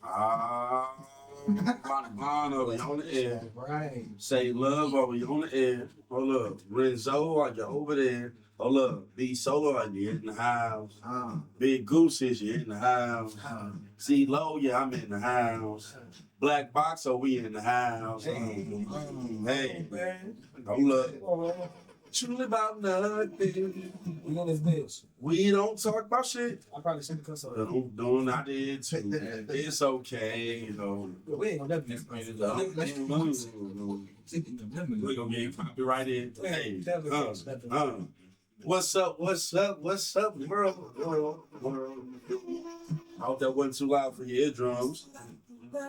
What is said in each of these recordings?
Are we on the air? Right. SayLuv, are we on the air? Hold up. Renzo, are you over there? Hold up. B Solo, are you in the house? Big Goose, is you in the house? Steelo, yeah, I'm in the house. Black Box, are we in the house? Hey, hold up. Truly about nothing. We on this bitch. We don't talk about shit. I probably shouldn't cuss out. Don't I did too. It's okay, you know. We ain't gonna definitely explain it though. We're gonna get copyrighted. Hey, Definitely. what's up, world. I hope that wasn't too loud for your eardrums.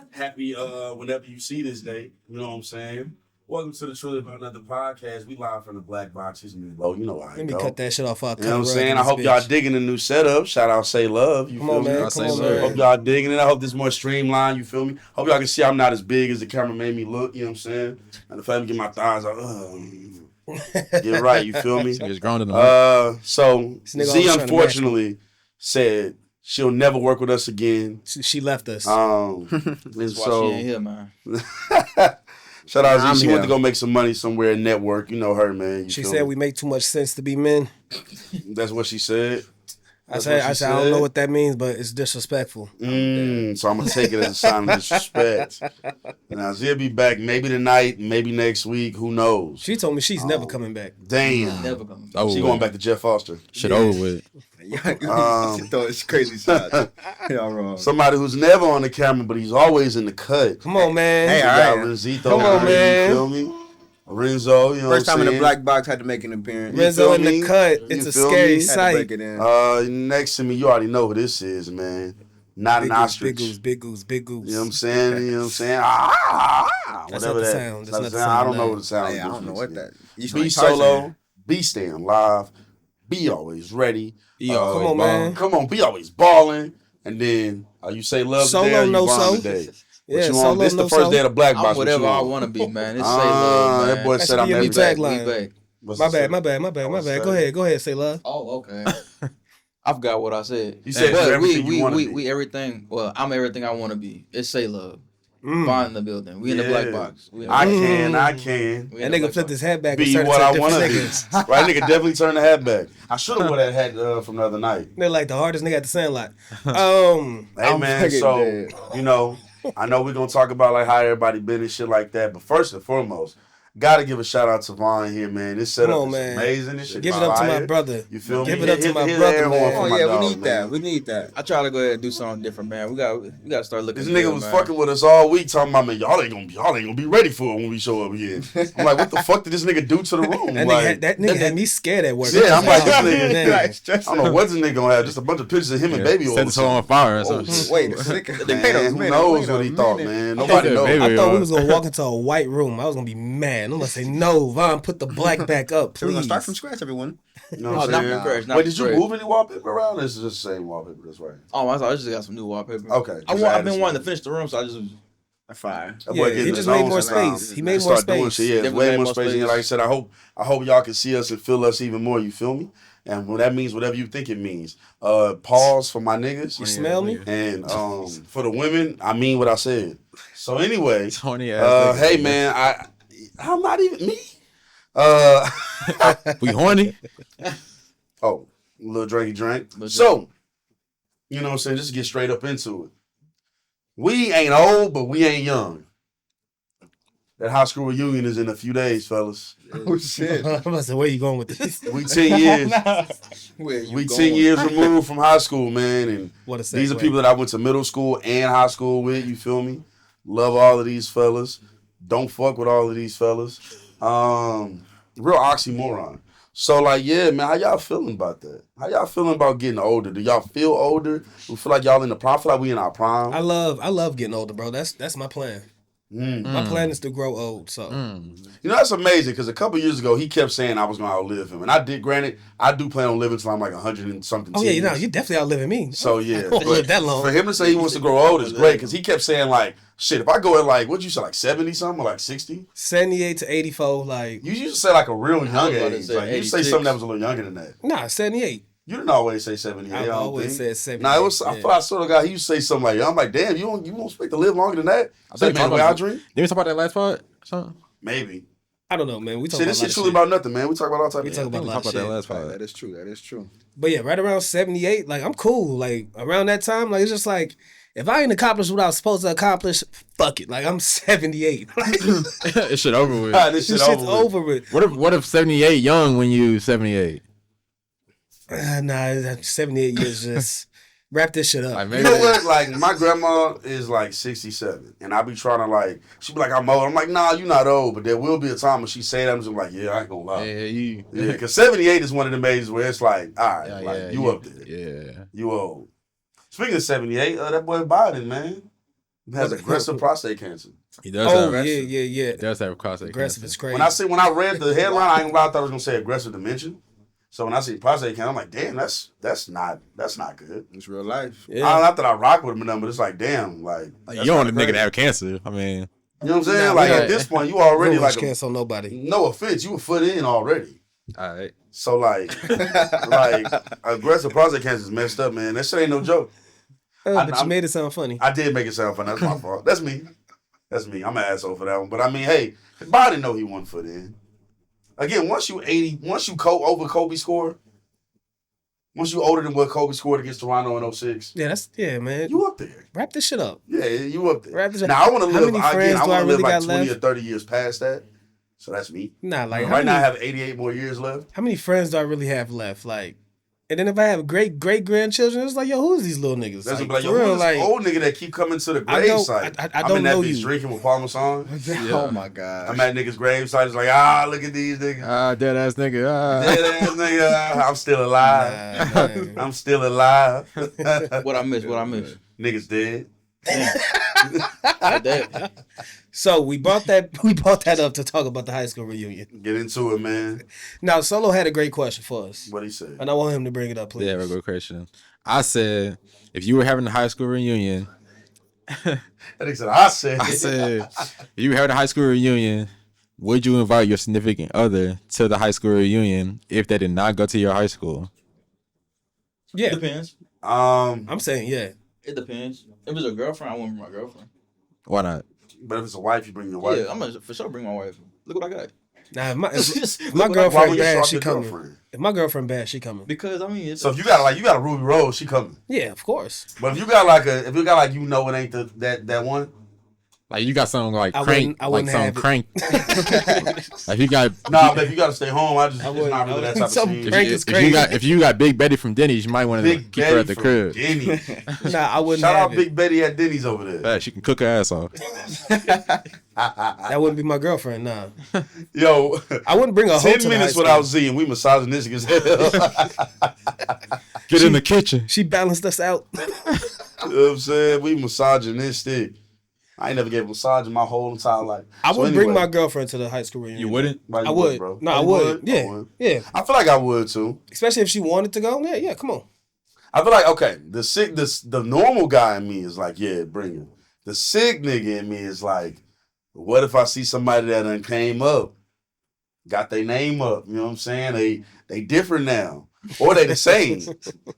Happy whenever you see this day, you know what I'm saying? Welcome to the Truly About Another podcast. We live from the Black Boxes. Oh, you know how I Let me go. cut that shit off. You know what I'm saying? I hope y'all digging the new setup. Shout out SayLuv. You Come feel on, me? man. Come on, man. Hope y'all digging it. I hope this is more streamlined. You feel me? Hope y'all can see I'm not as big as the camera made me look. You know what I'm saying? And if I ever get my thighs out, get right. You feel me? It's grown enough. So Z unfortunately said she'll never work with us again. She left us. And That's so why she ain't here, man. shout out Z. She here. went to go make some money somewhere and network. You know her, man. She said we make too much sense to be men. That's what she said. I said I don't know what that means, but it's disrespectful. So I'm gonna take it as a sign of disrespect. Now Zia be back maybe tonight, maybe next week. Who knows? She told me she's never coming back. Damn. Never coming. She going back to Jeff Foster. Shit over with. It's crazy shots. Y'all wrong. Somebody who's never on the camera, but he's always in the cut. Come on, man. Hey, We all got right. Renzito. Come on, man. You feel me? Renzo, you know First what I'm time in the saying? black box had to make an appearance. Renzo in feel the me? cut. You It's a feel scary me? Had to sight. break it in. Next to me, you already know who this is, man. Not Big an goose, ostrich. big goose, big goose, big goose. You know what I'm saying? You know what I'm saying? That's Whatever not the that. sound. That's not the sound. I don't sound, know no. what the sound Hey, I don't know what that. You sound Be like Tarzan. solo. Be staying live. Be always ready. Be always Come on, man. Come on. Be always balling. And then you say love Solo, today or you no bomb so. today. Yeah, What you solo, on? This no the first so. day of the black box. I'm whatever what you I on? want to be, man. It's SayLuv, man. That boy That said should I'm be a new never back. tagline. We back. What's My it bad, say? my bad, my bad, my What's bad. it Go say? ahead, SayLuv. Oh, okay. I forgot what I said. You said But everything you wanna be. we everything. Well, I'm everything I want to be. It's SayLuv. Mm. Fine in the building. We in the black box. We in the I black can. box. We That in the nigga black flipped box. his hat back and Be started what I to want to different be. niggas. Right, nigga definitely turned the hat back. I should have wore that hat from the other night. They're like the hardest nigga at the Sandlot. Hey I'm man, fucking so dead. you know, I know we're gonna talk about like how everybody been and shit like that. But first and foremost, gotta give a shout out to Savon here, man. This setup Come on, is man. amazing. This shit Give it up to my fire. brother. You feel Give me? it up to my Hit brother, air horn man. for Oh my yeah, dog, we need that. man. We need that. I try to go ahead and do something different, man. We got to start looking. This nigga good, was man. fucking with us all week, talking about, man, y'all ain't gonna be ready for it when we show up again. I'm like, what the fuck did this nigga do to the room? That Like, nigga had me scared at work. yeah, I'm like, this nigga. Man. I don't know what this nigga gonna have. Just a bunch of pictures of him and baby oil. Set the soul on fire or Oh, something. Wait a second. Man, who knows what he thought, man? Nobody knows. I thought we was gonna walk into a white room. I was gonna be mad. I'm gonna say, no, Von, put the black back up, So we're please. gonna start from scratch, everyone. You know what Oh, I'm not saying? from scratch, not Wait, from did you scratch. move any wallpaper around? This is just the same wallpaper. That's right. Oh, I thought I just got some new wallpaper. Okay. I've been wanting to finish the room, so I just. Fire. That boy Yeah, getting he his just made own more sometimes. space. He made Start more doing space. shit. Yeah, it's Definitely way made more more space. And space. like I said, I hope y'all can see us and feel us even more. You feel me? And when that means whatever you think it means. Pause for my niggas. You smell me? And for the women, I mean what I said. So anyway, Horny ass hey man, I'm not even me. We horny. Oh, a little drinky drink. Little So, you know what I'm saying? Just to get straight up into it. We ain't old, but we ain't young. That high school reunion is in a few days, fellas. Oh shit. I'm about to say, where you going with this? We 10 years. Where you We going? 10 years removed from high school, man. And What a segue. these are people that I went to middle school and high school with, you feel me? Love all of these fellas. Don't fuck with all of these fellas. Real oxymoron. So, like, yeah, man, how y'all feeling about that? How y'all feeling about getting older? Do y'all feel older? We feel like y'all in the prime? I feel like we in our prime. I love getting older, bro. That's my plan. My plan is to grow old. So You know, that's amazing because a couple years ago, he kept saying I was going to outlive him. And I did, granted, I do plan on living until I'm like 100 and something. oh yeah, you years. know, you definitely outliving me. So, yeah. I won't live that long. For him to say he wants to grow old is great because he kept saying, like, shit, if I go at like, what'd you say, like 70 something or like 60? 78 to 84, like You used to say like a real young about to age. say Like, you say 86. something that was a little younger than that. nah, 78. You didn't always say 78. I I've don't always think. said 78. Nah, it was. I thought I saw the guy. He used to say something like, "I'm like, damn, you won't expect to live longer than that." I Say, think man, the way I dream. Did we talk about that last part? Something? Maybe. I don't know, man. We talk Shit, about this a lot shit of truly shit. about nothing, man. We talk about all types We of talk shit. about a We lot talked of about shit. that last part. That is true. That is true. But yeah, right around 78, like I'm cool. Like around that time, like it's just like if I ain't accomplished what I was supposed to accomplish, fuck it. Like I'm 78. Like, This shit over with. Ah, this shit this shit's over. With. over with. What if 78 young when you 78? Nah, 78 years just wrap this shit up. Like, You maybe know what? Like my grandma is like 67, and I be trying to like. She be like, "I'm old." I'm like, "Nah, you not old." But there will be a time when she say that, I'm just like, "Yeah, I ain't gonna lie." Yeah, you. Yeah, because 78 is one of the ages where it's like, all right, Yeah, like yeah, you yeah. up there, Yeah. you old. Speaking of 78, that boy Biden, man, has aggressive prostate cancer. He does Oh have. yeah. He does have prostate Aggressive cancer. is crazy. When I read the headline, I ain't gonna lie, I thought it was gonna say aggressive dementia. So when I see prostate cancer, I'm like, damn, that's not good. It's real life. Yeah. Not that I rock with him or nothing, but it's like, damn, like Like, that's you don't want a kinda nigga to crazy. have cancer. I mean, You know what I'm saying? Nah, Like we at don't- this point, you already Don't like wish cancer on nobody. no offense, you a foot in already. all right. So like aggressive prostate cancer is messed up, man. That shit ain't no joke. But you made it sound funny. I did make it sound fun. That's my fault. That's me. I'm an asshole for that one. But I mean, hey, Biden know he 1 foot in. Again, once you over Kobe score, once you older than what Kobe scored against Toronto in 06, Yeah, man. you up there. Wrap this shit up. Yeah, you up there. Wrap this up. Now I want to How live. many Again, friends I do I want to really live like got 20 left? or 30 years past that. So that's me. Nah, like Right now I have 88 more years left. how many friends do I really have left? Like, and then if I have great grandchildren, it's like, yo, who's these little niggas? That's Like, like, yo, for real, who's this like, old nigga that keep coming to the I grave don't- site? I I'm don't in that know bitch you. drinking with Parmesan. Oh my god. I'm at niggas' grave site. It's like, look at these niggas. Dead ass nigga. Dead ass nigga. I'm still alive. nah, man. I'm still alive. What I miss? What I miss? Niggas dead. Like that. So we brought that up to talk about the high school reunion. Get into it, man. Now Solo had a great question for us, What he said. and I want him to bring it up, please. Yeah, regular question. I said, if you were having a high school reunion, That nigga said, I said. if you were having a high school reunion, would you invite your significant other to the high school reunion if they did not go to your high school? It Yeah, depends. I'm saying yeah. It depends. If it's a girlfriend, I won't bring my girlfriend. Why not? But if it's a wife, you bring your wife. Yeah, I'm gonna for sure bring my wife. Look what I got. Nah, if my Why my Why girlfriend would you bad, swap she your coming. girlfriend? If my girlfriend bad, she coming. Because I mean, it's So if you got a Ruby Rose, she coming. Yeah, of course. But if you got like it ain't that one. Like you got something like I crank, wouldn't like have something it. crank. Like you got Nah, but if you got to stay home, it's wouldn't- not really that type of Something scene. crank is if you got crazy. Big Betty from Denny's, you might want to Big keep her at Betty the from crib. Denny's. Nah, I wouldn't Shout have out it. Big Betty at Denny's over there. Yeah, she can cook her ass off. That wouldn't be my girlfriend. Nah, Yo, I wouldn't bring a hoe 10 to the high minutes school. without seeing, we misogynistic as hell. Get in the kitchen. She balanced us out. You know what I'm saying? We misogynistic. I ain't never gave a massage in my whole entire life. I So wouldn't bring anyway, my girlfriend to the high school reunion. You wouldn't? why you I would. bro. No, Oh, I you would. Yeah, I would. yeah. I feel like I would too. Especially if she wanted to go. Yeah, come on. I feel like, okay, the normal guy in me is like, yeah, bring him. The sick nigga in me is like, what if I see somebody that done came up, got their name up, you know what I'm saying? They different now. Or they the same,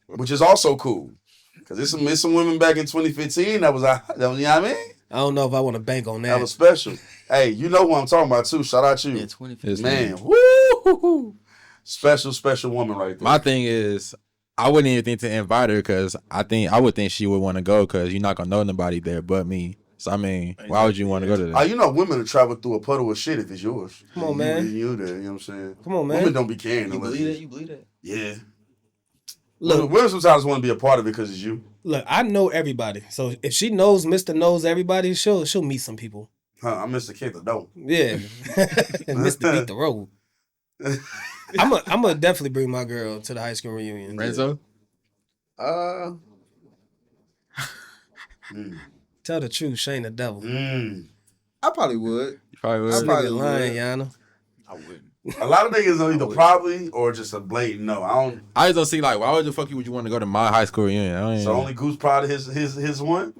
which is also cool. Because there's some women back in 2015 that was, you know what I mean? I don't know if I want to bank on That that. was special. Hey, you know who I'm talking about too. Shout out you. yeah, 20. Man, woo! Special woman right there. My thing is, I wouldn't even think to invite her because I would think she would want to go because you're not gonna know nobody there but me. So I mean, why would you want to go to that? You know women will travel through a puddle of shit if it's yours. Come on, man. You there, you know what I'm saying? Come on, man. Women don't be caring. You unless believe it's- that? You believe that? Yeah. Look, Women sometimes want to be a part of it because it's you. look. I know everybody. So if she knows Mr. knows everybody, she'll meet some people. Huh, I'm Mr. Kid that don't. Yeah, and Mr. beat the road. I'm gonna definitely bring my girl to the high school reunion. Renzo? Tell the truth, Shane the devil. I probably would. You probably This would. nigga lying, Yana. I wouldn't. A lot of niggas are either probably or just a blatant no. I don't. I just don't see like why the fuck would you want to go to my high school reunion? I don't So even- only Goose proud of his one.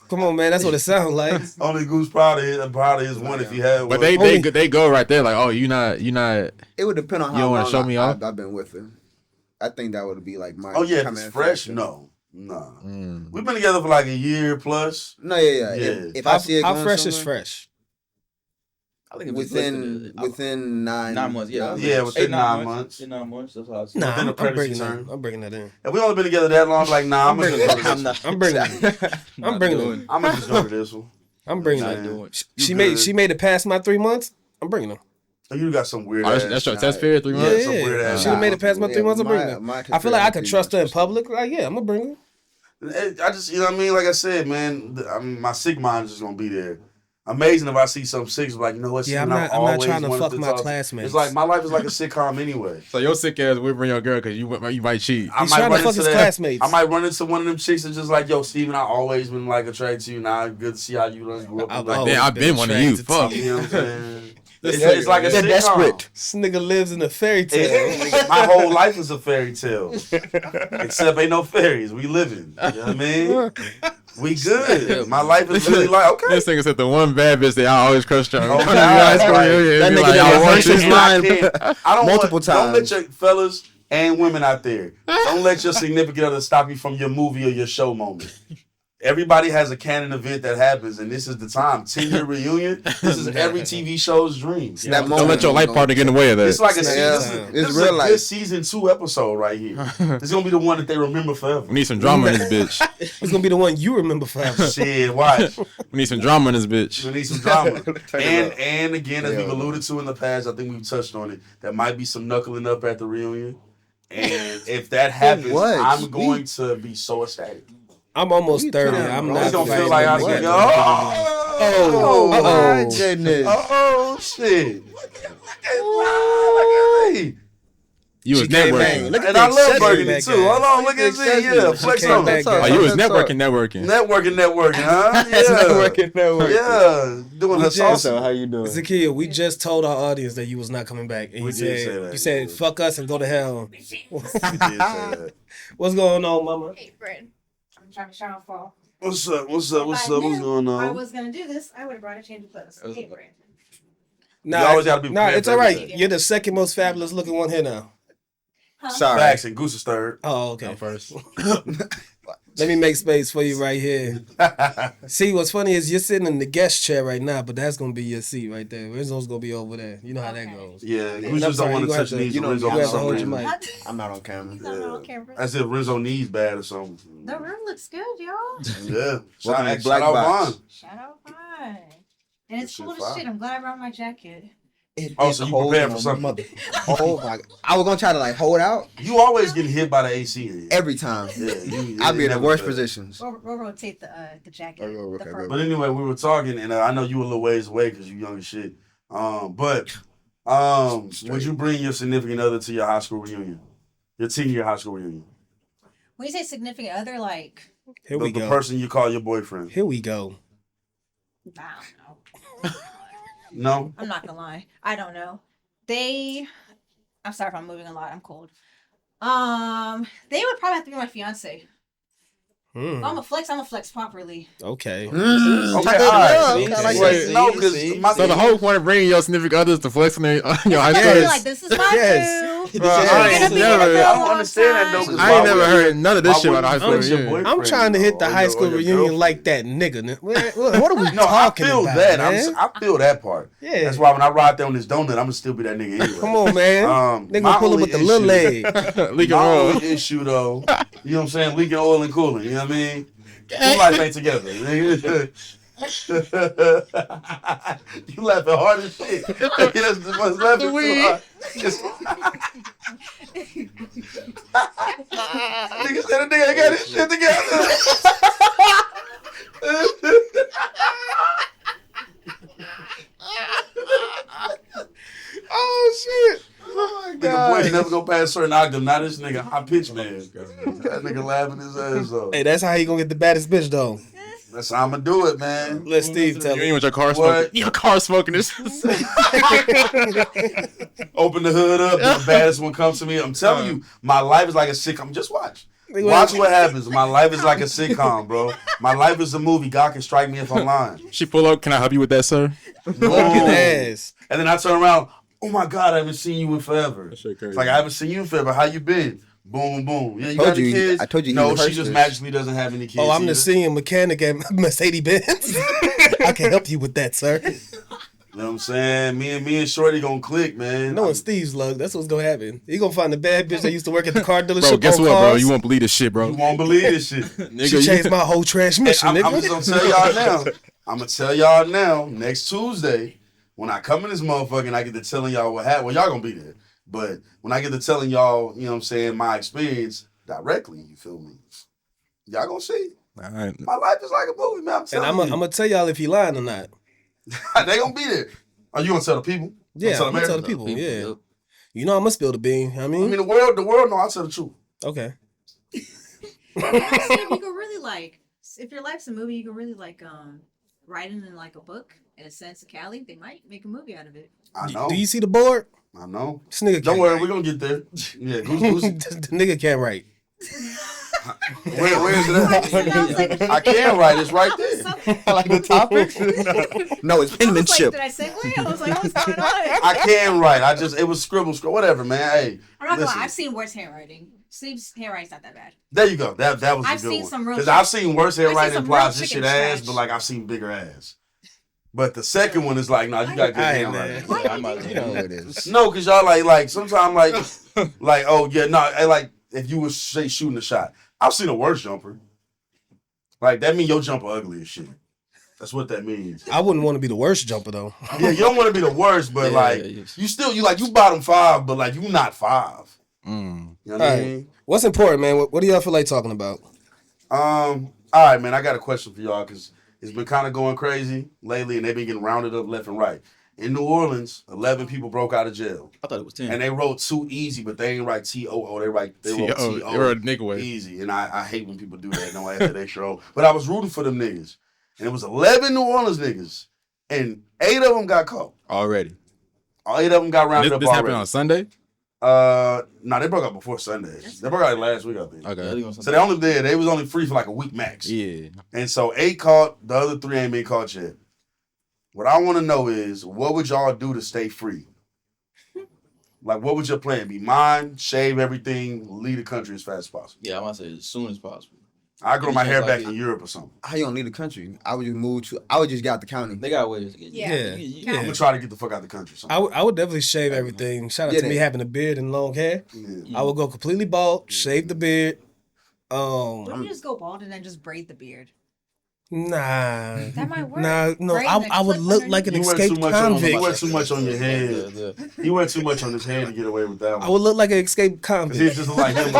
Come on, man. That's what it sounds like. Only Goose proud of his one if he had one. But they go right there like, oh, you not It would depend on You how don't wanna long show me off? I've been with her. I think that would be like my. Oh yeah, if coming it's fresh, factor. no. Nah. We've been together for like a year plus. No, yeah. Yeah. If I see it How going fresh is somewhere, fresh? I think if it's listed, within 9 months. Yeah, Yeah, within 9 months. 8, 9 months. That's how I see Nah, Within the I'm pregnancy bringing that. term. I'm bringing that in. If we only been together that long, like nah, I'm gonna just I'm bringing it. I'm bringing it. I'm gonna just go to this one. I'm bringing Not it. doing. She good. made it past my 3 months. I'm bringing her. Oh, you got some weird. Oh, ass that's your shit. test period, 3 Yeah, months? some weird ass She done made it past my Yeah, 3 months. I'm my- bringing her. my I feel like I test could period trust her in 3 months. public. Like, yeah, I'm gonna bring her. I just, you know what I mean? Like I said, man, my sick mind is just gonna be there. Amazing if I see some six, like, you know what? Yeah, Steven, I'm not always trying to wanted fuck my talk. classmates. It's like my life is like a sitcom anyway. So your sick ass will bring your girl because you might cheat. I He's might trying to run fuck into his classmates. I might run into one of them chicks and just like, yo, Steven, I always been like attracted to you. Now good to see how you done grew up. I've Like, always I've been one of you. attracted to Fuck. you know what I'm saying? This It's like a They're sitcom. desperate. This nigga lives in a fairy tale. My whole life is a fairy tale. Except ain't no fairies. We living. You know what I mean? We good. My life is really like, okay. This nigga said the one bad bitch that I always crushed on. Oh, High God. school, yeah, That be nigga like, done I want rehearsed you. his And line I don't multiple want, Don't let times. your fellas and women out there, don't let your significant other stop you from your movie or your show moment. Everybody has a canon event that happens, and this is the time. 10-year reunion. This is every TV show's dream. It's that Don't moment let your life partner get in the way of that. It's like a Yeah, season. it's This real is a life. good season 2 episode right here. It's gonna be the one that they remember forever. We need some drama in this bitch. It's gonna be the one you remember forever. Shit, watch. We need some drama in this bitch. We need some drama. Turn it and up. and again, as Yeah. we've alluded to in the past, I think we've touched on it. There might be some knuckling up at the reunion. And if that happens, What? I'm going to be so ecstatic. I'm almost You 30. trying- I'm bro, not. It's gonna inviting feel like I'm nobody. gonna Oh my Uh-oh. goodness. Oh shit. Look at me. You was She came back. networking. Look at And the I love accessory. burgundy back too. ass. Hold on, look at The this. Yeah, accessory. flex She came on back it. ass. Oh, you was That's networking, networking. Networking, huh? That's Yeah. networking. Yeah, doing her just- sauce. So how you doing? Zakiya, we just told our audience that you was not coming back, and We you did say said that. you said fuck us and go to hell. We did say that. What's going on, mama? Hey, friend. I'm trying to shower fall. What's up? What's up? What's If I up? What's knew going I on? was gonna do this, I would have brought a change of clothes. was- Hey, friend. Nah, You always gotta be nah, prepared it's for all right. everything. You're the second most fabulous looking one here now. Huh? Sorry. Facts and Goose is third. Oh, okay. I'm first. Let me make space for you right here. See, what's funny is you're sitting in the guest chair right now, but that's gonna be your seat right there. Renzo's gonna be over there. You know how that Okay. goes. Yeah, I'm Goose just sorry, don't want you to gonna touch have to- knees. you know, Renzo you You for have to some hold your reason. mic. I'm not on camera. He's not on camera. As if Renzo knees bad or something. The room looks good, y'all. Yeah. Welcome to Shout Black out Box. Vaughn. Shout out, fine. And it's That cool shit as fire. shit. I'm glad I brought my jacket. It Oh, is so you cold prepared in for a something. mother- Oh my god. I was gonna try to like hold out You always get hit by the AC in here. every time. Yeah, I'll be in the never worst fails. positions. We'll rotate the jacket. Okay, the okay, fur. But anyway, we were talking, and I know you were a little ways away because you young as shit. Would you bring your significant other to your high school reunion? Your 10-year high school reunion? When you say significant other, like, Here The we go. person you call your boyfriend. Here we go. I don't know. No? I'm not gonna lie. I don't know. I'm sorry if I'm moving a lot. I'm cold. They would probably have to be my fiance. Hmm, I'm a flex properly. okay. Okay, all right. See, I like see, that. No, because So the whole point of bringing your significant other is to flex on your high Yes. school. Like, this is my Yes. boo. Bro, I We're gonna ain't be never- together I a don't long understand that, though, time. 'cause I ain't never heard none of this shit about a high school reunion. I'm trying to hit the high school reunion like that nigga. What are we No, I talking feel about, that. man? I feel that part. Yeah. That's why when I ride there on this donut, I'm gonna still be that nigga anyway. Come on, man. Nigga my pull up only with the little issue- leg. Leak and My roll. only issue though, you know what I'm saying? Leaking oil and cooling. You know what I mean? Who life ain't together? Nigga. You laughing hard as shit. That's what's laughing too hard. Nigga said a nigga ain't got his shit together. Oh shit. Nigga, boy, never go past a certain octave. Now this nigga high pitch man. That nigga laughing his ass off. Hey, that's how you gonna get the baddest bitch though. That's how I'm gonna do it, man. Let Steve tell You ain't you. with your car What? smoking. Your car smoking this. Open the hood up, and the baddest one comes to me. I'm telling you, my life is like a sitcom. Just watch. Watch what happens. My life is like a sitcom, bro. My life is a movie. God can strike me if I'm lying. She pull up. Can I help you with that, sir? Whooping Boom. ass. And then I turn around. Oh my God, I haven't seen you in forever. That shit crazy. It's like I haven't seen you in forever. How you been? Boom, boom. Yeah, you Told got the you- kids. I told you he No, she rehearsed just this. magically doesn't have any kids. Oh, I'm the either. senior mechanic at Mercedes Benz. I can help you with that, sir. You know what I'm saying? Me and Shorty gonna click, man. No, it's Steve's luck. That's what's gonna happen. He gonna find the bad bitch that used to work at the car dealership. Bro, guess on what, bro? cars. You won't believe this shit, bro. You won't believe this shit. Nigga, She you- changed my whole transmission, I'm nigga. just gonna tell y'all now. I'm gonna tell y'all now. Next Tuesday, when I come in this motherfucker and I get to telling y'all what happened, well, y'all gonna be there. But when I get to telling y'all, you know what I'm saying, my experience directly, you feel me? Y'all gonna see. All right. My life is like a movie, man. I'm And telling I'm you. gonna tell y'all if he lying or not. They gonna be there. Are you gonna tell the people? Yeah, tell I'm gonna tell the America? people. Yeah, you know I'm gonna spill the bean. I I mean, mean, the world know I tell the truth. okay. Honestly, if you could really like, if your life's a movie, you could really like writing in like a book in a sense of Cali. They might make a movie out of it. I know. Do you see the board? I know. This nigga Don't can't worry, write. we're gonna get there. Yeah, Goose. The nigga can't write. Where is it at? I can write. It's right there. I like the topics. No, it's penmanship. Did I segue? I was like, what's going on? I can write. it was scribble, whatever, man. Hey, I'm not gonna listen. lie. I've seen worse handwriting. Steve's handwriting's not that bad. There you go. That was I've a good seen one. some real Because chick- I've seen worse handwriting some implies real this chicken shit ass, trash. but like I've seen bigger ass. But the second one is like, no, you got good Aight, handwriting. Why Yeah, I'm do you about do You to know who it is. No, because y'all like sometimes like oh yeah, no, like if you was say shooting a shot, I've seen a worse jumper. Like that mean your jumper ugly as shit. That's what that means. I wouldn't want to be the worst jumper though. Yeah, you don't want to be the worst, but Yeah, like yeah. you bottom 5, but like you not 5. Mm. You know what I Alright. mean? What's important, man? What do y'all feel like talking about? All right, man. I got a question for y'all because it's been kind of going crazy lately, and they've been getting rounded up left and right. In New Orleans, 11 people broke out of jail, I thought it was 10. and they wrote too easy, but they ain't write T-O-O. They wrote T.O. T-O. They wrote a nigga way. Easy, and I hate when people do that. No, after they show. But I was rooting for them niggas, and it was 11 New Orleans niggas, and 8 of them got caught. Already. All 8 of them got rounded up This already. happened on Sunday? No, they broke out before Sunday. They broke out last week, I think. Okay. So they was only free for like a week max. Yeah. And so 8 caught, the other 3 ain't been caught yet. What I want to know is, what would y'all do to stay free? Like, what would your plan be? Mine, shave everything, leave the country as fast as possible. Yeah, I'm gonna say as soon as possible. I grow my Just hair like back it. in Europe or something. How you gonna leave the country? I would just get out the county. They got ways to get Yeah. Yeah. I'm gonna try to get the fuck out the country. I would definitely shave everything. Shout out Yeah, to me having a beard and long hair. Yeah. I would go completely bald, shave the beard. Why don't you just go bald and then just braid the beard? Nah. That might work. Nah, no, Braid I, and I would clip look like an You went too escaped much on, convict. you went too much on your head. He went too much on his head to get away with that I one. would look like an escaped 'Cause he convict. just like him.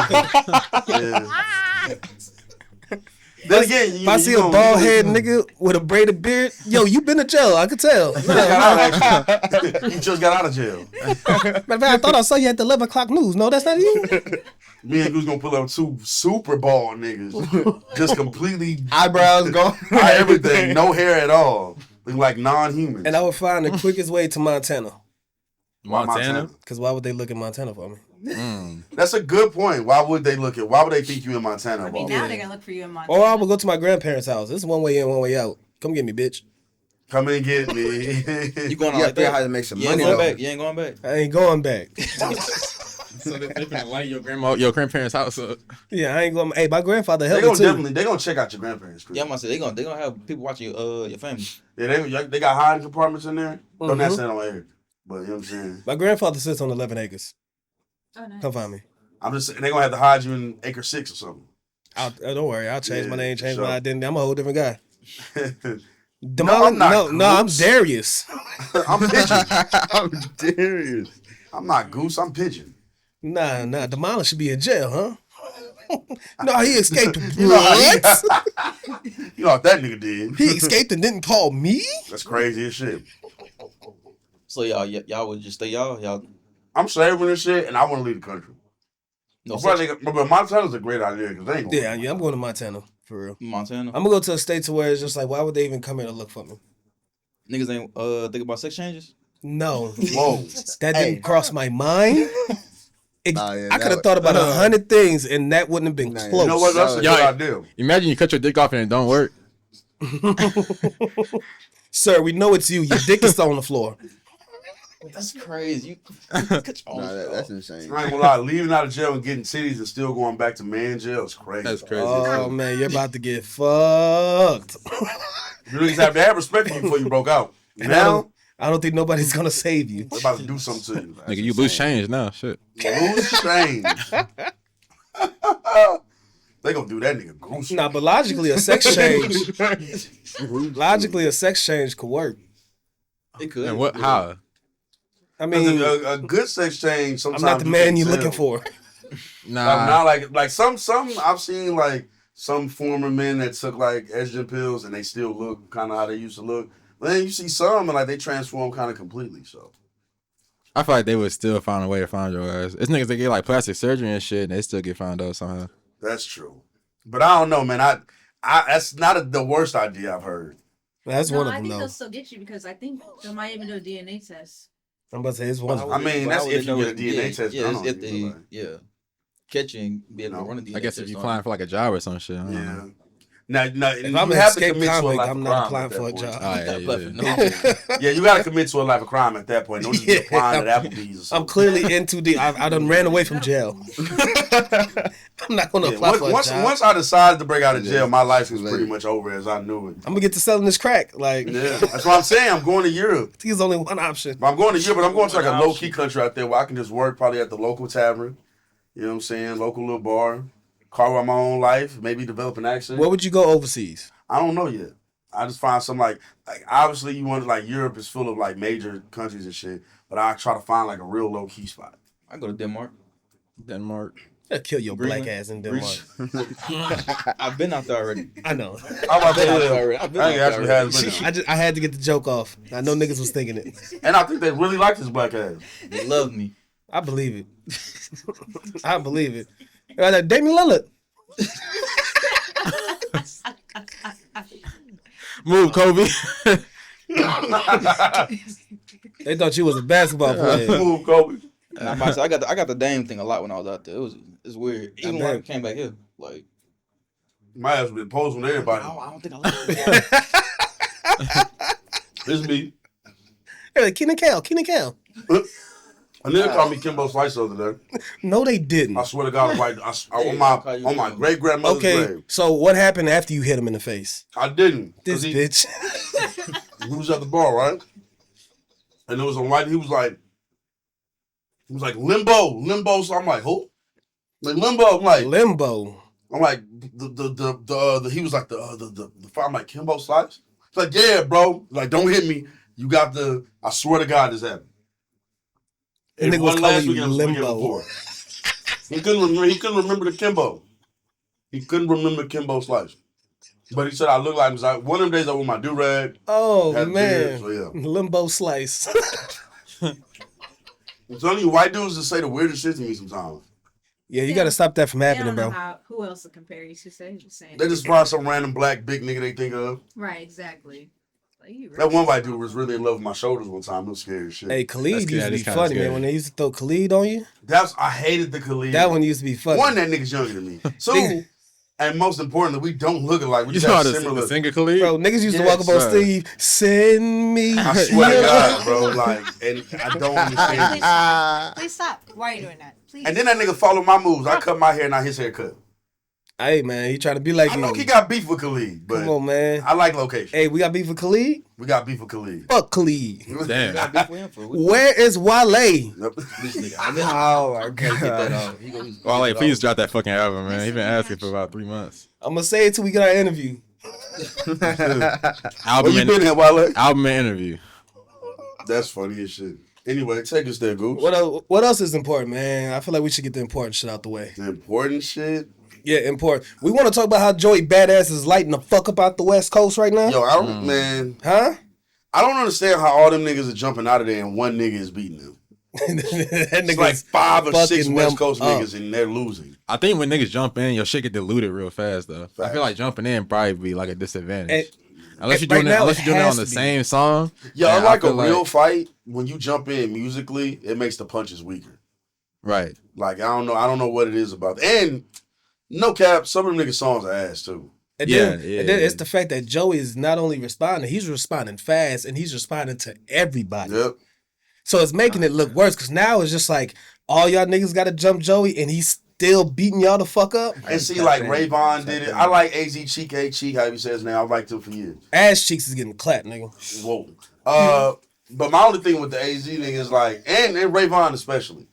Yeah. Then again, If I see a bald head nigga with a braided beard, yo, you been to jail. I could tell. You just got out of jail. Matter of fact, I thought I saw you at the 11 o'clock news. No, that's not you. Me and Goose gonna pull up 2 super bald niggas, just completely Eyebrows gone. everything, no hair at all, look like non-humans. And I would find the quickest way to Montana. Why Montana? Because why would they look in Montana for me? That's a good point. Why would they think you in Montana? I mean, Bob? now they're gonna look for you in Montana. Or I would go to my grandparents' house. It's one way in, one way out. Come get me, bitch. Come and get me. You going You out gotta like figure out how that? to make some You ain't money going though. back. You ain't going back. I ain't going back. So they're gonna light your grandparents' house up. Yeah, I ain't going. Hey, my grandfather They helped gonna me too. definitely they gonna check out your grandparents. Chris. Yeah, I'm gonna say they gonna have people watching your family. Yeah, they got hiding compartments in there. Don't Mhm. say that on air, but you know what I'm saying. My grandfather sits on 11 acres. Oh, nice. Come find me. I'm just saying they gonna have to hide you in acre 6 or something. Don't worry. I'll change my Yeah, name, change sure. my identity. I'm a whole different guy. I'm not No, I'm Goose. Darius. I'm pigeon. I'm serious. I'm not Goose. I'm pigeon. Nah, Demolin should be in jail, huh? No, he escaped. You know how he What? You know what that nigga did? He escaped and didn't call me? That's crazy as shit. So y'all would just stay y'all. I'm saving this shit, and I want to leave the country. No, But Montana's a great idea because they ain't gonna. Yeah, I'm going to Montana for real. Montana. I'm gonna go to a state to where it's just like, why would they even come here to look for me? Niggas ain't think about sex changes. No, Whoa. that Hey. didn't cross my mind. Nah, yeah, I that could have would- thought about 100 things, and that wouldn't have been Nah, close. You know what? That's a Yo, good idea. Imagine you cut your dick off and it don't work. Sir, we know it's you. Your dick is on the floor. That's crazy. Nah, that's insane. I ain't gonna lie, leaving out of jail and getting titties and still going back to man jail is crazy. That's crazy. Oh man, you're about to get fucked. You niggas have to have respect for you before you broke out. And Now, I don't think nobody's gonna save you. they're about to do something to you. Nigga, you lose change now. Shit. Lose change. They gonna do that nigga Goose. Nah, but logically, a sex change could work. It could. And what? How? I mean, a good sex change. I'm Sometimes not the you man can you're tell. looking for. Nah. Not like some I've seen like some former men that took like estrogen pills and they still look kind of how they used to look. But then you see some and like they transform kind of completely. So I feel like they would still find a way to find your ass. It's niggas that get like plastic surgery and shit, and they still get found out somehow. that's true. But I don't know, man. I that's not the worst idea I've heard. That's one of I them think though. they'll still get you because I think they might even do a DNA test. I'm about to say it's one of them. I mean, Why that's would if they you know get a DNA test Yeah, done it's on if you, they but, catch you and be able to No. run a DNA I guess test if you're on applying for like a job or some shit. I don't yeah. know. Now, If you I'm an have to escaped commit to a convict, life I'm of not crime applying at for a that point. job. Oh, yeah, But yeah. no, Yeah, you got to commit to a life of crime at that point. Don't just be Yeah. applying at Applebee's or I'm something. clearly in too deep. I done ran away from jail. I'm not gonna Yeah, apply for a once job. I decided to break out of jail, my life was Too pretty late. much over as I knew it. I'm gonna get to selling this crack. Like, Yeah, that's what I'm saying. I'm going to Europe. I think it's only one option. But I'm going to Europe, but I'm going to like a low key country out there where I can just work probably at the local tavern. You know what I'm saying? Local little bar. Carve out my own life. Maybe develop an accent. Where would you go overseas? I don't know yet. I just find some like obviously you want like Europe is full of like major countries and shit, but I try to find like a real low key spot. I go to Denmark. Denmark. I'll kill your black Greenland. ass in Denmark. I've been out there already. I know. How about I've been out there that? already. I've been I out ain't there actually already. had it. I had to get the joke off. I know niggas was thinking it. And I think they really like this black ass. They love me. I believe it. I believe it. Like, Damian Lillard. Move, Kobe. They thought you was a basketball player. Move, Kobe. And I got the Dame thing a lot when I was out there. It's weird. Even when I came back here, like My ass been posing with everybody. I don't think I like it. It's me. They're like, Keenan Cal. And then they called me Kimbo Slice the other day. No, they didn't. I swear to God, on my great grandmother's Okay, grave. so what happened after you hit him in the face? I didn't. 'Cause This he, bitch. he was at the bar, right? And there was a white. He was like limbo. So I'm like, who? Like limbo. I'm like, Limbo. he was like the I'm like Kimbo Slice. It's like, yeah, bro. Like, don't hit me. You got the. I swear to God, this happened. That nigga was calling you limbo. He couldn't remember the Kimbo. He couldn't remember Kimbo Slice. But he said I look like him. Like, one of them days I wore my do-rag. Oh, had a man. beard, so yeah. Limbo slice. It's only white dudes that say the weirdest shit to me sometimes. Yeah, you got to stop that from I happening, don't know bro. who else to compare you to. Say just saying. They just find some random black big nigga they think of. Right, exactly. Like, you That one racist. white dude was really in love with my shoulders one time. It was scary as shit. Hey, Khalid That's good. used to be That's kinda funny, scary. man. When they used to throw Khalid on you, I hated the Khalid. that one used to be funny. One, that nigga's younger than me. Two, and most importantly, we don't look alike. We You just saw have the similar. singer Khalid? Bro, niggas used to Yes, walk up on sir. Steve, send me. I swear to your- God, bro. Like, and I don't understand. Please stop. Please stop. Why are you doing that? Please. And then that nigga followed my moves. I cut my hair, not his haircut. Hey, man, he trying to be like I you. know he got beef with Khalid, but Come on, man. I like location. Hey, we got beef with Khalid? We got beef with Khalid. Fuck Khalid. Damn. I got beef with him for Where is Wale? Yep. this nigga. I mean, Oh my gotta get that god. off. He gonna Well, like, please drop that fucking album, man. He been asking for about 3 months. I'm going to say it till we get our interview. Where Album you and, been at, Wale? album and interview. That's funny as shit. Anyway, take us there, Goose. What else is important, man? I feel like we should get the important shit out the way. The important shit. Yeah, important. We want to talk about how Joey Badass is lighting the fuck up out the West Coast right now? Yo, I don't, man. Huh? I don't understand how all them niggas are jumping out of there and one nigga is beating them. That It's like 5 or 6 fucking West them Coast up. niggas and they're losing. I think when niggas jump in, your shit get diluted real fast, though. I Facts. feel like jumping in probably be like a disadvantage. and Unless you're doing right that, now unless it you're doing that has on the to be. same song. Yo, Yeah, unlike I a feel real like- fight, when you jump in musically, it makes the punches weaker. Right. Like, I don't know what it is about. And no cap, some of them niggas songs are ass too. And Yeah, then, yeah, and then yeah. it's the fact that Joey is not only responding, he's responding fast and he's responding to everybody. Yep. So it's making it look worse because now it's just like all y'all niggas got to jump Joey and he's still beating y'all the fuck up. And see, like Rayvon did it. I like AZ Cheek, how he says now. I've liked him for years. Ass cheeks is getting clapped, nigga. Whoa. But my only thing with the AZ nigga is like, and Rayvon especially.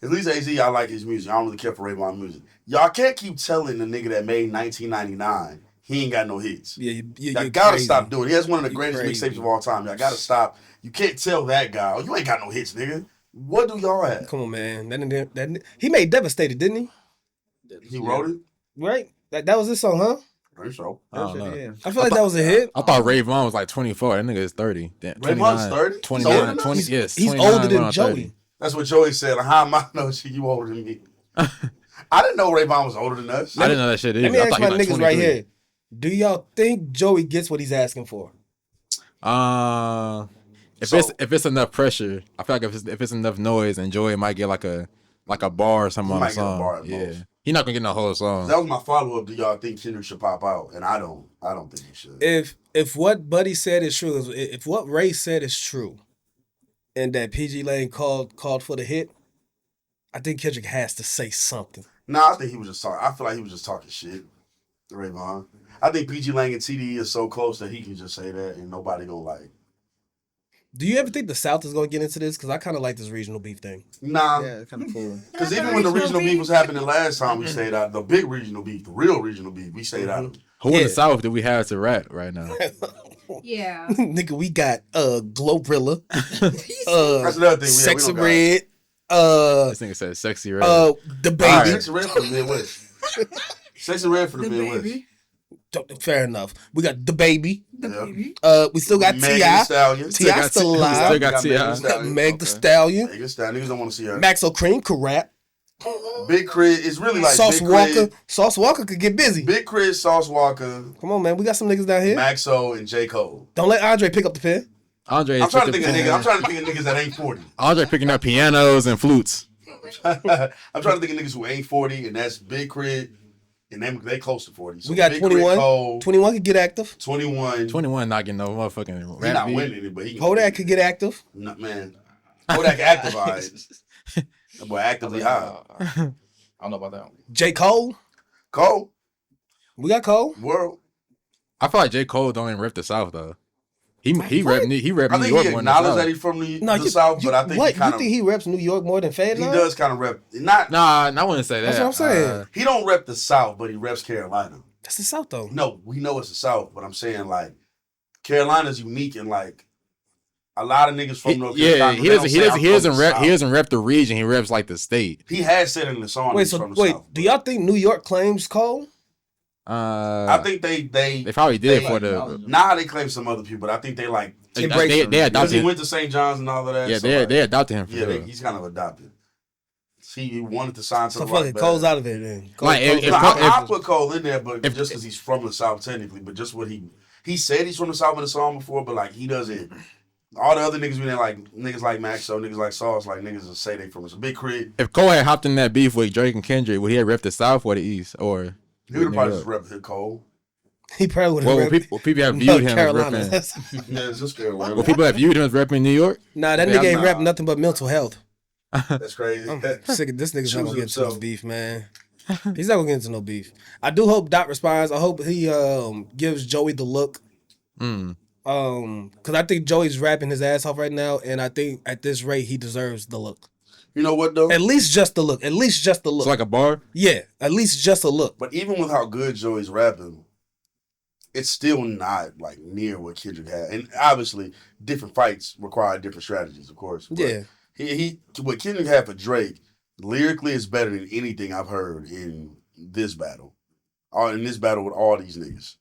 At least AZ, I like his music. I don't really care for Rayvon music. Y'all can't keep telling the nigga that made 1999 he ain't got no hits. Yeah, y'all gotta stop doing it. He has one of the greatest mixtapes of all time. Y'all gotta stop. You can't tell that guy, oh, you ain't got no hits, nigga. What do y'all have? Come on, man. That he made Devastated, didn't he? He wrote it? Right? That was his song, huh? Pretty sure. I don't know. I feel like that was a hit. I thought Rayvon was like 24. That nigga is 30. Rayvon's 30? 29, 20, yes. He's 29 older than going on Joey. 30. That's what Joey said. Like, how am I know you older than me? I didn't know Rayvon was older than us. I didn't know that shit either. Let me I ask thought my he was like niggas right 23. here. Do y'all think Joey gets what he's asking for? If it's enough pressure, I feel like if it's enough noise, and Joey might get like a bar or something on the song. Yeah, he's not gonna get no whole song. That was my follow up. Do y'all think Kendrick should pop out? And I don't think he should. If what Buddy said is true, if what Ray said is true, and that PG Lane called for the hit, I think Kendrick has to say something. Nah, I think he was just talking. I feel like he was just talking shit. Rayvon. I think PG Lang and TDE is so close that he can just say that and nobody gonna like. Do you ever think the South is gonna get into this? Because I kind of like this regional beef thing. Nah. Yeah, it's kind of cool. Because even when the regional beef was happening last time, we stayed out. The big regional beef, the real regional beef, we stayed out. Who in the South do we have to rap right now? Yeah. Nigga, we got Glorilla, That's another thing. Sexy we don't Red, This nigga said sexy red. the baby. got Sexy Red for the Midwest. Sexy Red for the Midwest. Fair enough. We got the baby. Yeah. We still got Meg the Stallion. T.I. still alive. Still got Meg the T.I. Stallion. Meg the Stallion. Meg the Stallion. Niggas don't want to see her. Maxo Cream could rap. Big Crit is really like Sauce Big Walker. Crit. Sauce Walker could get busy. Big Crit, Sauce Walker, Come on, man. We got some niggas down here. Maxo, and J. Cole. Don't let Andre pick up the pen. Andre I'm trying to think of niggas that ain't 40. Andre picking up pianos and flutes. I'm trying to think of niggas who ain't 40, and that's Big Crit, and they close to 40. So We got Big 21. Crit, Cole, 21 could get active. 21. 21 not getting no motherfucking He rap not beat. winning it, but he can. Kodak could get active. Nah, man. Kodak active, all right. That boy actively high. I don't know about that one. J. Cole. Cole, We got Cole. world. I feel like J. Cole don't even rep the South though. He rep I New think York he more than the acknowledged that South. he's from the South, but I think what? he kind You of. think he reps New York more than Fed? He does kind of rep. Not. Nah, I wouldn't say that. That's what I'm saying. He don't rep the South, but he reps Carolina. That's the South though. No, we know it's the South, but I'm saying like Carolina's unique and like a lot of niggas from North Carolina. He doesn't rep the region. He reps like the state. He has said in the song. Wait, he's so from the wait, South, do y'all think New York claims Cole? I think they probably did for the. Nah, they claim some other people, but I think they like They because adopted he him. went to St. John's and all of that. Yeah, so, they adopted him for yeah, sure. he's kind of adopted. He wanted to sign to So the fuck rock it, band. Cole's out of it then. Like, if- I put Cole in there, but just because he's from the South technically, but just what he said he's from the South in the song before, but like he doesn't. All the other niggas we didn't like niggas like Maxo, niggas like Sauce, like niggas that say they from a Big Crit. If Cole had hopped in that beef with Drake and Kendrick, would he have repped the South or the East? Or He would have probably just repped hit Cole. He probably would well, have. would people have viewed him as Carolina. repping? Yeah, it's just Carolina. Would people have viewed him as repping New York? Nah, that Yeah, nigga ain't nah. rap nothing but mental health. That's crazy. I'm sick of this nigga's not gonna Choosing get into no himself. beef, man. He's not gonna get into no beef. I do hope Dot responds. I hope he gives Joey the look. Cause I think Joey's rapping his ass off right now, and I think at this rate he deserves the look. You know what though? At least just the look. At least just the look. It's like a bar. Yeah, at least just a look. But even with how good Joey's rapping, it's still not like near what Kendrick had. And obviously, different fights require different strategies, of course. But Yeah. He what Kendrick had for Drake lyrically is better than anything I've heard in this battle. Or in this battle with all these niggas.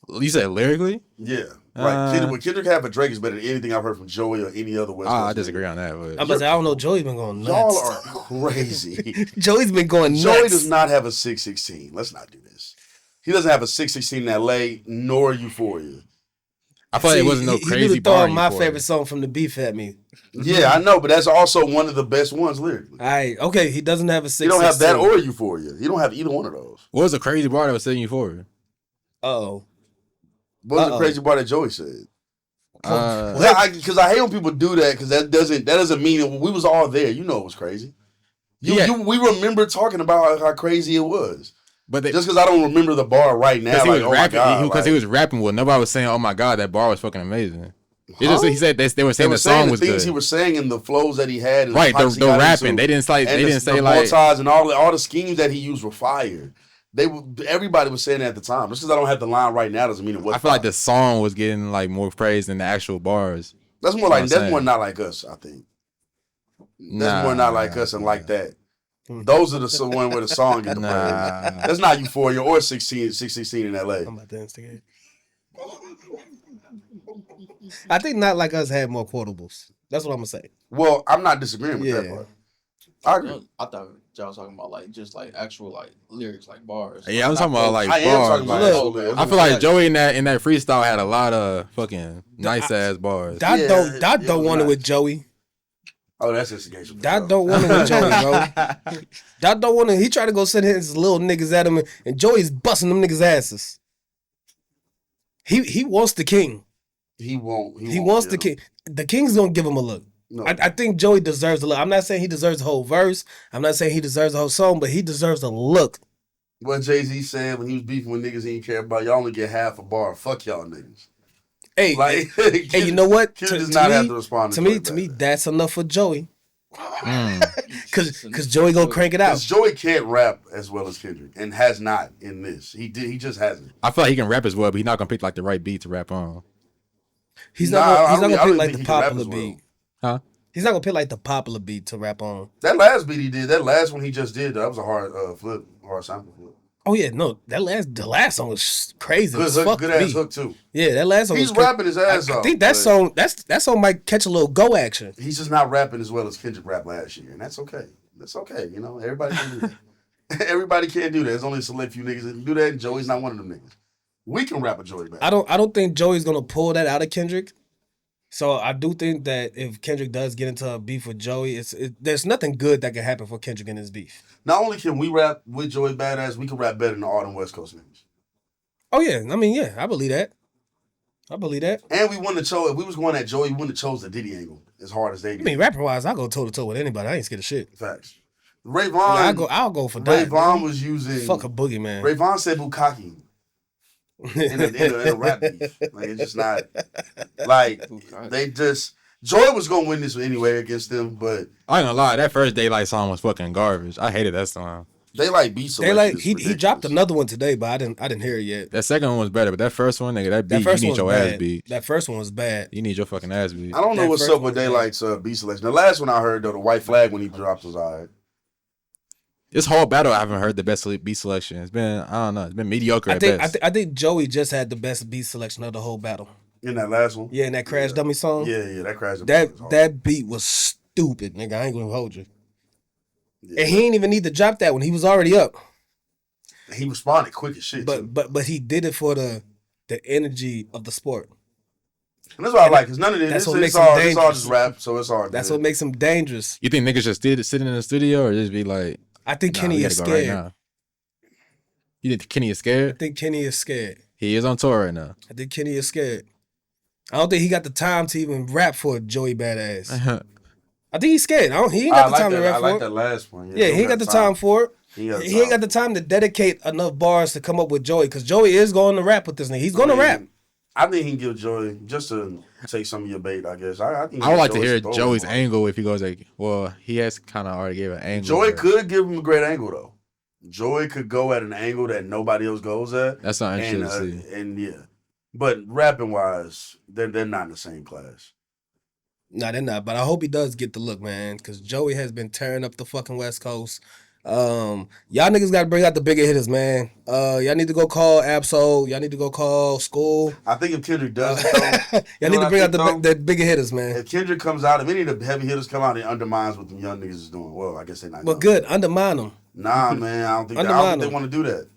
You said lyrically? Yeah. Like what Kendrick had for Drake is better than anything I've heard from Joey or any other West Coast I nigga. disagree on that. But I'm about to say, I don't know. Joey's been going nuts. Y'all are crazy. Joey's been going nuts. Joey does not have a 616. Let's not do this. He doesn't have a 616 in LA nor Euphoria. I feel like it wasn't no He crazy really bar. throwing my Euphoria. favorite song from the beef at me. Yeah, I know, but that's also one of the best ones lyrically. All right, okay. He doesn't have a 6. You don't have that or Euphoria. You don't have either one of those. What was a crazy bar that was setting you forward? Oh, What was the crazy part that Joey said? Because I hate when people do that because that doesn't mean we was all there. You know it was crazy. We remember talking about how crazy it was. But just because I don't remember the bar right now, he was like, rapping, oh my God, because he was rapping. Well, nobody was saying, "Oh my God, that bar was fucking amazing." Huh? He said they were saying the song was the things good. he was saying and the flows that he had, and right? The rapping. They didn't say the like montage and all the schemes that he used were fire. Everybody was saying that at the time. Just because I don't have the line right now doesn't mean it was. I feel like the song was getting like more praise than the actual bars. That's more like more not like us. I think that's more not like us and like that. Those are the one where the song gets the praise. That's not Euphoria or 616 in LA. I'm about to instigate. I think Not Like Us had more quotables. That's what I'm gonna say. Well, I'm not disagreeing with that part. I agree. I thought y'all was talking about like just like actual like lyrics, like bars. Yeah, I'm talking about like I bars. am talking about I feel like Joey in that freestyle had a lot of fucking nice ass bars. Dot don't want it with Joey. Oh, that's instigation. Dot don't want it with Joey, bro. Dot don't want it. He tried to go send his little niggas at him, and Joey's busting them niggas' asses. He wants the king. He won't. He wants the king. The king's gonna give him a look. No. I think Joey deserves a look. I'm not saying he deserves the whole verse. I'm not saying he deserves the whole song, but he deserves a look. What Jay-Z said when he was beefing with niggas he didn't care about, y'all only get half a bar. Fuck y'all niggas. Hey, like, hey, you know what? Kid does not have to respond to me, that's enough for Joey. Cause Joey gonna crank it out. Cause Joey can't rap as well as Kendrick and has not in this. He just hasn't. I feel like he can rap as well, but he's not gonna pick like the right beat to rap on. He's not gonna pick like the popular beat. Huh? He's not gonna pick like the popular beat to rap on. That last beat he did, that last one he just did, that was a hard sample flip. Oh yeah, no, the last song was crazy. Good ass hook too. Yeah, that last song. He's rapping his ass off. I think that song might catch a little go action. He's just not rapping as well as Kendrick rapped last year, and that's okay. That's okay. You know, everybody can do that. Everybody can't do that. There's only a select few niggas that can do that, and Joey's not one of them niggas. We can rap a Joey back. I don't think Joey's gonna pull that out of Kendrick. So I do think that if Kendrick does get into a beef with Joey, there's nothing good that can happen for Kendrick in his beef. Not only can we rap with Joey Badass, we can rap better than all them West Coast niggas. Oh yeah, I mean I believe that. And we wouldn't have chose, if we was going at Joey, we wouldn't have chose the Diddy angle as hard as they did. I mean, rapper wise, I go toe to toe with anybody. I ain't scared of shit. Facts. Ray Vaughn. I'll go for that. Ray Vaughn was using. Fuck a boogeyman. Ray Vaughn said bukkake. in a rap beef. Like, it's just not like they just. Joy was gonna win this anyway against them, but I ain't gonna lie, that first Daylight song was fucking garbage. I hated that song. Daylight beat selection. He dropped another one today, but I didn't hear it yet. That second one was better, but that first one, nigga, that beat, you need your ass beat. That first one was bad. You need your fucking ass beat. I don't know what's up with Daylight's beat selection. The last one I heard though, the white flag when he dropped was alright. This whole battle, I haven't heard the best beat selection. It's been, I don't know, it's been mediocre at best. I think Joey just had the best beat selection of the whole battle. In that last one? Yeah, in that Crash Dummy song? Yeah, that Crash Dummy that beat was stupid, nigga. I ain't gonna hold you. Yeah. And he ain't even need to drop that one. He was already up. He responded quick as shit. But he did it for the energy of the sport. And that's what I like, because none of this, it's all just rap, so it's all That's what makes him dangerous. You think niggas just sitting in the studio or just be like, I think Kenny is scared. Right, you think Kenny is scared? I think Kenny is scared. He is on tour right now. I think Kenny is scared. I don't think he got the time to even rap for Joey Badass. I think he's scared. He ain't got the time to rap for it. I like that last one. Yeah, he ain't got the time for it. He ain't got the time to dedicate enough bars to come up with Joey, because Joey is going to rap with this nigga. He's going to rap. I think he can give Joey, just to take some of your bait, I guess. I would like to hear Joey's angle if he goes like, well, he has kind of already gave an angle. Joey could give him a great angle, though. Joey could go at an angle that nobody else goes at. That's not interesting to see. And yeah. But rapping wise, they're not in the same class. No, they're not. But I hope he does get the look, man, because Joey has been tearing up the fucking West Coast. Y'all niggas got to bring out the bigger hitters, man. Y'all need to go call Absol. Y'all need to go call School. I think if Kendrick does, y'all need to bring out the bigger hitters, man. If Kendrick comes out, if any of the heavy hitters come out, it undermines what the young niggas is doing. Well, I guess they're not. But good, undermine them. Nah, man, I don't think they want to do that.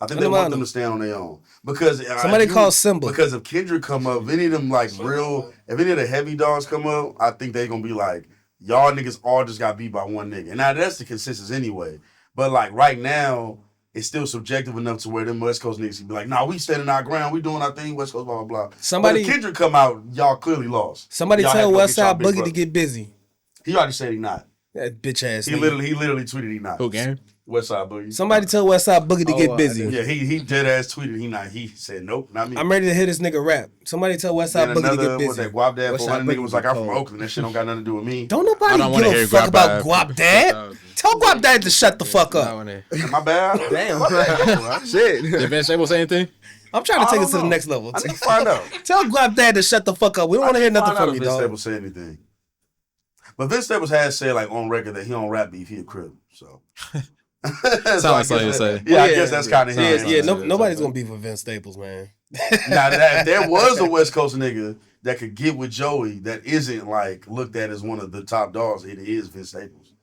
I think they want them to stand on their own. Because somebody call Simba. Because if Kendrick come up, if any of them if any of the heavy dogs come up, I think they gonna be like, y'all niggas all just got beat by one nigga. And now that's the consensus anyway. But like right now, it's still subjective enough to where them West Coast niggas can be like, nah, we standing our ground, we doing our thing, West Coast, blah, blah, blah. Somebody- but if Kendrick come out, y'all clearly lost. Somebody Y'all had tell to go Westside get y'all big Boogie to brother. get busy. He already said he not. That bitch ass He nigga. literally tweeted he not. Who, Game? Westside Boogie. Somebody tell Westside Boogie to Oh, get I busy. did. Yeah, he dead ass tweeted he not. He said nope, not me. I'm ready to hear this nigga rap. Somebody tell Westside Then Boogie to another, get what's busy. that, Guap Dad Westside 400 nigga Boogie was like, I'm cold. from Oakland. That shit don't got nothing to do with me. Don't I nobody don't wanna give hear a fuck Guap about Dad. Guap Dad. Tell Guap Dad to shut the fuck up. My bad. Damn. Shit. Did Ben Stable say anything? I'm trying to take I it to the don't know. next level. I need to find out. Tell Guap Dad to shut the fuck up. We don't want to hear nothing from you, Vince dog. Staples say anything. But Vince Staples has said like on record that he don't rap beef, he a crib. So. Sounds I like guess you that- say. Yeah, I guess that's kind of Yeah, him. yeah. Nobody's gonna beef with Vince Staples, man. Now that there was a West Coast nigga that could get with Joey that isn't like looked at as one of the top dogs, it is Vince Staples.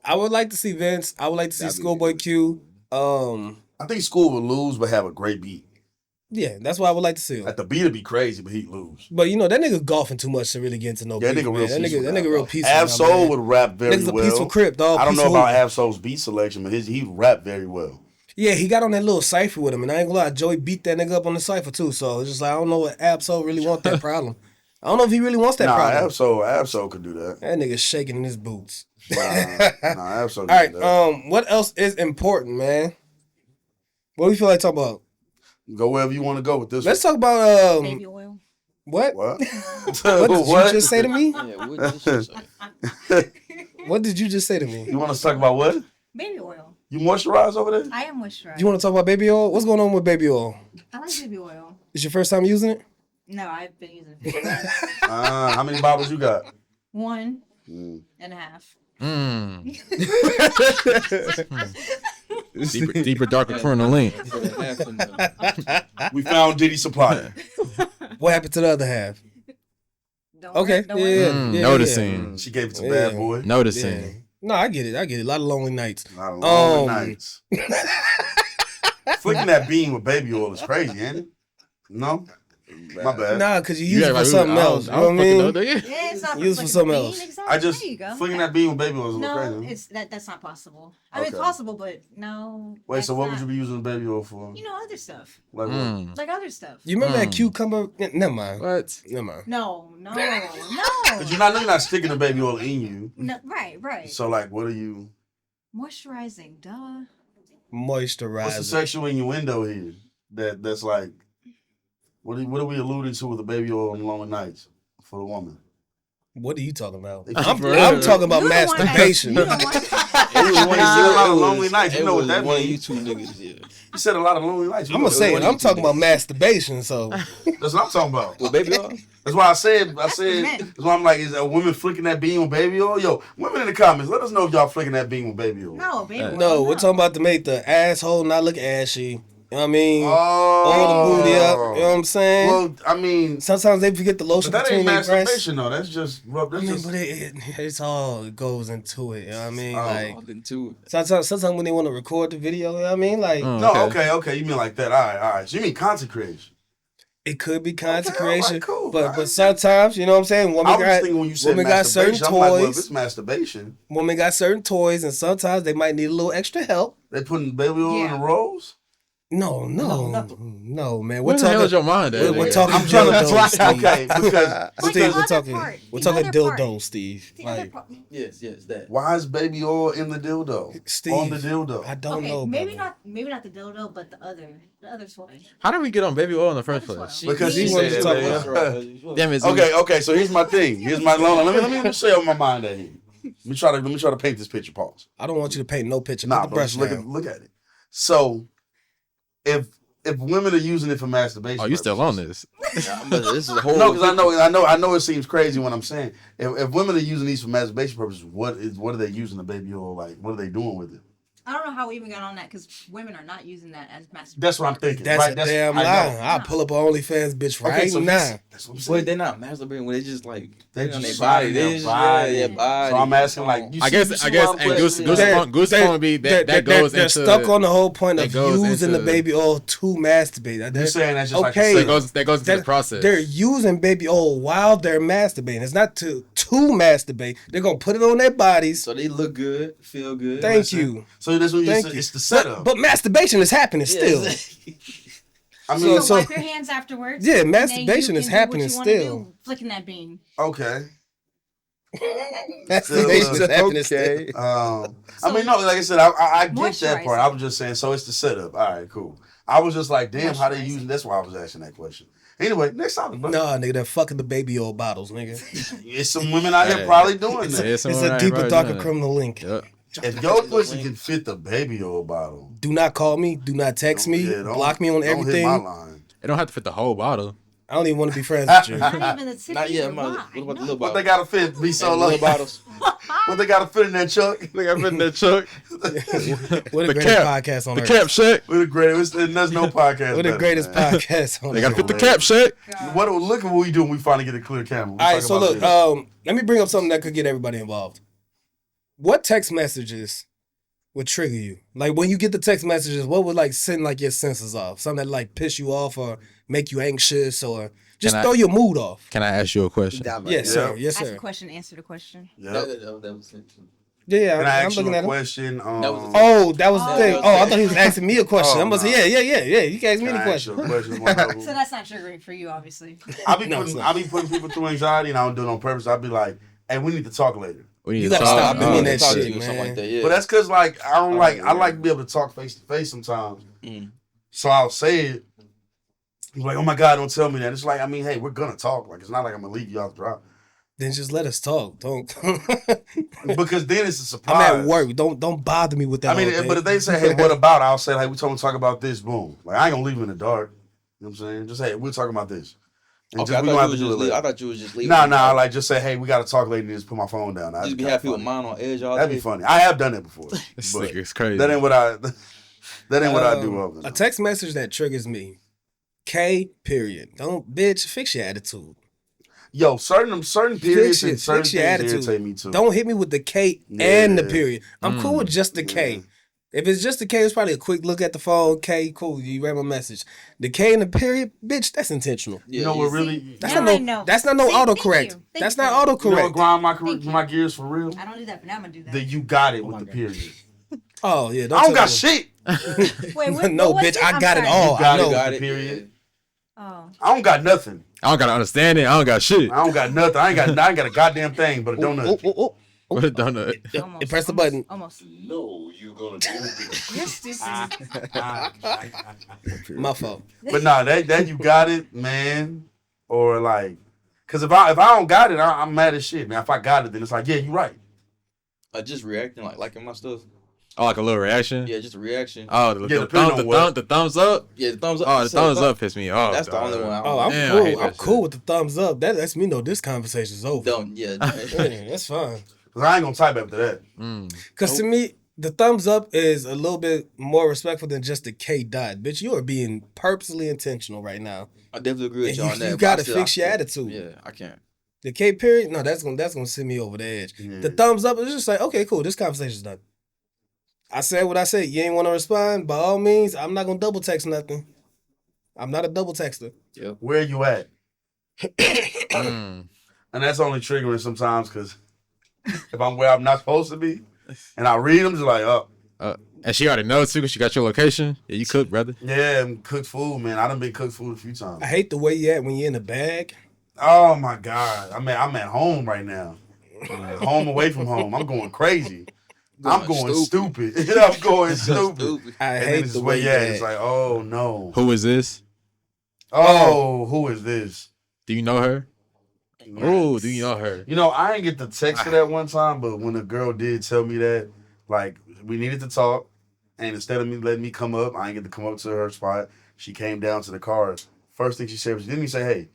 I would like to see Vince. I would like to see That'd be Schoolboy good. Q. I think School would lose but have a great beat. Yeah, that's what I would like to see. Like the beat would be crazy, but he'd lose. But you know that nigga golfing too much to really get into no Yeah, beef, that nigga man. real That peaceful. nigga real peaceful. Ab now, Soul man. would rap very Nigga's a well. peaceful crip, dog. I don't know Peaceful about hooping. Ab Soul's beat selection, but he rap very well. Yeah, he got on that little cipher with him, and I ain't gonna lie, Joey beat that nigga up on the cipher too. So it's just like I don't know what Ab Soul really want that problem. I don't know if he really wants that Nah, problem. Ab Soul could do that. That nigga's shaking in his boots. Nah, Ab Soul All could right, do that. what else is important, man? What do you feel like talking about? Go wherever you want to go with this. Let's talk about Baby oil. what? What? What did you just say to me? Yeah, what did she say? What did you just say to me? You want us to talk about what? Baby oil. You moisturize over there? I am moisturized. You want to talk about baby oil? What's going on with baby oil? I like baby oil. Is your first time using it? No, I've been using it for How many bottles you got? 1.5. Deeper, darker tourmaline. We found Diddy Supply. What happened to the other half? Don't Okay, don't yeah. worry. Noticing. She gave it to Yeah. Bad Boy. Noticing. Yeah. No, I get it. A lot of lonely nights. A lot of long Um, nights. Flicking that bean with baby oil is crazy, ain't it? No? My bad. Nah, because you use Yeah, it for like, something I else. was You know what I fucking mean? know that, yeah. Yeah, it's not Use for like something a bean, else. Exactly. I just there you go. flicking that bean with baby oil is a little No, crazy. it's that's not possible. I mean, it's Okay. possible, but no. Wait, so that's what would not- you be using baby oil for? You know, other stuff. Like what? Mm. Like other stuff. You remember that cucumber? Never mind. What? Never mind. No. Because you're not sticking the baby oil in you. No, right. So like, what are you? Moisturizing, duh. What's the Moisturizer. sexual innuendo here? That's like, what are we alluding to with the baby oil on lonely nights for the woman? What are you talking about? If I'm, you- I'm talking about You don't want that. masturbation. You don't want that. It was one of a lot of lonely nights. You It know what was that one of you means? two niggas, yeah. You said a lot of lonely nights. You I'm know gonna say what it. I'm talking about masturbation. So That's what I'm talking about. With baby oil? That's why I said. men. That's why I'm like, is a woman flicking that bean with baby oil? Yo, women in the comments, let us know if y'all flicking that bean with baby oil. No, baby. no, we're talking about to make the asshole not look ashy. You know what I mean? Oh, All the booty up. You know what I'm saying? Well, I mean, Sometimes they forget the but lotion that between ain't their breasts. masturbation though. That's just rub. I That's mean, just. but it's all it goes into it. You know what I mean? Oh. Like All into it. sometimes when they want to record the video, you know what I mean? Like No, okay. You mean like that? All right. So you mean content creation? it could be content creation, cool. but sometimes you know what I'm saying. I Women was got thinking when you said women got certain masturbation, I'm like, well, if toys. it's masturbation, Women got certain toys, and sometimes they might need a little extra help. they putting baby oil in Yeah. the rolls. No, man. What the hell is your mind at? We're nigga? talking I'm trying to dildos, Steve. okay, because Like Steve, the we're other talking part, we're the talking other part. dildos, Steve. The other Like part. Yes, that. why is baby oil in the dildo? Steve, On the dildo. I don't Okay, know. maybe brother. not the dildo, but the other toy. How did we get on baby oil in the first That's place? what- Because he he wanted said to talk that, about- yeah. Damn it. Okay. So here's my thing. Here's my let me show you my mind at here. Let me try to paint this picture. Pause. I don't want you to paint no picture. Nah, Put the but brush just down. look at it. So if women are using it for masturbation, Oh, you still on this? But this is a whole. No, because I know it seems crazy when I'm saying if women are using these for masturbation purposes, what are they using the baby oil like? What are they doing with it? I don't know how we even got on that because women are not using that as masturbation. That's what I'm thinking. That's right? a damn I lie. know. I'll pull up an OnlyFans bitch right Okay, so now. that's what I'm But saying. they're not masturbating when they just like They on their just body. sliding They their just body. yeah, body. So I'm asking like, you I see- guess, you see I guess, what I'm and putting? Goose They're- phone be that goes they're into stuck on the whole point that of goes using the into- baby oil to masturbate. You're They're- saying that's just Okay. like that goes into the process. They're using baby oil while they're masturbating. It's not to to masturbate. They're gonna put it on their bodies. So they look good, feel good. Thank you. So that's what you Thank said. you. It's the setup. But masturbation is happening still. I So, mean, wipe your hands afterwards. Yeah, and then masturbation you is can do what happening you wanna still. do, flicking that bean. okay. Masturbation is happening Okay. still. I mean, no, like I said, I get that Moisturizer. part. I was just saying, so it's the setup. All right, cool. I was just like, damn, how they Moisturizer. using? That's why I was asking that question. Anyway, next topic, bro. Nah, nigga, they're fucking the baby oil bottles, nigga. It's some women out here Hey. probably doing Yeah, that. It's someone a out deeper, here darker doing that. criminal link. Yep. If your pussy can fit the baby oil bottle, Do not call me. Do not text me. yeah, don't- Block me on don't everything. Hit my line. It don't have to fit the whole bottle. I don't even want to be friends with you. Not even the tip Not of yet. your What line. about the No. little What bottle? they gotta fit? Be so And low. little bottles. What they gotta fit in that chuck? Look, I fit in that truck. We're the The greatest cap. podcast on The earth. cap shack. We're the greatest. And there's no podcast. We're the better, greatest man. podcast on They gotta earth. fit the cap shack. What? Look at what we do when we finally get a clear camera. All right, so look, let me bring up something that could get everybody involved. What text messages would trigger you? Like when you get the text messages, what would like send like your senses off? Something that like piss you off or make you anxious or just Can I- throw your mood off? Can I ask you a question? Yes, sir. Yes, Ask a sir. question, answer the question. Yep. That was it. Yeah, Can I I'm ask you looking a at him. question? That was- Oh, that was the Oh. thing. Oh, I thought he was asking me a question. Oh, I'm gonna say, no. yeah. You can ask me Can any I ask you question. a question? One of them? So that's not triggering for you, obviously. I be No, it's putting, not. I be putting people through anxiety, and I don't do it on purpose. I be like, "Hey, we need to talk later." We need You to gotta talk. stop doing that talk to shit, you or something man. like that. Yeah. But that's because, like, I don't like. I yeah. like to be able to talk face to face sometimes. Mm. So I'll say it. He's like, "Oh my God, don't tell me that." It's like, I mean, hey, we're gonna talk. Like, it's not like I'm gonna leave you off the drop. Then just let us talk. Don't. Because then it's a surprise. I'm at work. Don't bother me with that. I mean, all day. but if they say, "Hey, what about?" I'll say, "Hey, we told them to talk about this." Boom. Like, I ain't gonna leave you in the dark. You know what I'm saying? Just hey, we're talking about this. And Okay, just, I we don't have to thought do it you was later. I thought you was just leaving. Nah. Like, just say, "Hey, we gotta talk later." And just put my phone down. Just be happy with mine on edge all That'd day. be funny. I have done that before. This but nigga's crazy. that ain't what I. That ain't what I do. Over A text message that triggers me. K. Period. Don't bitch. Fix your attitude. Yo, certain periods and certain Fix your things attitude. irritate me too. Don't hit me with the K and the Yeah. period. I'm cool with just the K. If it's just the K, it's probably a quick look at the phone. K, cool. You read my message. The K and the period, bitch. That's intentional. Yeah, You know what really? That's Now not I no. know. That's not no See, thank autocorrect. you. Thank That's you. not You know what autocorrect. grind Thank you. my gears for real? I don't do that, but now I'm gonna do that. The you got it with the period. Oh yeah. I don't tell got me. shit. Wait, what, No, what was bitch, it? I I'm got it sorry. all. You got I it know. with got the it. period. Oh. I don't got nothing. I don't gotta understand it. I don't got shit. I don't got nothing. I ain't got a goddamn thing, but a donut. Oh. What a donut. Almost, press the almost, button. Almost. No, you're gonna do it. You're stupid. My fault. But nah, that you got it, man. Or like, cause if I don't got it, I'm mad as shit, man. If I got it, then it's like, yeah, you right. just reacting, like liking my stuff. Oh, like a little reaction. Yeah, just a reaction. Oh, Yeah, depending on what. the thumbs up. Yeah, the thumbs up. Oh, the So thumbs up pissed me off. That's the only one. I don't Oh, I'm Damn, I cool. hate I'm that cool shit. with the thumbs up. That lets me know this conversation's over. don't. Yeah. Yeah, that's fine. Cause I ain't gonna type after that. Because to me, the thumbs up is a little bit more respectful than just the K dot. Bitch, you are being purposely intentional right now. I definitely agree with And you on that. you but gotta I still- fix your I still- attitude. Yeah, I can't. The K period, no, that's gonna send me over the edge. Yeah. The thumbs up is just like, okay, cool, this conversation's done. I said what I said. You ain't want to respond. By all means, I'm not gonna double text nothing. I'm not a double texter. Where you at? Mm. And that's only triggering sometimes because if I'm where I'm not supposed to be, and I read them, just like, oh, And she already knows too, 'cause she got your location. Yeah, you cook, brother. yeah, and cooked food, man. I done been cooked food a few times. I hate the way you at when you're in the bag. Oh my God, I'm at home right now. Home away from home. I'm going crazy. I'm going stupid. I'm going stupid. I And then hate it's the where way you you at. at. It's like, oh no. Who is this? Oh, who is this? Do you know her? Oh, do you know her? You know, I ain't get the text for that one time, but when a girl did tell me that, like, we needed to talk, and instead of me letting me come up, I ain't get to come up to her spot. She came down to the car. First thing she said was, she didn't even say, hey,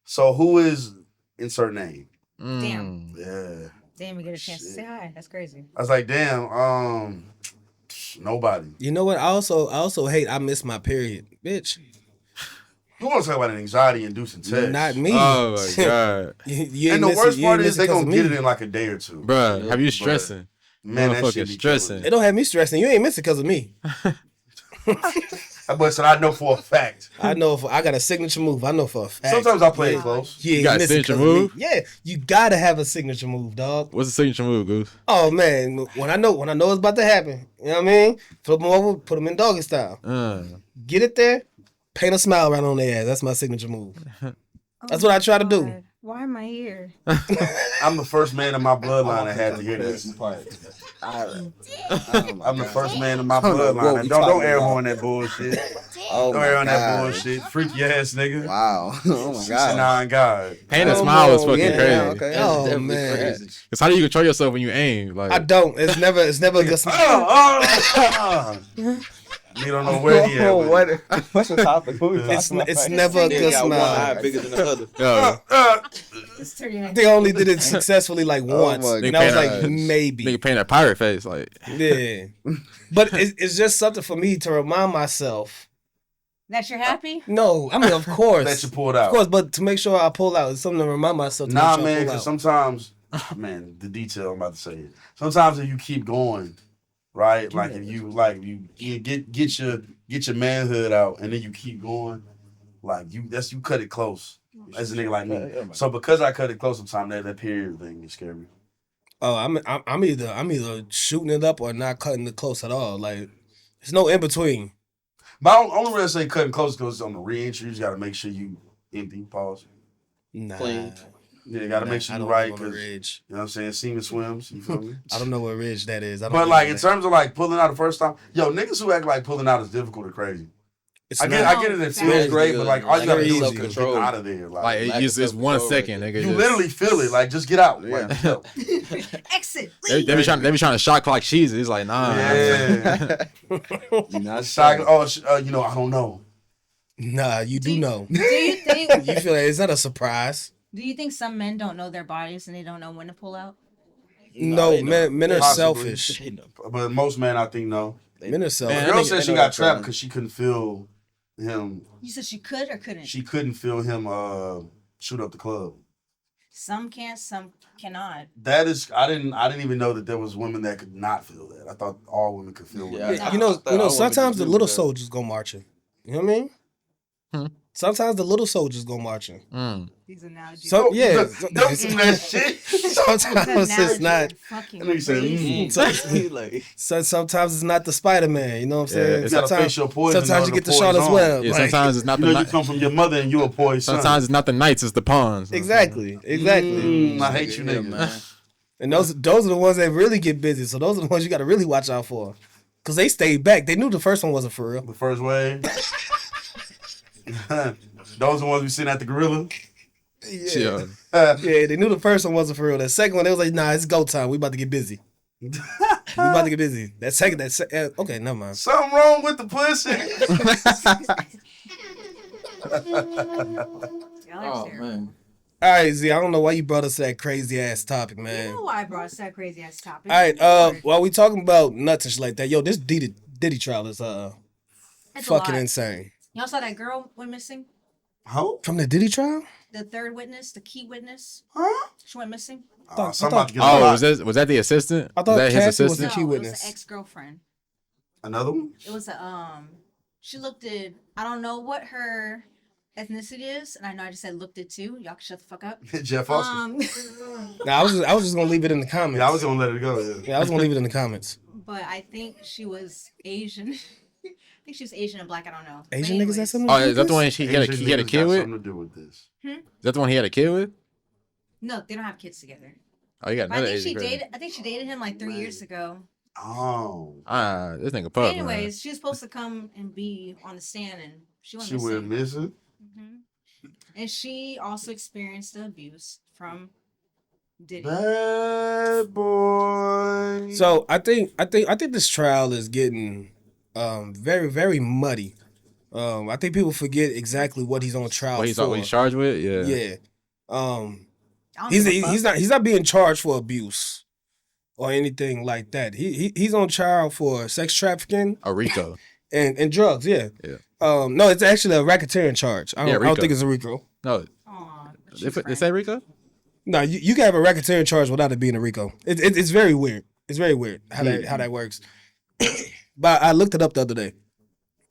so who is insert name? Damn. Yeah. Damn, you get a chance to say hi. That's crazy. I was like, damn, nobody. You know what? I also hate I miss my period. Bitch. You want to talk about an anxiety-inducing text? Not me. Oh my god, You And ain't the miss worst it- you part ain't is miss they it 'cause gonna of get me. it in like a day or two. bruh. Have you stressing? Man, that Motherfucking shit be stressing. It don't have me stressing. You ain't miss it because of me. But so I know for a fact. I got a signature move. I know for a fact. Sometimes I play it close. Yeah, You got a listen, signature 'cause of me. move? Yeah, you gotta have a signature move, dog. What's the signature move, Goose? Oh man, when I know it's about to happen, you know what I mean? Flip them over, put them in doggy style. Get it there, paint a smile right on their ass. That's my signature move. That's what I try to do. Why am I here? I'm the first man in my bloodline that had to hear this. I'm the first man in my bloodline. And don't air horn that bullshit. Oh Don't my air on that God. bullshit. Freaky ass nigga. Wow. Oh my God. 69 God. Paint a Oh, smile is no, fucking Yeah, crazy. okay. Oh, That's definitely man. crazy. Cause how do you control yourself when you aim? Like I don't. It's never a good smile. You don't know where he at. Oh, with it. what's the topic? What we It's talking about? it's never a Nigga good got one eye smile. bigger than the other. yo, They only did it successfully like once, my and I was God. like, maybe. nigga paint a pirate face. Like Yeah, but it's just something for me to remind myself. That you're happy? No, I mean of course, That you pulled of out. course, but to make sure I pull out, it's something to remind myself. To Nah, make sure I man, pull because out. sometimes, man, the detail I'm about to say it. Sometimes if you keep going, right? Like if you get your manhood out and then you keep going, like you cut it close. As a nigga like me. So because I cut it close sometimes that period thing is scary. Oh, I'm either shooting it up or not cutting it close at all. Like there's no in between. But I only really say cutting close because on the re-entry, you just gotta make sure you empty, pause. Nah, Clean. Yeah, you gotta make sure I you don't right live on the because you ridge. know what I'm saying, semen swims, you feel me? I don't know what ridge that is. I don't But know like in that. terms of like pulling out the first time, yo, niggas who act like pulling out is difficult or crazy. It's I not. get it, it Facts. feels great, but like all you gotta Very do is easy. get out of there. Like it's 1 second, nigga. you just- literally feel it, like just get out. Yeah. Like, yo. Exit. They be trying to shot clock cheese. It's like nah. Yeah. You're not Shock, sure. you know, I don't know. Nah, you do know. Do you think? You feel like it's not a surprise. Do you think some men don't know their bodies and they don't know when to pull out? No, they know. men are Possibly. selfish. But most men, I think, no. Men are selfish. The Man, girl I said she know got that trapped feeling. because she couldn't feel him. You said she could or couldn't. She couldn't feel him shoot up the club. Some can, some cannot. That is, I didn't even know that there was women that could not feel that. I thought all women could feel Yeah, that. I You know, thought all women sometimes could the do little that. soldiers go marching. You know what I mean? Sometimes the little soldiers go marching. These analogies. So yeah, Don't do that shit. sometimes it's not. Fucking That nigga said, crazy. Like, So sometimes it's not the Spider-Man. You know what I'm saying? You gotta face your poison. Sometimes you or get the shot as poison. well. Yeah, Like, sometimes it's not You the know you knights. come from your mother and you a poison. Sometimes it's not the knights, it's the pawns. exactly. I hate you, yeah, nigga. man. And those are the ones that really get busy. So those are the ones you got to really watch out for, because they stayed back. They knew the first one wasn't for real. The first wave. Those are the ones we seen at the gorilla. Yeah. Yeah, they knew the first one wasn't for real. The second one, they was like, "Nah, it's go time. We about to get busy. We about to get busy." That second, okay, never mind. Something wrong with the pussy. Y'all Oh are serious. man. All right, Z, I don't know why you brought us to that crazy ass topic, You man. know why I brought us that crazy ass topic. All right, while we talking about nuts and shit like that, yo, this Diddy trial is It's a fucking lot. insane. Y'all saw that girl went missing? How? From the Diddy trial? The third witness, the key witness. Huh? She went missing. thought- Somebody I thought- to get Oh, a was that the assistant? I thought was that his Cassie was assistant? the key No, it was witness. an ex-girlfriend. Another one? It was a she looked at, I don't know what her ethnicity is, and I know I just said looked at too. Y'all can shut the fuck up. Jeff Austin. Nah, I was just gonna leave it in the comments. Yeah, I was gonna let it go. Yeah. Yeah, I was gonna leave it in the comments. But I think she was Asian. I think she was Asian and black. I don't know. But Asian niggas anyways, that something? Oh, is that the one he had Asian a niggas kid got with? something to do with this. Is that the one he had a kid with? No, they don't have kids together. Oh, you got But another I think Asian she girl. dated. I think she dated him like 3 years ago. Oh. This nigga But pup. anyways, she was supposed to come and be on the stand, and she went She went missing. missing? And she also experienced the abuse from Diddy. Bad boy. So I think this trial is getting very, very muddy. I think people forget exactly what he's on trial What he's for. charged with? Yeah. Yeah. I don't He's give a fuck. he's not being charged for abuse or anything like that. He's on trial for sex trafficking A Rico. and drugs. Yeah. Yeah. No, it's actually a racketeering charge. I don't Rico. think it's a RICO. No, Aw, but they she's say Rico? No, you can have a racketeering charge without it being a RICO. It's very weird. It's very weird how that works. But I looked it up the other day.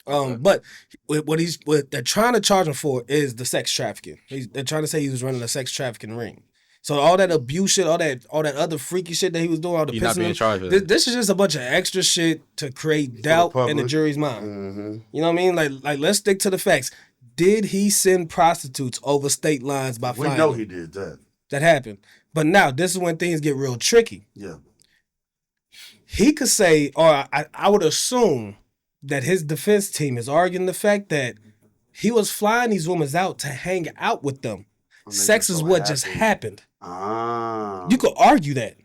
But what they're trying to charge him for is the sex trafficking. They're trying to say he was running a sex trafficking ring. So all that abuse shit, all that other freaky shit that he was doing, all the He's not being pissing, charged with it. this is just a bunch of extra shit to create doubt in the public. jury's mind. Mm-hmm. You know what I mean? Like let's stick to the facts. Did he send prostitutes over state lines by We flying know them? he did that. That happened. But now this is when things get real tricky. Yeah. He could say, or I would assume that his defense team is arguing the fact that he was flying these women out to hang out with them. And they Sex just is so what just happened. Ah. You could argue that.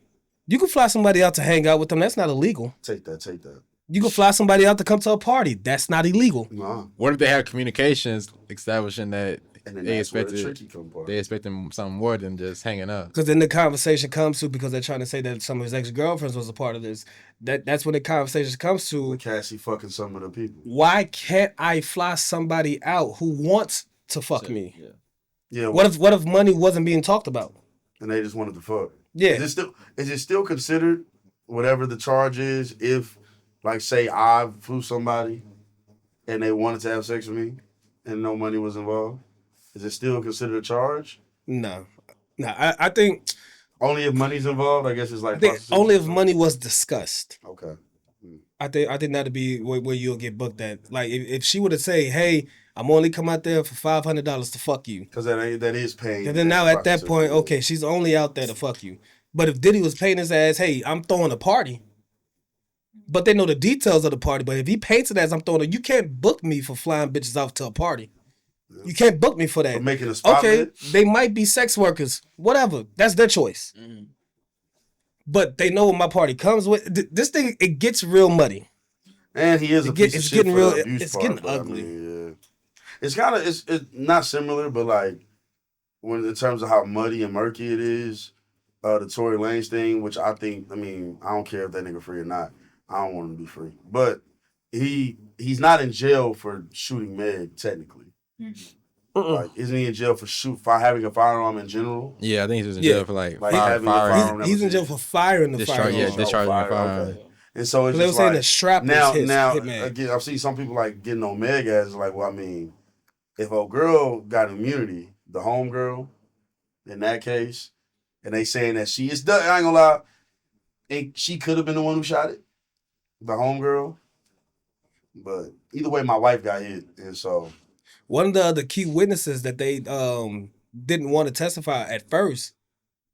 You could fly somebody out to hang out with them. That's not illegal. Take that. You could fly somebody out to come to a party. That's not illegal. Nah. What if they have communications establishing that And then they that's where the expected tricky come part. they expecting something more than just hanging up? Because then the conversation comes to, because they're trying to say that some of his ex-girlfriends was a part of this. That's when the conversation comes to, Cassie fucking some of the people. why can't I fly somebody out who wants to fuck me? Yeah. Yeah. What if money wasn't being talked about? And they just wanted to fuck. Yeah. Is it still considered whatever the charge is if, like, say I flew somebody and they wanted to have sex with me and no money was involved? Is it still considered a charge? No. I think Only if money's involved. I guess it's like only if money was discussed. Okay. I think that'd be where you'll get booked at. Like if she would have say, "Hey, I'm only come out there for $500 to fuck you," Because that is paying. and then now at that point, okay, she's only out there to fuck you. But if Diddy was paying his ass, "Hey, I'm throwing a party," but they know the details of the party. But if he paints it as I'm throwing you can't book me for flying bitches off to a party. You can't book me for that. For making a spot. Okay, they might be sex workers, whatever. That's their choice. Mm-hmm. But they know what my party comes with. This thing, it gets real muddy. And he is a piece of It's shit getting for real. the abuse It's part, getting but, ugly. I mean, yeah. It's kind of it's not similar, but like when in terms of how muddy and murky it is, the Tory Lanez thing, which I think, I mean, I don't care if that nigga free or not. I don't want him to be free, but he's not in jail for shooting Meg technically. Like, isn't he in jail for having a firearm in general? Yeah, I think he's in jail for like having a firearm. He's in jail for firing the firearm. discharging the firearm. Okay. And so it's They were just saying like, the strap now, was his. now Hitman. again, I've seen some people like getting on Meg as like, well, I mean, if a girl got immunity, the home girl, in that case, and they saying that she is done, I ain't gonna lie, and she could have been the one who shot it, the home girl. But either way, my wife got hit, and so One of the other key witnesses that they didn't want to testify at first,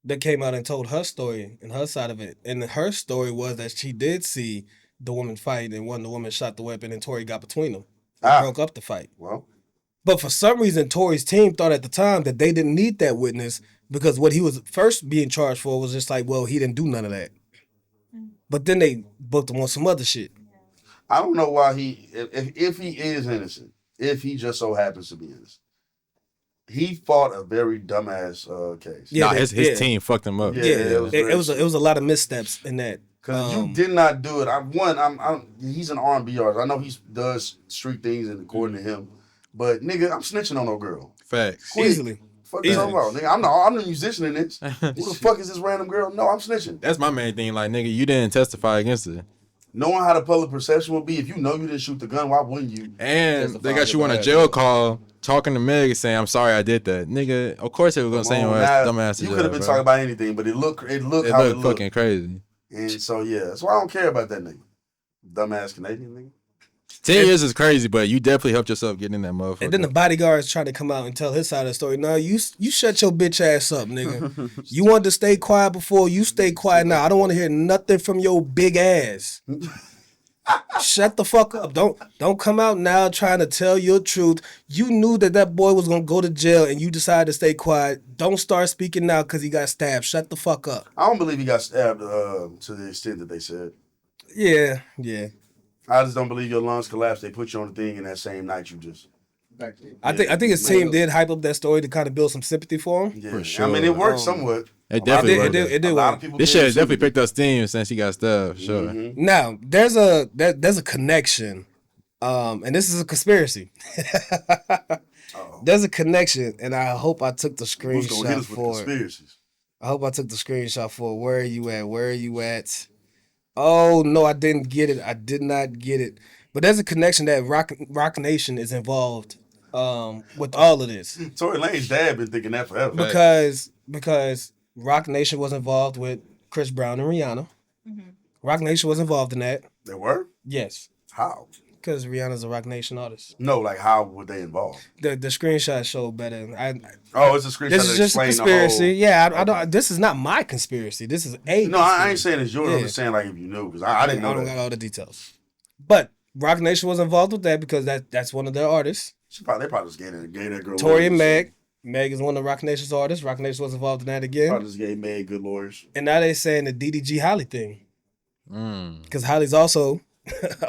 that came out and told her story and her side of it. And her story was that she did see the woman fight, and one of the women shot the weapon, and Tory got between them, broke up the fight. well, But for some reason, Tory's team thought at the time that they didn't need that witness because what he was first being charged for was just like, well, he didn't do none of that. But then they booked him on some other shit. I don't know why if he is innocent, if he just so happens to be innocent, he fought a very dumbass case. Yeah, Nah, his team fucked him up. Yeah, it was a lot of missteps in that. Because you did not do it. He's an R&B artist. I know he does street things and according to him, but nigga, I'm snitching on no girl. Facts. Easily. Fuck you talking about, nigga? I'm the musician in this. Who the fuck is this random girl? No, I'm snitching. That's my main thing. Like, nigga, you didn't testify against her. Knowing how the public perception will be, if you know you didn't shoot the gun, why wouldn't you? And they got you on a jail call talking to Meg saying, I'm sorry I did that. Nigga, of course they were going to send your ass dumbass to You jail, could have been bro. talking about anything, but it looked It how it looked looked. fucking crazy. And so, yeah, that's why I don't care about that nigga. Dumbass Canadian nigga. 10 years is crazy, but you definitely helped yourself get in that motherfucker. And then the bodyguards trying to come out and tell his side of the story. No, you shut your bitch ass up, nigga. You wanted to stay quiet before, you stay quiet now. I don't want to hear nothing from your big ass. Shut the fuck up. Don't come out now trying to tell your truth. You knew that boy was going to go to jail and you decided to stay quiet. Don't start speaking now because he got stabbed. Shut the fuck up. I don't believe he got stabbed to the extent that they said. Yeah. I just don't believe your lungs collapsed. They put you on the thing in that same night you just. I think his team did hype up that story to kind of build some sympathy for him. Yeah. For sure. I mean, it worked somewhat. It definitely worked. It did A lot work. of people This gave shit has definitely sympathy. picked up steam since he got stabbed, for sure. Mm-hmm. Now, there's a connection, and this is a conspiracy. There's a connection, and I hope I took the Who's gonna hit screenshot us with for it. conspiracies? I hope I took the screenshot for it. Where are you at? Where are you at? Oh, no, I didn't get it. I did not get it. But there's a connection that Rock Nation is involved with all of this. Tory Lane's dad been thinking that forever. Because Rock Nation was involved with Chris Brown and Rihanna. Mhm. Rock Nation was involved in that. They were? Yes. How? Because Rihanna's a Rock Nation artist. No, like how were they involved? The screenshot showed better. It's a screenshot. This is just a explain conspiracy. The whole... I don't. This is not my conspiracy. This is a. No, I ain't saying it's yours. I'm Yeah. just saying like if you knew because I didn't know. I don't that. got all the details. But Rock Nation was involved with that because that's one of their artists. They probably just gave that girl. Tory and lawyers. Meg. Meg is one of Rock Nation's artists. Rock Nation was involved in that again. Probably just gave Meg good lawyers. And now they saying the DDG Holly thing. Mm. Because Holly's also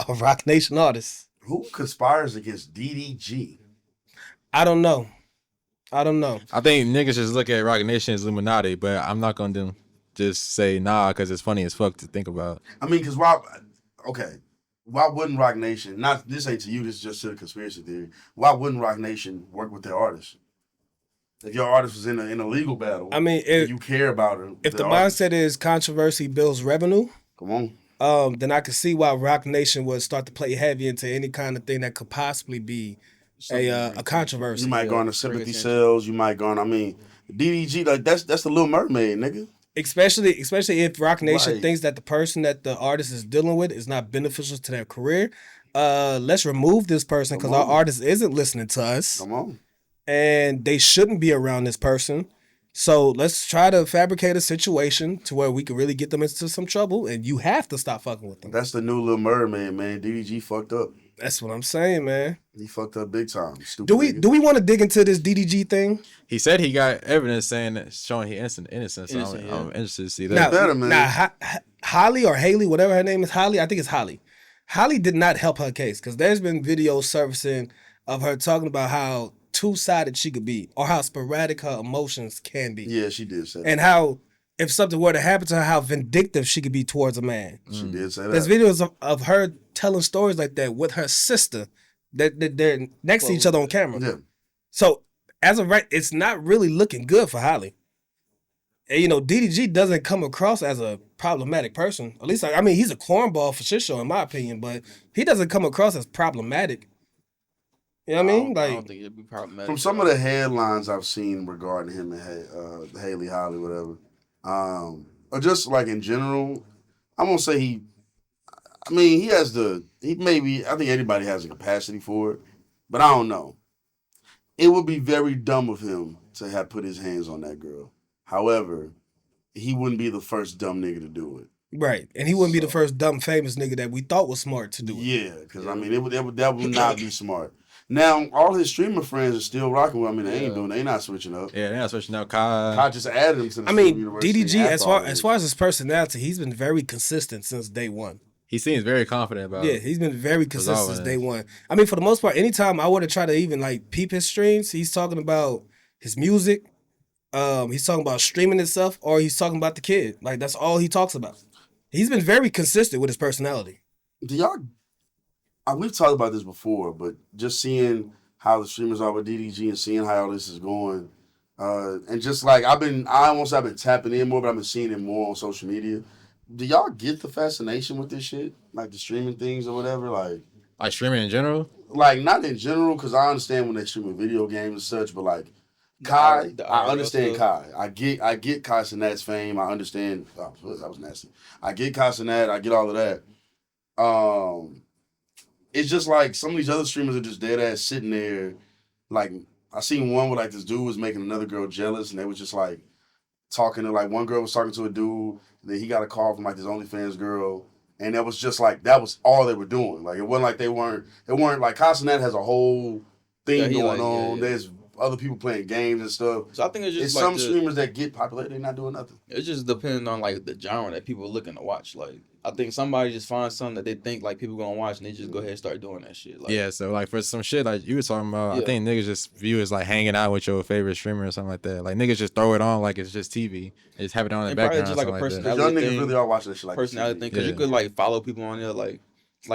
a Rock Nation artist. Who conspires against DDG? I don't know. I think niggas just look at Rock Nation as Illuminati, but I'm not gonna just say nah because it's funny as fuck to think about. I mean, because why? Okay, why wouldn't Rock Nation? Not this ain't to you. This is just to the conspiracy theory. Why wouldn't Rock Nation work with their artists? If your artist was in a legal battle, I mean, and you care about it. If the mindset is controversy builds revenue, come on. Then I could see why Rock Nation would start to play heavy into any kind of thing that could possibly be a controversy. You might garner sympathy sales. You might garner. I mean, DDG like that's the Little Mermaid, nigga. Especially if Rock Nation Right. thinks that the person that the artist is dealing with is not beneficial to their career. Let's remove this person because our artist isn't listening to us. Come on. And they shouldn't be around this person. So let's try to fabricate a situation to where we can really get them into some trouble, and you have to stop fucking with them. That's the new Little Mermaid, man. DDG fucked up. That's what I'm saying, man. He fucked up big time. Stupid. Do we want to dig into this DDG thing? He said he got evidence showing his innocence. So Innocent, I'm interested to see that. better, man. Now, Holly or Haley, whatever her name is, Holly, I think it's Holly. Holly did not help her case because there's been videos surfacing of her talking about how two-sided she could be or how sporadic her emotions can be. Yeah, she did say that. And how if something were to happen to her, how vindictive she could be towards a man. She did say that. There's videos of her telling stories like that with her sister that they're next to each other on camera. Yeah. So as of right, it's not really looking good for Holly. And, DDG doesn't come across as a problematic person. At least, I mean, he's a cornball for shit show, in my opinion, but he doesn't come across as problematic. You know what I mean? I Like, don't think it'd be problematic. From some of the headlines I've seen regarding him and Haley Holly, whatever, or just like in general, I'm gonna say I think anybody has the capacity for it, but I don't know. It would be very dumb of him to have put his hands on that girl. However, he wouldn't be the first dumb nigga to do it. right. And he wouldn't be the first dumb famous nigga that we thought was smart to do it. Yeah, because I mean, that would not be smart. Now, all his streamer friends are still rocking with him. I mean, they not switching up. Yeah, they're not switching up. Kai. I just added him to the I mean, stream university DDG, after as all far this. as his personality, he's been very consistent since day one. He seems very confident about Yeah, it. he's been very consistent since Resolving day it. one. I mean, for the most part, anytime I would have tried to even like peep his streams, he's talking about his music, he's talking about streaming itself, or he's talking about the kid. Like that's all he talks about. He's been very consistent with his personality. Do y'all? We've talked about this before, but just seeing how the streamers are with DDG and seeing how all this is going, and just like I've been tapping in more, but I've been seeing it more on social media. Do y'all get the fascination with this shit, like the streaming things or whatever, Like streaming in general? like not in general, because I understand when they streaming video games and such, but like Kai, I understand Kai. I get Kai Cenat's fame. I understand. Oh, that was nasty. I get Kai Cenat. I get all of that. It's just like some of these other streamers are just dead ass sitting there. Like I seen one where like this dude was making another girl jealous, and they was just like talking to like one girl was talking to a dude, and then he got a call from like this OnlyFans girl, and that was just like that was all they were doing. Like it wasn't like they weren't like Kai Cenat has a whole thing going on. Yeah. There's other people playing games and stuff. So I think it's just It's like some streamers that get popular, they're not doing nothing. It's just depending on like the genre that people are looking to watch. Like I think somebody just finds something that they think like people gonna watch and they just go ahead and start doing that shit. Like, Yeah, so like for some shit like you were talking about, I Yeah. think niggas just view it as like hanging out with your favorite streamer or something like that. Like niggas just throw it on like it's just TV. They just have it on in the And probably background. just like a or person something Cause like y'all niggas thing, really are watching this shit like personality thing because Yeah. you could like follow people on there like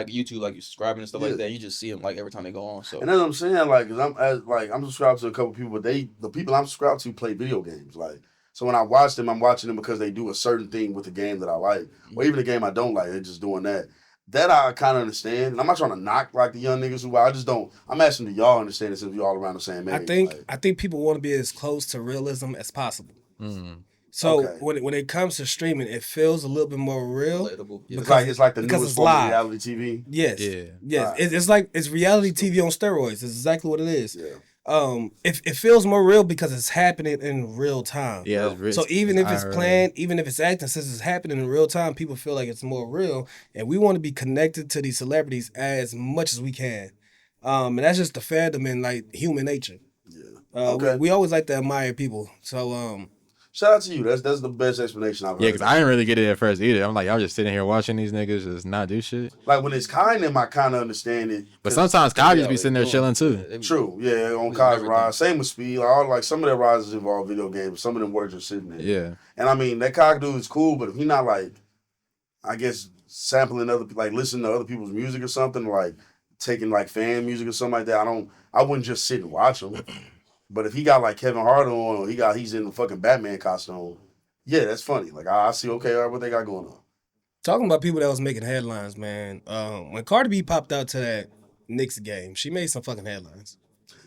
YouTube, like you subscribing and stuff Yeah. like that. You just see them like every time they go on. So And that's what I'm saying, like, cause I'm subscribed to a couple people, but the people I'm subscribed to play video games, like. So when I watch them, I'm watching them because they do a certain thing with the game that I like, or even the game I don't like. They're just doing that. That I kind of understand. And I'm not trying to knock like the young niggas who I just don't. I'm asking, do y'all understand it since we all around the same age? I think people want to be as close to realism as possible. So Okay. when it comes to streaming, it feels a little bit more real. Relatable. Yeah. It's like the because newest it's form of live. reality TV. Yes. Yeah. Yes. Right. It's like it's reality TV on steroids. It's exactly what it is. Yeah. It feels more real because it's happening in real time. Yeah, it's rich. So even if it's I heard. planned, even if it's acting, since it's happening in real time, people feel like it's more real, and we want to be connected to these celebrities as much as we can. And that's just the fandom and like human nature. Yeah. Okay. We always like to admire people. So Shout out to you. That's the best explanation I've heard. Yeah, because I didn't really get it at first either. I'm like, y'all just sitting here watching these niggas just not do shit. Like when it's kind of them, I kind of understand it. But sometimes Kyle just be sitting there chilling too. True, yeah, on We Kai's everything. ride. Same with Speed. Like some of their rides involve video games. Some of them works are sitting there. Yeah. And I mean, that Kai dude is cool, but if he not like, I guess sampling like listening to other people's music or something, like taking like fan music or something like that, I wouldn't just sit and watch him. But if he got like Kevin Hart on, or he's in the fucking Batman costume, yeah, that's funny. Like I see, okay, all right, what they got going on. talking about people that was making headlines, man. When Cardi B popped out to that Knicks game, she made some fucking headlines.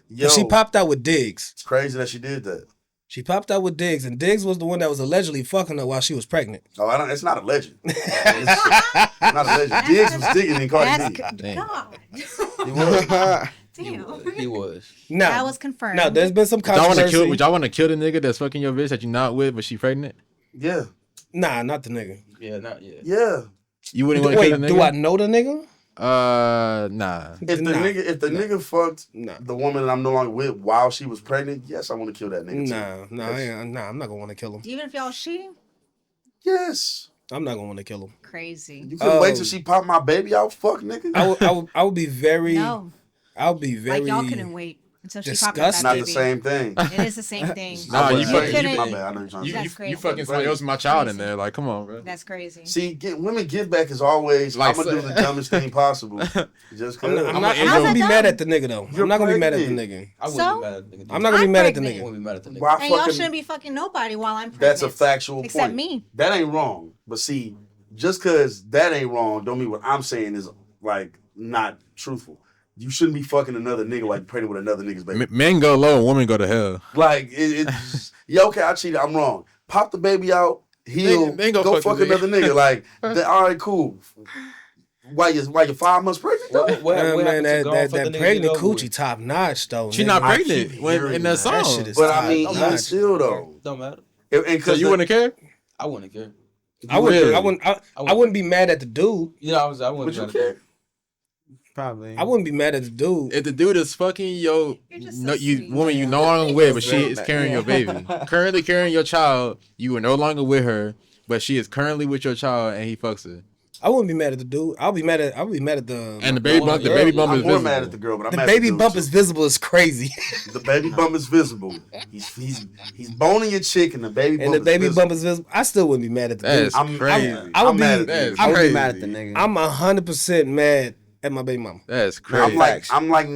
Yo, She popped out with Diggs. it's crazy that she did that. She popped out with Diggs, and Diggs was the one that was allegedly fucking her while she was pregnant. Oh, it's not alleged. It's not alleged. Diggs was digging in Cardi B. Damn. God. Damn. He was. Now, That was confirmed. now there's been some Would y'all controversy. want to kill the nigga that's fucking your bitch that you not with, but she pregnant? Yeah, Nah, not the nigga. Yeah, not yet. yeah. You wouldn't want to Wait, kill the nigga? do I know the nigga? Nah. If the nigga fucked Nah. the woman that I'm no longer with while she was pregnant, yes, I want to kill that nigga. too. I'm not gonna want to kill him. Even if y'all cheating? Yes. I'm not gonna want to kill him. Crazy. You couldn't wait till she popped my baby out, fuck nigga. I would be very. No. I would be very. Like y'all couldn't wait until she popped out It's that not baby. the same thing. It is the same thing. Nah, you You fucking- couldn't- my bad. I know you're trying to say. That's crazy. You fucking somebody else with my child in there. Like, come on, bro. That's crazy. See, women give back is always, Like, I'm going to do the dumbest thing possible. Just I'm cause. not, I'm I'm not, a- I'm not How's gonna be that mad dumb? at the nigga though. You're I'm not gonna be mad at the pregnant. nigga. I wouldn't So? be mad at the nigga. I'm not gonna be I'm mad at the I pregnant. nigga. wouldn't be mad at the nigga. Why And y'all fucking, shouldn't be fucking nobody while I'm pregnant. that's a factual Except point. me. That ain't wrong. But see, just because that ain't wrong, don't mean what I'm saying is like not truthful. You shouldn't be fucking another nigga like pregnant with another nigga's baby. Men go low and women go to hell. Like it's yeah, okay, I cheated, I'm wrong. Pop the baby out, heal, They ain't gonna go fuck fuck the another nigga. Like, all right, cool. Why you 5 months pregnant though? Man, that pregnant coochie top notch though. She nigga. not I pregnant keep when hearing in that that. song. That shit is But I top mean, notch. even still though. Don't matter. And So you wouldn't care? I wouldn't care. I wouldn't be mad at the dude. Yeah, I wouldn't. Would you be mad at care? Probably. I wouldn't be mad at the dude. If the dude is fucking your You're just so sweet. woman you no longer with, but she is carrying your baby. Currently carrying your child, you are no longer with her, but she is currently with your child and he fucks her. I wouldn't be mad at the dude. I'll be mad at the. And the baby bump girl. is I'm more visible. mad at the girl, but I'm The mad at baby dude, bump too. is visible is crazy. The baby bump is visible. He's boning your chick and the baby And bump the baby is bump is visible. I still wouldn't be mad at the That dude. is I'm crazy. I would I'm mad be- at That the is I would be crazy. mad at the nigga. I'm 100% mad at my baby mama. That's crazy. I'm like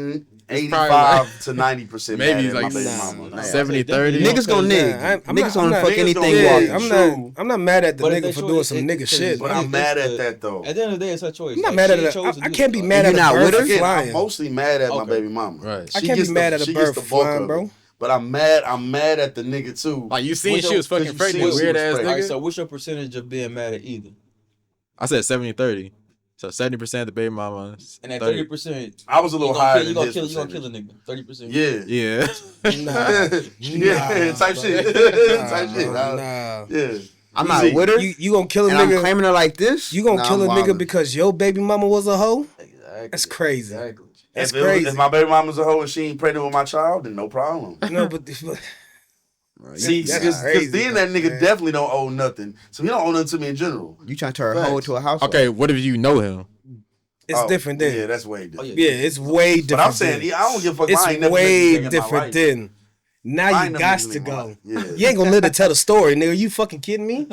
85 to 90% Maybe mad it's at my like baby nah, mama. nah. 70-30. Niggas gonna Nah, nig. I'm Niggas not- gonna I'm fuck not- anything Yeah, walking. I'm not mad at the But if nigga they for choice- doing some it- nigga it- shit. But But I'm mad at that though. At the end of the day, it's her choice. I'm not Like, mad she at it. chose to I do can't it. be mad You at not a with bird her? Again, flying. I'm mostly mad at my Okay. baby mama. Right. I She can't gets be mad at a she gets bird the bulk flying, of bro. it. But I'm mad at the nigga too. Like you seen What's she your- was fucking 'cause you pregnant, seen she weird was ass pregnant. All right, nigga. so what's your percentage of being mad at either? I said 70-30. So 70% the baby mama. And at 30. 30%, I was a little higher than you gonna his kill you gonna kill a percentage. nigga. 30%. Yeah. Yeah. Yeah, type shit. Type shit. Nah. Yeah. I'm not Easy. with her, You gonna kill a and I'm nigga? claiming her like this. You gonna Nah, kill a I'm nigga wildin'. because your baby mama was a hoe? Exactly. That's crazy. Exactly. That's If crazy. my baby mama's a hoe and she ain't pregnant with my child, then no problem. No, but See, That's because crazy, then that nigga man. definitely don't owe nothing. So he don't owe nothing to me in general. You trying to turn a hoe into a house? Okay, what if you know him? it's Oh, different then. Yeah, that's way different. Oh, Yeah, it's way different. But I'm saying, then. yeah, I don't give a fuck. I ain't It's never way met this nigga in my different life. then. Now I you ain't never got met to him in my go. life. Yeah. You ain't gonna live to tell the story, nigga. You fucking kidding me?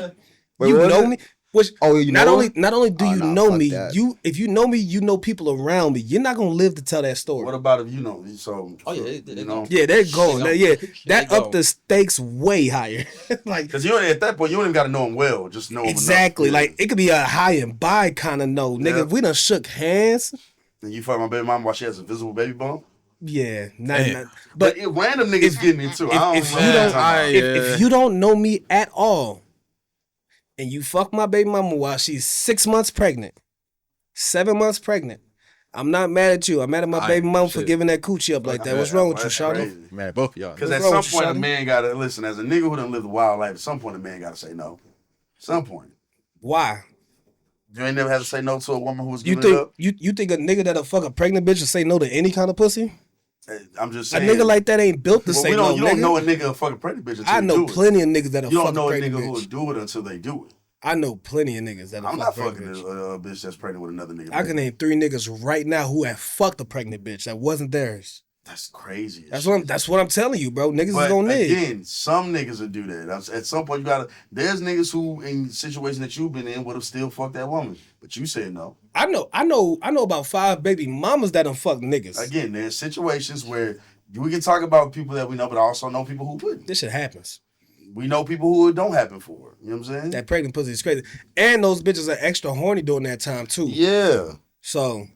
Wait, You what was know it? me. Which you not know only her? not only do Oh, you nah, know fuck me, that. if you know me, you know people around me. You're not gonna live to tell that story. What about if you know me? So, Oh, yeah, you they know, Yeah, they're going. They Yeah, go. that They up go. the stakes way higher. Like because you at that point you don't even got to know him well, just know him exactly. enough. Like it could be a high and by kind of no, nigga. Yeah. If we done shook hands, And you fuck my baby mama while she has a visible baby bump. yeah, Damn. But but random niggas getting into. I don't if know you what don't, I'm talking about. if you don't know me at all, and you fuck my baby mama while she's 6 months pregnant, 7 months pregnant, I'm not mad at you. I'm mad at my baby mama for shit. giving that coochie up like that. What's wrong with you, Shawty? Man, both of y'all. Because What's at wrong some with you, point, a shawty? man got to listen. As a nigga who done lived a wild life, at some point, a man got to say no. Some point. Why? You ain't never had to say no to a woman who was You giving it think up? you think a nigga that'll fuck a pregnant bitch will say no to any kind of pussy? I'm just A saying. nigga like that ain't built to Well, say no. you don't nigga. know a nigga a fucking pregnant bitch until I you know do it. plenty of niggas that'll You fuck don't know a a pregnant nigga who will bitch. do it until they do it. I know plenty of niggas that'll I'm fuck not a fucking pregnant a bitch. bitch that's pregnant with another nigga. I can name 3 niggas right now who have fucked a pregnant bitch that wasn't theirs. That's crazy. as That's shit. what I'm telling you, bro. Niggas is But gonna live. again, some niggas will do that. At some point, you gotta. There's niggas who, in situations that you've been in, would have still fucked that woman, but you said no. I know about 5 baby mamas that done fucked niggas. Again, there's situations where we can talk about people that we know, but I also know people who wouldn't. This shit happens. We know people who it don't happen for. You know what I'm saying? That pregnant pussy is crazy. And those bitches are extra horny during that time too. Yeah. So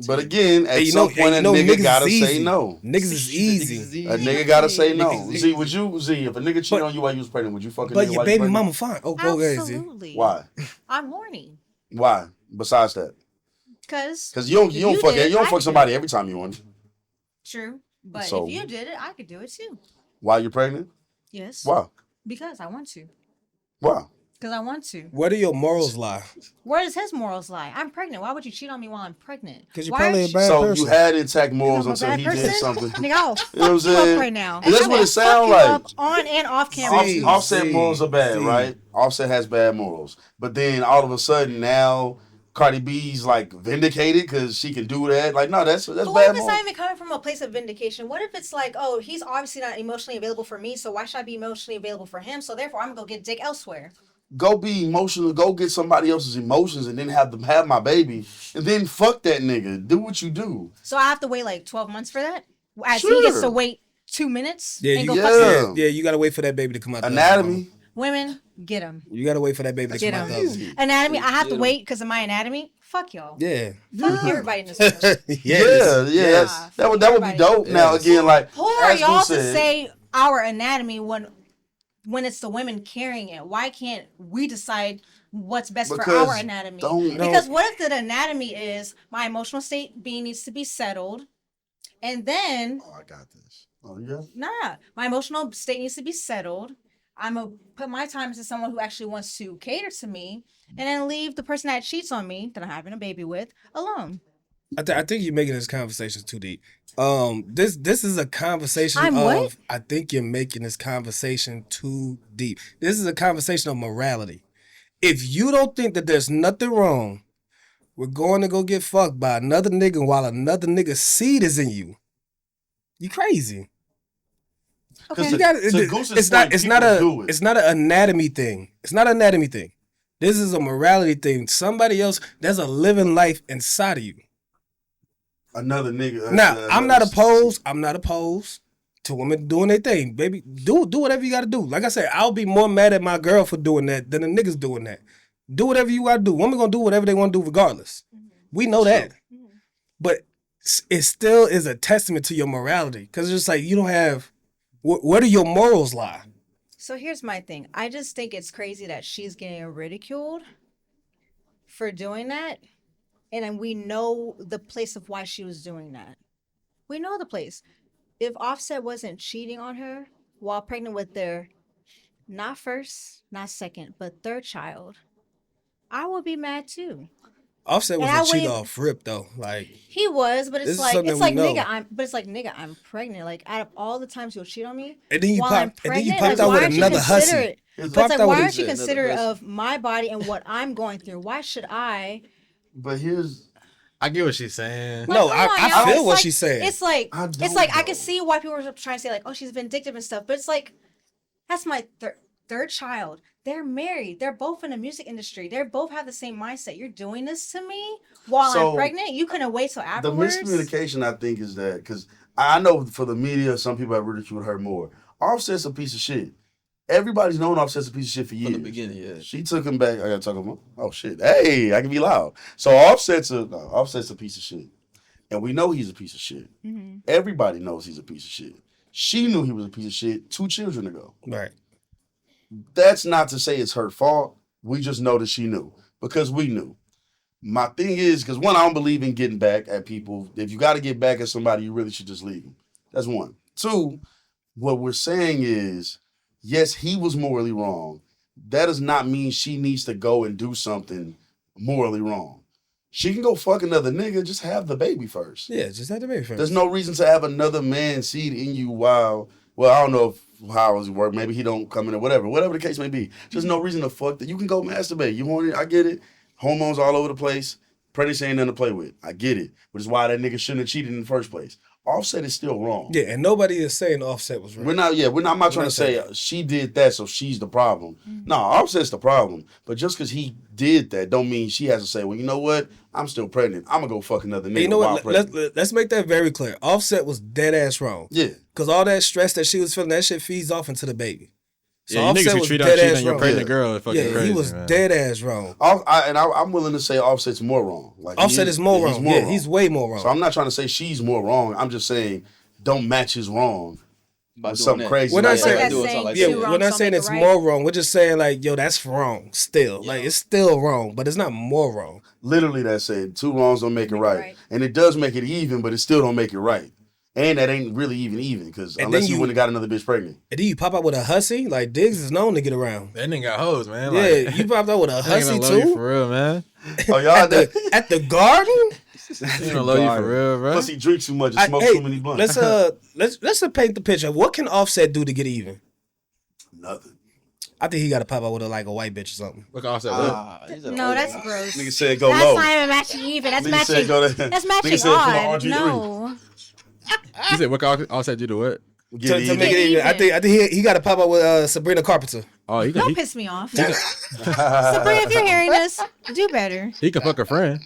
But again, at and some point, a nigga niggas gotta is say easy. no. Niggas is easy. A nigga gotta say no. Niggas is Z, would you, Z, if a nigga cheated on you while you was pregnant, would you fucking But nigga your while baby you pregnant? mama fine. Oh, go ahead, Z. Absolutely. Why? I'm horny. Why? Besides that, Because because you don't fuck did it, you don't I fuck could somebody every time you want. True. But So- if you did it, I could do it too. While you're pregnant? Yes. Why? Because I want to. Why? Because I want to. Where do your morals lie? Where does his morals lie? I'm pregnant. Why would you cheat on me while I'm pregnant? Because you're Why probably a aren't bad So person. you had intact morals I'm a until bad he did person? something. Nigga, I'll fuck You know what I'm you saying? up right now. And that's what it sound like. On and off camera. See. Offset morals are bad, See. right? Offset has bad morals. But then all of a sudden now Cardi B's like vindicated because she can do that. Like, no, that's But what bad if it's not morals. even coming from a place of vindication? What if it's like, oh, he's obviously not emotionally available for me, so why should I be emotionally available for him? So therefore, I'm gonna go get dick elsewhere. Go be emotional. Go get somebody else's emotions and then have them have my baby. And then fuck that nigga. Do what you do. So I have to wait like 12 months for that? As Sure. he gets to wait 2 minutes Yeah, and you, go yeah. fuck some yeah, you gotta wait for that baby to come out. the Anatomy. women. Get him. You gotta wait for that baby to Get come out. him. Anatomy. I have to wait because of my anatomy. Fuck y'all. Yeah. Fuck everybody in this world. Yeah. Yes. That would be Everybody. dope. Now again, like Who are as y'all Goose to said, say our anatomy when it's the women carrying it? Why can't we decide what's best for Because our anatomy? don't- Because what if the anatomy is my emotional state needs to be settled, and then Oh, I got this. Oh, yeah. nah, my emotional state needs to be settled. I'm gonna put my time into someone who actually wants to cater to me, and then leave the person that cheats on me that I'm having a baby with alone. I think you're making this conversation too deep. This is a conversation I'm of. what? I think you're making this conversation too deep. This is a conversation of morality. If you don't think that there's nothing wrong with going to go get fucked by another nigga while another nigga's seed is in you, you crazy. Okay. You gotta, to Goose's it's not. point, It's not people do a. it. It's not an anatomy thing. It's not an anatomy thing. This is a morality thing. Somebody else. There's a living life inside of you. Another nigga. Now, I'm not opposed. I'm not opposed to women doing their thing, baby. Do whatever you got to do. Like I said, I'll be more mad at my girl for doing that than the niggas doing that. Do whatever you got to do. Women gonna do whatever they want to do regardless. We know that, but it still is a testament to your morality because it's just like you don't have. Where do your morals lie? So here's my thing. I just think it's crazy that she's getting ridiculed for doing that. And then we know the place of why she was doing that. We know the place. If Offset wasn't cheating on her while pregnant with their not first, not second, but third child, I would be mad too. Offset was And I a cheat wouldn't- off rip though. Like He was, but This it's is like something it's we like know. nigga, I'm pregnant. Like out of all the times you'll cheat on me, and then you while I'm popped. And then you pregnant, popped out why with aren't you another hussy. considerate? You But it's popped like, out why with aren't you another considerate person. of my body and what I'm going through? Why should I? But here's I get what she's saying. No, Like, come on, I y'all. feel It's what like- she's saying. It's like I it's don't like I know. can see why people are trying to say like, oh, she's vindictive and stuff, but it's like that's my third child. They're married. They're both in the music industry. They both have the same mindset. You're doing this to me while So, I'm pregnant. You couldn't wait till The afterwards. miscommunication, I think, is that because I know for the media, some people have ridiculed her more. Offset's a piece of shit. Everybody's known Offset's a piece of shit for years. From the beginning, yeah. She took him back. I gotta talk about. Oh shit! Hey, I can be loud. So Offset's a piece of shit, and we know he's a piece of shit. Everybody knows he's a piece of shit. She knew he was a piece of shit 2 children ago. Right. That's not to say it's her fault. We just know that she knew because we knew. My thing is, because one, I don't believe in getting back at people. If you got to get back at somebody, you really should just leave them. That's one. 2, what we're saying is, yes, he was morally wrong. That does not mean she needs to go and do something morally wrong. She can go fuck another nigga, just have the baby first. Yeah, just have the baby first. There's no reason to have another man's seed in you while, well, I don't know how it work. Maybe he don't come in or whatever the case may be. There's no reason to fuck that. You can go masturbate. You want it? I get it. Hormones all over the place. Pregnancy ain't nothing to play with. I get it. Which is why that nigga shouldn't have cheated in the first place. Offset is still wrong. Yeah, and nobody is saying Offset was right. I'm not trying to say she did that, so she's the problem. No, Offset's the problem. But just because he did that, don't mean she has to say, well, you know what? I'm still pregnant. I'm going to go fuck another nigga. You know while what? pregnant. Let's make that very clear. Offset was dead ass wrong. Yeah. Because all that stress that she was feeling, that shit feeds off into the baby. So Yeah, you niggas who treat out cheating your pregnant girl is fucking crazy. He was man. dead ass wrong. I'm willing to say Offset's more wrong. Like Offset is more wrong. He's way more wrong. So I'm not trying to say she's more wrong. I'm just saying don't match his wrong By with doing something that. crazy. We're not like saying, that. do it something like yeah, that. we're not saying it's more wrong. We're just saying like, yo, that's wrong still. Like it's still wrong, but it's not more wrong. Literally, that's it. 2 wrongs don't make it right. And it does make it even, but it still don't make it right. And that ain't really even because unless you wouldn't have got another bitch pregnant. And then you pop out with a hussy. Like Diggs is known to get around. That nigga got hoes, man. Yeah, Like, you popped out with a hussy love you too. for real, man. Oh, y'all at the garden. He don't love you for real, bro. Plus he drinks too much and smokes too many blunts. Let's paint the picture. What can Offset do to get even? Nothing. I think he got to pop out with a white bitch or something. Look, Offset. No, that's gross. Nigga said go That's low. not even matching even. That's Nigga matching. said go to- That's nigga matching said put on odd. RG3. No. You said what Offset do to what? To make it even. I think he got to pop out with Sabrina Carpenter. Oh, he Don't piss me off. Sabrina, if you're hearing this, do better. He can fuck a friend.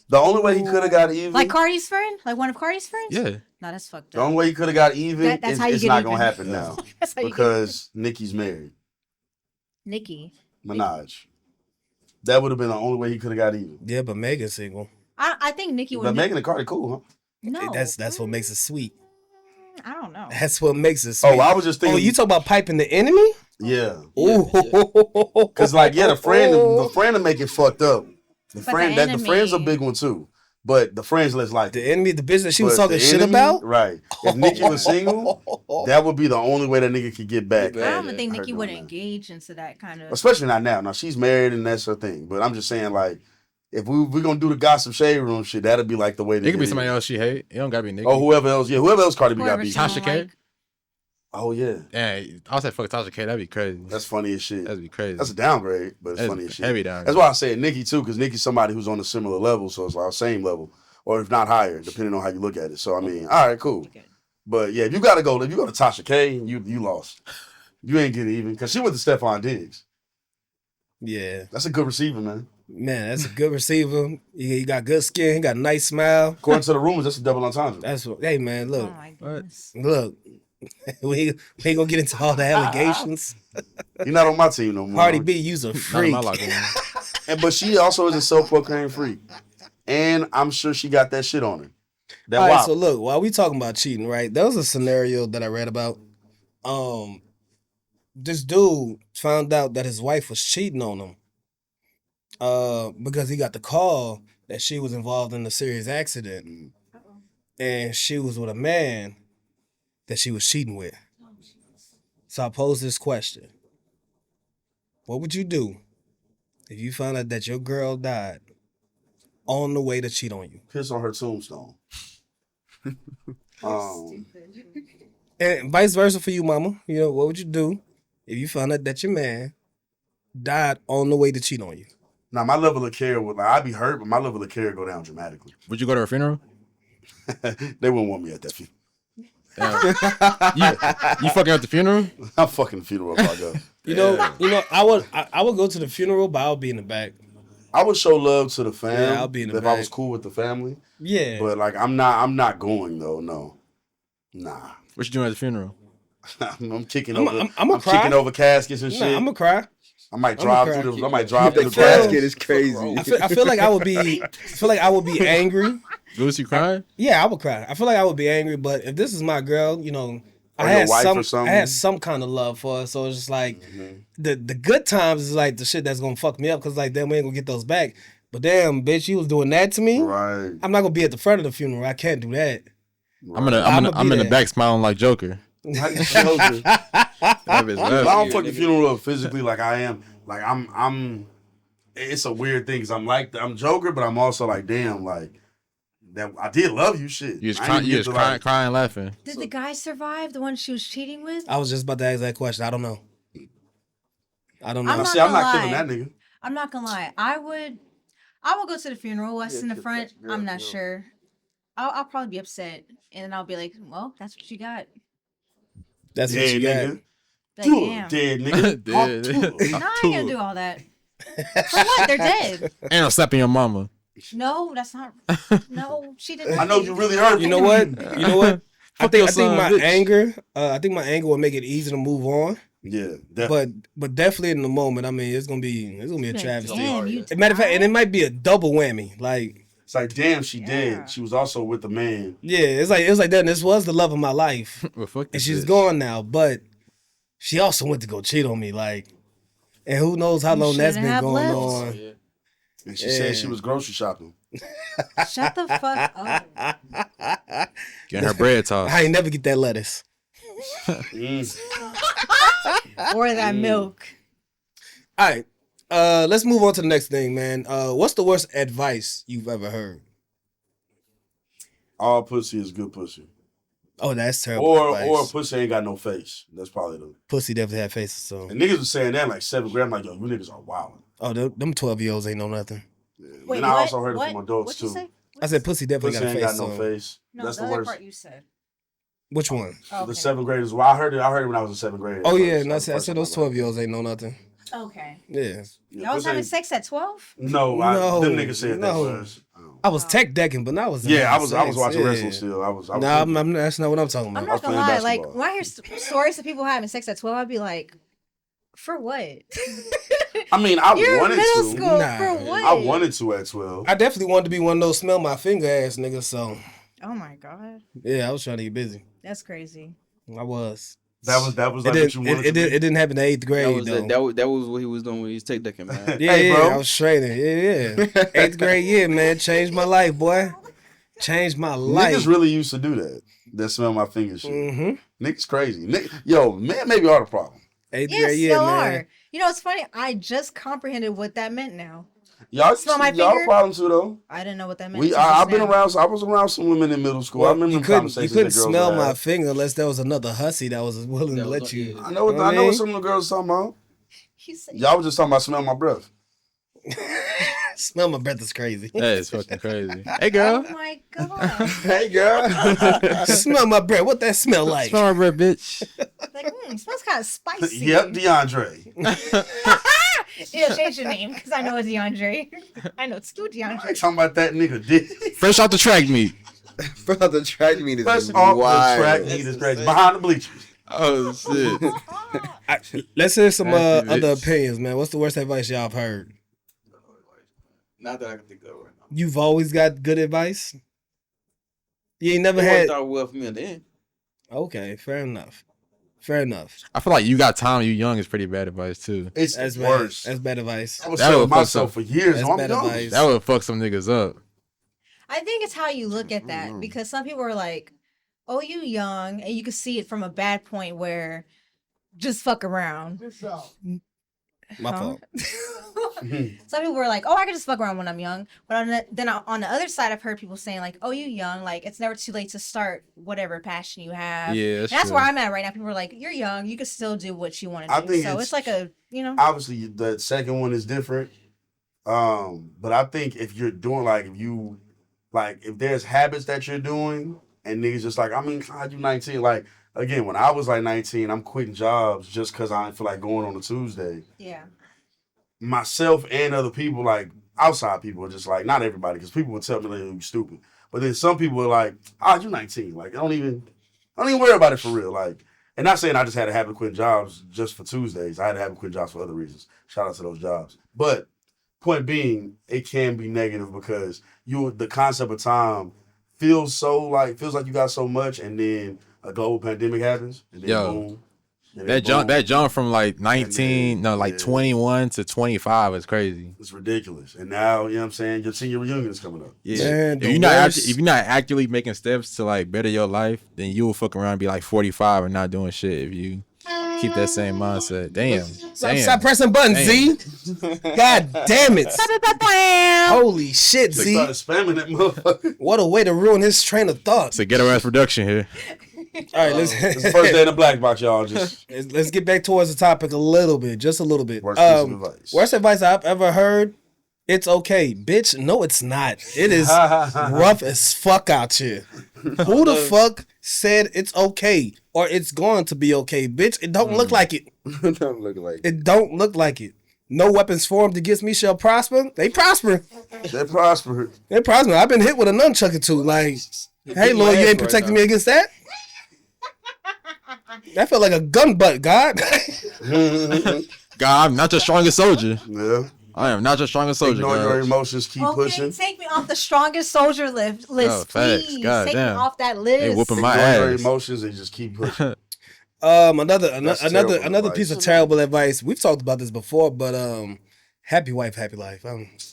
The only way he could have got even. Like Cardi's friend? Like one of Cardi's friends? Yeah. No, that's fucked The up. only way he could have got even That's is how you it's get not even. going to happen now. That's how you Because Nicki's married. Nikki. Minaj. That would have been the only way he could have got even. Yeah, but Megan's single. I think Nikki would. But Megan and Cardi cool, huh? No. That's what makes it sweet. I don't know. That's what makes it sweet. Oh, I was just thinking. Oh, you talk about piping the enemy? Yeah. Ooh. Because like, the friend will make it fucked up. The enemy. friend's a big one too. But the friends less like The enemy, the bitch that she was But talking the shit enemy, about? right? If Nicki was single, that would be the only way that nigga could get back. I don't even think her Nikki doing would that. engage into that kind of. Especially not now. Now she's married and that's her thing. But I'm just saying, like, if we're gonna do the gossip shade room shit, that'd be like the way. It could be somebody else she hate. It don't gotta be Nicki. Oh, whoever else Cardi B got Whoever beat. she don't Tasha K? like. Oh yeah, Yeah, I'll say fuck Tasha K. That'd be crazy. that's funny as shit. That'd be crazy. That's a downgrade, but it's That's funny as shit. heavy downgrade. That's why I say Nicki too, because Nicki's somebody who's on a similar level, so it's like same level, or if not higher, depending on how you look at it. So I mean, all right, cool. But yeah, if you go to Tasha K, you lost. You ain't getting even because she went to Stephon Diggs. Yeah. That's a good receiver, man. Man, that's a good receiver. He got good skin. He got a nice smile. According to the rumors, that's a double entendre. That's what. Hey, man, Oh look. my goodness. Look. we ain't gonna get into all the allegations. You're not on my team no more. Cardi B, you's a Not in freak. my locker room. But she also is a self-proclaimed freak. And I'm sure she got that shit on her. That All right, wop. so look, while we talking about cheating, right? There was a scenario that I read about. This dude found out that his wife was cheating on him. Because he got the call that she was involved in a serious accident. And she was with a man that she was cheating with. So I pose this question. What would you do if you found out that your girl died on the way to cheat on you? Piss on her tombstone. And vice versa for you, mama. You know, what would you do if you found out that your man died on the way to cheat on you? Now, my level of care would, I'd be hurt, but my level of care go down dramatically. Would you go to her funeral? They wouldn't want me at that funeral. You fucking at the funeral? I'm fucking the funeral if I go. You know, I would go to the funeral, but I'll be in the back. I would show love to the fam Yeah, I'll be in the if I back. was cool with the family. Yeah. But like I'm not going though. No, nah. What you doing at the funeral? I'm kicking I'm over. a cry. kicking over caskets and shit. Nah, I'm gonna cry. I might I'ma drive cry. through the. I might drive through The the grass. casket is crazy. I feel like I would be. I feel like I would be angry. Goose, you crying? Yeah, I would cry. I feel like I would be angry, but if this is my girl, you know, Or I your had wife or some. something. I had some kind of love for her, so it's just like the good times is like the shit that's gonna fuck me up because like then we ain't gonna get those back. But damn, bitch, you was doing that to me. Right. I'm not gonna be at the front of the funeral. I can't do that. I'm in I'ma be the there. back smiling like Joker. How you feel, dude? That bitch If love I don't you. fuck the funeral up physically like I am, like I'm. It's a weird thing because I'm Joker, but I'm also like, damn, like that. I did love you, shit. You just I crying, ain't you get just to, crying, like, crying, laughing. Did the guy survive? The one she was cheating with? I was just about to ask that question. I don't know. I don't know. I'm not See, I'm not gonna killing lie. that nigga. I'm not gonna lie. I would go to the funeral. What's in the front? I'm not sure. I'll probably be upset, and then I'll be like, "Well, that's what you got." That's what Dead you got. nigga. Like, Do damn. it, dead nigga. Dead. Talk to it. No, I ain't gonna do all that. For what? They're dead. Ain't no slapping your mama. No, that's not. No, she didn't. I know you really hurt. You know what? You know what? I Fuck your think son, my bitch. anger. I think my anger will make it easy to move on. Yeah, definitely. But definitely in the moment, I mean, it's gonna be a Like, travesty. damn, you As a matter of fact, and it died? might be a double whammy. Like, It's like, damn, she Yeah. dead. She was also with the man. yeah, it was like that. This was the love of my life, Well, fuck and this she's bitch. gone now. But she also went to go cheat on me. Like, and who knows how You long that's shouldn't been have going left. on. And she said she Yeah. was grocery shopping. Shut the fuck up. Getting her bread tossed. I ain't never get that lettuce. Or that milk. All right, let's move on to the next thing, man. What's the worst advice you've ever heard? All pussy is good pussy. Oh, that's terrible. Or advice. pussy ain't got no face. That's probably the. Pussy definitely had faces. So, And niggas was saying that like 7th grade. I'm like, yo, you niggas are wild. oh, them 12-year-olds ain't know nothing. Wait, and I what? also heard it What? from adults What'd you too. say? I said pussy definitely Pussy got a ain't face. got no so- face. No, That's the the other worst. part you said. Which one? Okay. The 7th graders. Well, I heard it when I was in 7th grade. Oh yeah, First- and I first said time those I learned. 12-year-olds ain't know nothing. Okay. Yeah, Yeah, Y'all was pussy having ain't- sex at 12? No, No, them niggas said no. that was. I was tech decking, but I was. Yeah, I was sex. watching Yeah. wrestling still. I was Nah, that's not what I'm talking I'm about. not gonna playing lie. Like, basketball. when I hear stories of people having sex at 12, I'd be like, for what? I mean, I You're in wanted middle to. school. Nah. For what? I wanted to at 12. I definitely wanted to be one of those smell my finger ass niggas. So Oh my God. yeah, I was trying to get busy. That's crazy. I was. That was It like what you didn't. wanted It to be. didn't happen in 8th grade though. That was what he was doing when he was take decking, man. Yeah, Hey, yeah, bro. I was training. Yeah. 8th grade year, man, changed my life, boy. Changed my life. Niggas really used to do that. That smell my fingers shit. Mm-hmm. Niggas crazy. Yo, man, maybe are the problem. 8th Yes, grade year, still man. are. You know, it's funny. I just comprehended what that meant now. Y'all Smell my y'all the finger? problem too though. I didn't know what that meant. We until I've just been now. around. I was around some women in middle school. I Well, remember you them couldn't conversations smell that girls would my have. finger unless there was another hussy that was willing to That let was- you. yeah. I know what You know what I mean? some of the girls talking about. He said, Y'all was just talking about smell my breath. Smell my breath is crazy. That is fucking crazy. Hey, girl. oh my God. Hey girl. Smell my breath. What that smell like? Smell my breath, bitch. Like, smells kind of spicy. Yep, DeAndre. Yeah, change your name because I know it's DeAndre. I know it's you, I ain't DeAndre. talking about that nigga dick. Fresh off the track meet. Bro, the track meet is First off the track wild. meet is crazy. Behind the bleachers. Oh, shit. Let's hear some Nasty bitch. other opinions, man. What's the worst advice y'all have heard? Not that I can think of right now. You've always got good advice. You ain't never It had. worked out well for me at the end. Okay, fair enough. Fair enough. I feel like you got time, you young is pretty bad advice, too. It's That's worse. That's bad advice. I was That telling would fuck myself for years. That's I'm bad young. advice. That would fuck some niggas up. I think it's how you look at that because some people are like, oh, you young, and you can see it from a bad point where just fuck around. My Huh? fault. Some people were like, oh, I can just fuck around when I'm young. But on the other side, I've heard people saying like, oh, you young, like it's never too late to start whatever passion you have. Yeah, And that's that's true. where I'm at right now. People are like, you're young, you can still do what you want to I do. think So it's- it's like a, you know. Obviously, the second one is different. But I think if you're doing if there's habits that you're doing, And niggas just like, I mean, God, you 19. Like, again, when I was like 19, I'm quitting jobs just because I didn't feel like going on a Tuesday. Yeah. Myself and other people, like, outside people, are just like, not everybody, because people would tell me like, you're stupid. But then some people are like, you're 19. Like, I don't even worry about it for real. Like, and not saying I just had a habit of quitting jobs just for Tuesdays. I had a habit of quitting jobs for other reasons. Shout out to those jobs. But point being, it can be negative because the concept of time feels like you got so much, and then a global pandemic happens, and then boom. And then That jump from like 19, then, 21 to 25 is crazy. It's ridiculous. And now, you know what I'm saying, your senior reunion is coming up. Yeah. Man, if you're not actively making steps to like better your life, then you will fuck around and be like 45 and not doing shit if you keep that same mindset. Damn. Stop pressing buttons, Z. God damn it. Holy shit, They Z. started spamming that motherfucker. What a way to ruin his train of thought. It's a ghetto ass production here. All right, It's the first day in the black box, y'all. Just let's get back towards the topic a little bit, just a little bit. Worst piece of advice. Worst advice I've ever heard. It's okay, bitch. No, it's not. It is rough as fuck out here. Who the fuck said it's okay or it's going to be okay, bitch? It don't look like it. Don't look like It don't look like it. No weapons formed against me shall prosper. They prosper. They prosper. They prosper. I've been hit with a nunchuck or two. Like, hey, Lord, you ain't protecting me against that? That felt like a gun butt, God. God, I'm not your strongest soldier. Yeah. I am not your strongest soldier. Ignore your God. emotions. Keep pushing. Take me off the strongest soldier list, facts. please. God Take damn. me off that list. They whooping my Ignore your ass. emotions and just keep pushing. Another terrible piece advice. of terrible advice. We've talked about this before, but happy wife, happy life.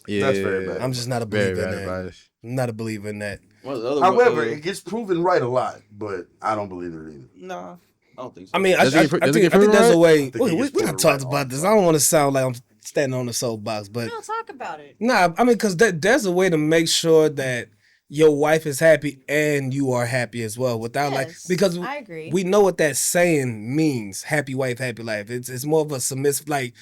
Yeah, That's very bad. I'm just not a very believer in bad that. advice. I'm not a believer in that. However, it gets proven right a lot, but I don't believe it either. Nah, I don't think so. I mean, I Does it think get proven there's a right? way. think it We gets not proven talked right about this. I don't want to sound like I'm standing on the soapbox, but Don't talk about it. nah, I mean, because there's a way to make sure that your wife is happy and you are happy as well, without Yes, because I agree. we know what that saying means. Happy wife, happy life. It's more of a submissive, like,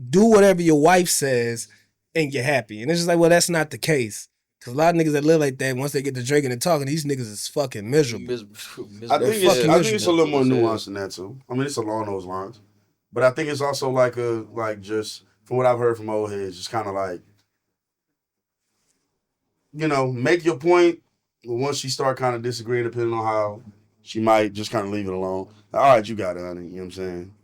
do whatever your wife says and you're happy. And it's just like, well, that's not the case. Because a lot of niggas that live like that, once they get to drinking and talking, these niggas is fucking miserable. I think it's fucking a little more nuanced than that too. I mean, it's along those lines, but I think it's also just from what I've heard from old heads, just kind of like, make your point. But once she start kind of disagreeing, depending on how, she might just kind of leave it alone. All right, you got it, honey. You know what I'm saying?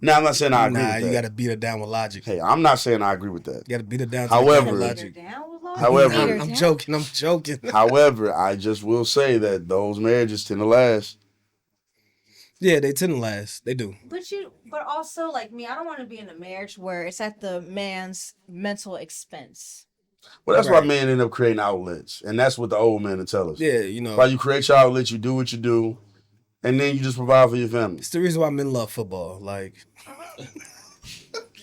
Now, I'm not saying I agree with that. You got to beat her down with logic. Hey, I'm not saying I agree with that. You got to beat her down. However- with Beat her logic. down with Lord? However- Beat her I'm down? joking. I'm joking. However, I just will say that those marriages tend to last. Yeah, they tend to last. They do. But also, like me, I don't want to be in a marriage where it's at the man's mental expense. Well, that's Right. why men end up creating outlets, and that's what the old men will tell us. Yeah, you know. While you create your outlets, you do what you do, and then you just provide for your family. It's the reason why men love football. Like,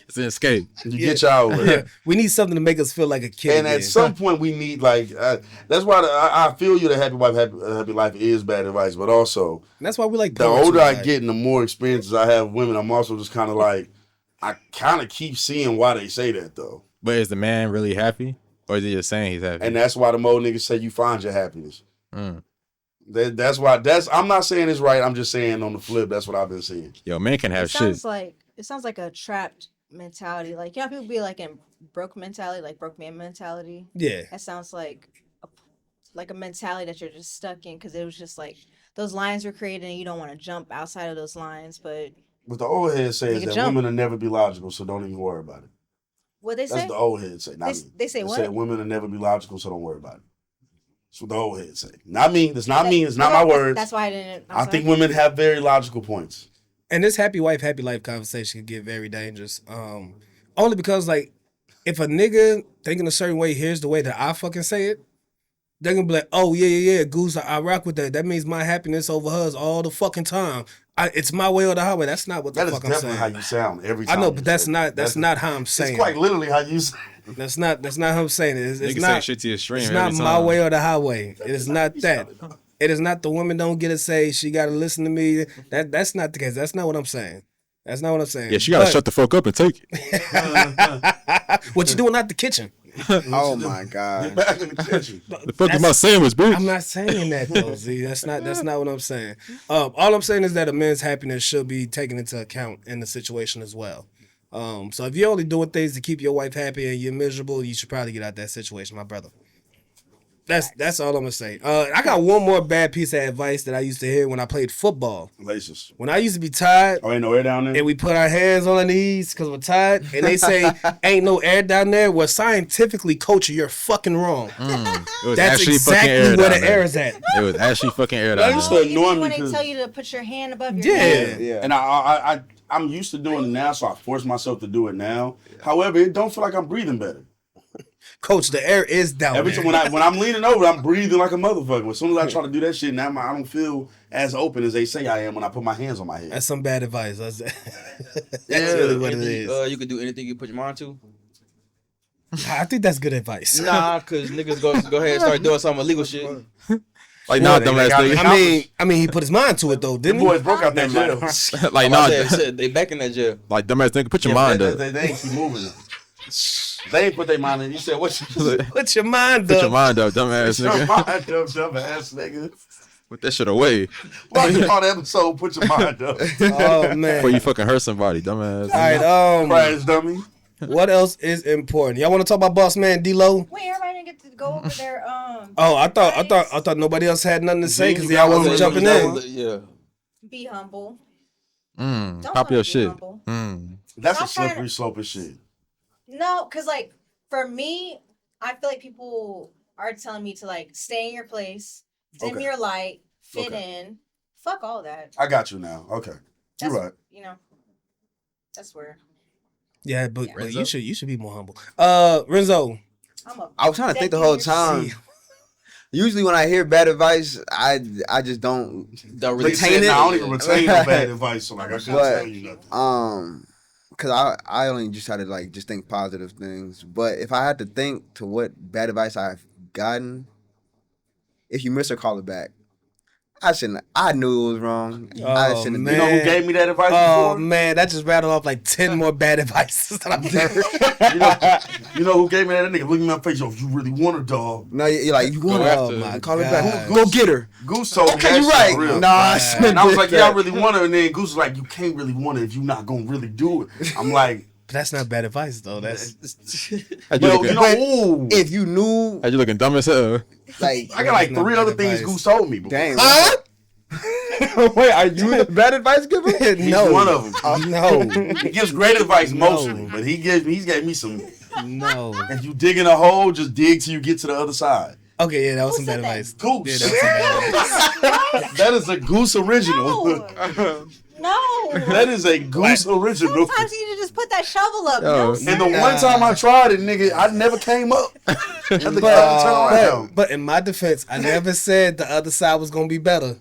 It's an escape. You get your outlet. we need something to make us feel like a kid. And at again. some point, we need that's why I feel you. The happy wife, happy life is bad advice, but also And that's why we like the poetry, older I like- get and the more experiences I have with women, I'm also just kind of like I kind of keep seeing why they say that though, But is the man really happy? Or is he just saying he's happy? and that's why the old niggas say you find your happiness. Mm. That's why. I'm not saying it's right. I'm just saying on the flip, that's what I've been seeing. Yo, men can have It shit. sounds like a trapped mentality. Like, people be like in broke mentality, like broke man mentality. Yeah. That sounds like a mentality that you're just stuck in because it was just like those lines were created and you don't want to jump outside of those lines. But What the old head You says can that jump. women will never be logical, so don't even worry about it. what they That's say? what the old head say. Not me. They say They what? said women will never be logical, so don't worry about it. That's what the old head say. Not me. That's not me. It's not my words. That's why I didn't. I think women have very logical points. And this happy wife, happy life conversation can get very dangerous. Only because, like, if a nigga thinking a certain way, here's the way that I fucking say it, they're gonna be like, oh, yeah, Goose, I rock with that. That means my happiness over hers all the fucking time. It's my way or the highway. That's not what the That is fuck I'm definitely saying. how you sound every I time. know, you but that's say it. not how I'm saying It's quite it. literally how you say it. That's not how I'm saying it. It's Niggas say not shit to your stream It's every not my time. way or the highway. It is not that. It is not the woman don't get a say. She got to listen to me. That's not the case. That's not what I'm saying. That's not what I'm saying. Yeah, she gotta But shut the fuck up and take it. what you doing out the kitchen? Oh my god. Back in the kitchen. The fuck is my sandwich, bitch? I'm not saying that though, Z. That's not what I'm saying. All I'm saying is that a man's happiness should be taken into account in the situation as well. So if you're only doing things to keep your wife happy and you're miserable, you should probably get out that situation, my brother. That's all I'm gonna say. I got one more bad piece of advice that I used to hear when I played football. Laces. When I used to be tired, Oh, ain't no air down there? and we put our hands on our knees because we're tired, and they say ain't no air down there. Well, scientifically, coach, you're fucking wrong. It was That's actually fucking exactly air where down the air there. is at. It was actually fucking air That down used there. to annoy me When they because tell you to put your hand above your Yeah. head. Yeah. and I'm used to doing it now, so I force myself to do it now. However, it don't feel like I'm breathing better. Coach, the air is down Every there. time when I'm leaning over, I'm breathing like a motherfucker. As soon as I try to do that shit, now I don't feel as open as they say I am when I put my hands on my head. That's some bad advice. That's really what it is. You could do anything you put your mind to. I think that's good advice. Nah, cause niggas go ahead and start doing some illegal shit. Like, nah, They dumbass got nigga. I mean, he put his mind to it though, The didn't he? boys broke out that jail. Like, nah, They back in that jail. like, dumbass nigga, put your mind up. They ain't keep moving. They ain't put their mind in. You said what? Put your mind Put your up. mind up, dumbass Your nigga. mind up, dumbass nigga. Put that shit away Why you call the episode "Put Your Mind Up"? Oh man. before you fucking hurt somebody, dumbass. All right. Crash dummy. What else is important? Y'all want to talk about Boss Man D-Lo? Wait, everybody didn't get to go over their Oh, I thought nobody else had nothing to say because y'all wasn't Yeah, jumping yeah. in. Yeah. Be humble. Mm, Don't pop your wanna be shit. humble. Mm. That's a I'm trying to- slippery slope of shit. No, because like for me, I feel like people are telling me to like stay in your place, dim Okay. your light, fit Okay. in. Fuck all that. I got you now. Okay, you're That's, right. You know, that's where Yeah, but Renzo? you should be more humble. Renzo. I'm a. I was trying to think the whole time. Usually when I hear bad advice, I just don't Don't They really said, retain it. "Nah, I don't even retain no bad advice, so like I can't But, tell you nothing. Cause I only just try to like just think positive things. But if I had to think to what bad advice I've gotten, if you miss her, call it back. I knew it was wrong. I Oh, shouldn't man. You know who gave me that advice Oh before? man, that just rattled off like 10 more bad advices that I've heard. You know who gave me that? That nigga looked me in my face. Yo, if you really want a dog, No, you're like, you want Oh her. my Call her God. back. Go get her. Goose told me Okay, that you're shit right. for real. Nah, I shouldn't And I was did like, that. yeah, I really want her. And then Goose was like, you can't really want her if you're not gonna really do it. I'm like, But that's not bad advice though. That's How'd you well, looking, you know, ooh, If you knew, how'd you looking dumb as hell? like, I got like That's not 3 bad other things advice. Goose told me. Before. dang. Huh? Wait, are you the bad advice giver? He's no. one of them. No. He gives great advice No. mostly, but he gave me some. No. If you dig in a hole, just dig till you get to the other side. Okay, yeah, that was Who some bad said that? advice. Goose. Yeah, that was some bad advice. That is a Goose original. No. No. That is a Goose original. Sometimes you need to just put that shovel up. Yo. No, And the one time I tried it, nigga, I never came up. I had to turn around. But in my defense, I never said the other side was gonna be better.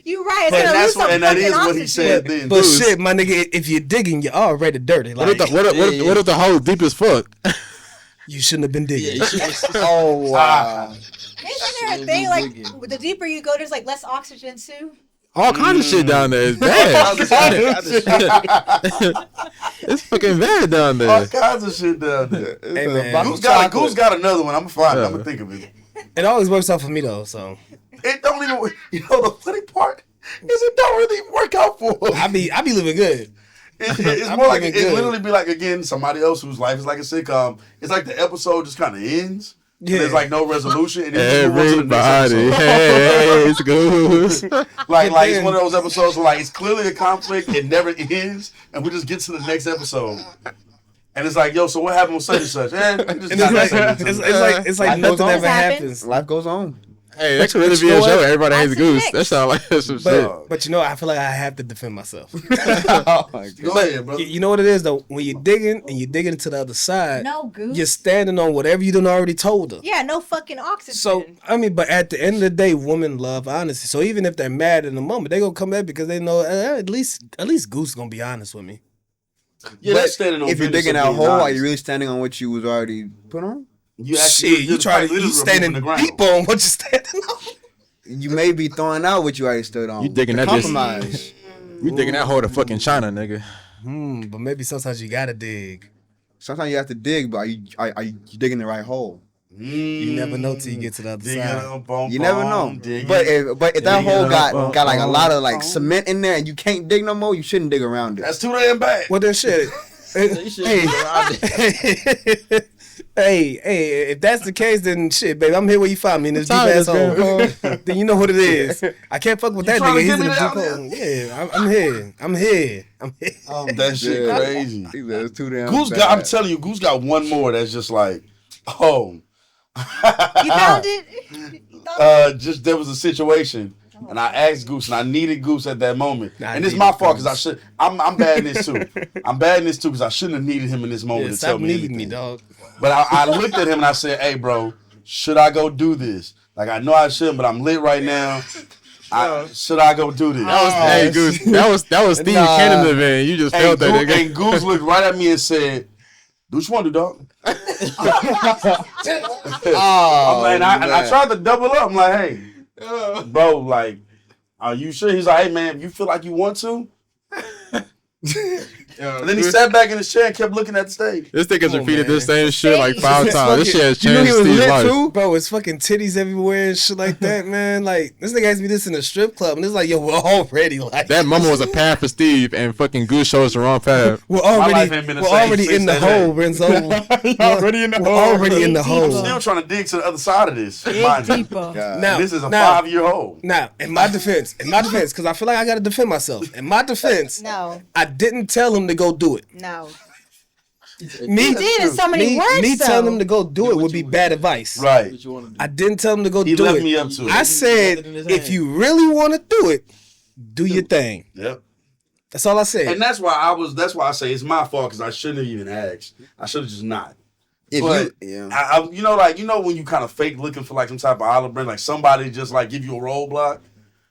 you right. It's But gonna lose some and that is fucking what he oxygen. said then. But Goose. shit, my nigga, if you're digging, you're already dirty. What Like, if what if the hole deep as fuck? you shouldn't have been Yeah, digging. you should. Oh, wow. Isn't there a thing like the deeper you go, there's like less oxygen too? All kinds of shit down there is bad. It's fucking bad down All there. kinds of shit down there. Hey, man. Goose got another one. I'm gonna find it. I'm gonna think of it. It always works out for me though, so It don't even. You know the funny part is it don't really work out for him. I be living good. It's I'm more like living it good. literally be like again somebody else whose life is like a sitcom. It's like the episode just kind of ends. Yeah. There's like no resolution, and then you move on to the next Everybody, episode. hey, it's Goose. Like But it's then- one of those episodes where like it's clearly a conflict, it never ends, and we just get to the next episode. And it's like, yo, so what happened with such and such? And it's like it's like Life nothing goes on. ever Happens. happens. Life goes on. Hey, that could really But be you a know show. what? Everybody hates That's Goose. next. That sounds like some shit. But you know, I feel like I have to defend myself. Oh my God. Go ahead, bro. You know what it is though? When you're digging and you're digging to the other side, No Goose. you're standing on whatever you done already told her. Yeah, no fucking oxygen. So I mean, but at the end of the day, women love honesty. So even if they're mad in the moment, they gonna come back because they know at least Goose gonna be honest with me. Yeah, But that's standing on if you're business digging of that being hole, are honest. you really standing on what you was already put on? You Shit, you try to literally you standing removing the ground. deep on what you standing on. You may be throwing out what you already stood on. You digging The that bitch. compromise. We digging that hole to fucking China, nigga. But maybe sometimes you gotta dig. Sometimes you have to dig, but are you digging the right hole? You never know till you get to the other side. You never know. But if that hole got like a lot of like cement in there and you can't dig no more, you shouldn't dig around it. That's too damn bad. Well, then shit. You should be around it. Hey, if that's the case, then shit, baby, I'm here where you find me in this deep ass hole. Then you know what it is. I can't fuck with that trying nigga. to He's get in me the deep down hole. Yeah, I'm here. I'm here. That shit crazy. He said it's too damn Goose bad. got. I'm telling you, Goose got one more that's just like, oh. You found it? Just there was a situation, and I asked Goose, and I needed Goose at that moment, and it's my fault because I should. I'm bad in this too. I'm bad in this too because I shouldn't have needed him in this moment to tell Stop me needing anything. me, dog. But I looked at him and I said, "Hey, bro, should I go do this? Like I know I shouldn't, but I'm lit right now. Should I go do this?" Hey, Goose, that was Steve Cannon event. You just felt that, nigga. And Goose looked right at me and said, "Do what you want to do, dog?" And I tried to double up. I'm like, "Hey, bro, like, are you sure?" He's like, "Hey, man, if you feel like you want to." And then he sat back in his chair and kept looking at the stage. This nigga's repeated man. this same shit like 5 times. This shit has You know changed he was Steve's lit life. too? Bro, it's fucking titties everywhere and shit like that, man. Like, this nigga asked me this in a strip club, and it's like, yo, we're already like... That moment was a path for Steve, and fucking Goose showed us the wrong path. We're life ain't been the same already in since the that hole, day. Renzo. Already in the We're already in the Dig hole. deeper. Still trying to dig to the other side of this. mind you. Deeper. Now, This is a now, 5-year hole. Now, in my defense, because I feel like I gotta defend myself. In my defense, No. I didn't tell him to go do it. No. Me, You did in so many words, me though. telling him to go do it would be bad advice. Right. What you want to do? I didn't tell him to go He do left it. me up to it. I said, Nothing in his if hand. you really want to do it, do your thing. Yep. That's all I said. And that's why I say it's my fault because I shouldn't have even asked. I should have just not. If But you, yeah. I you know when you kind of fake looking for like some type of olive branch, like somebody just like give you a roadblock.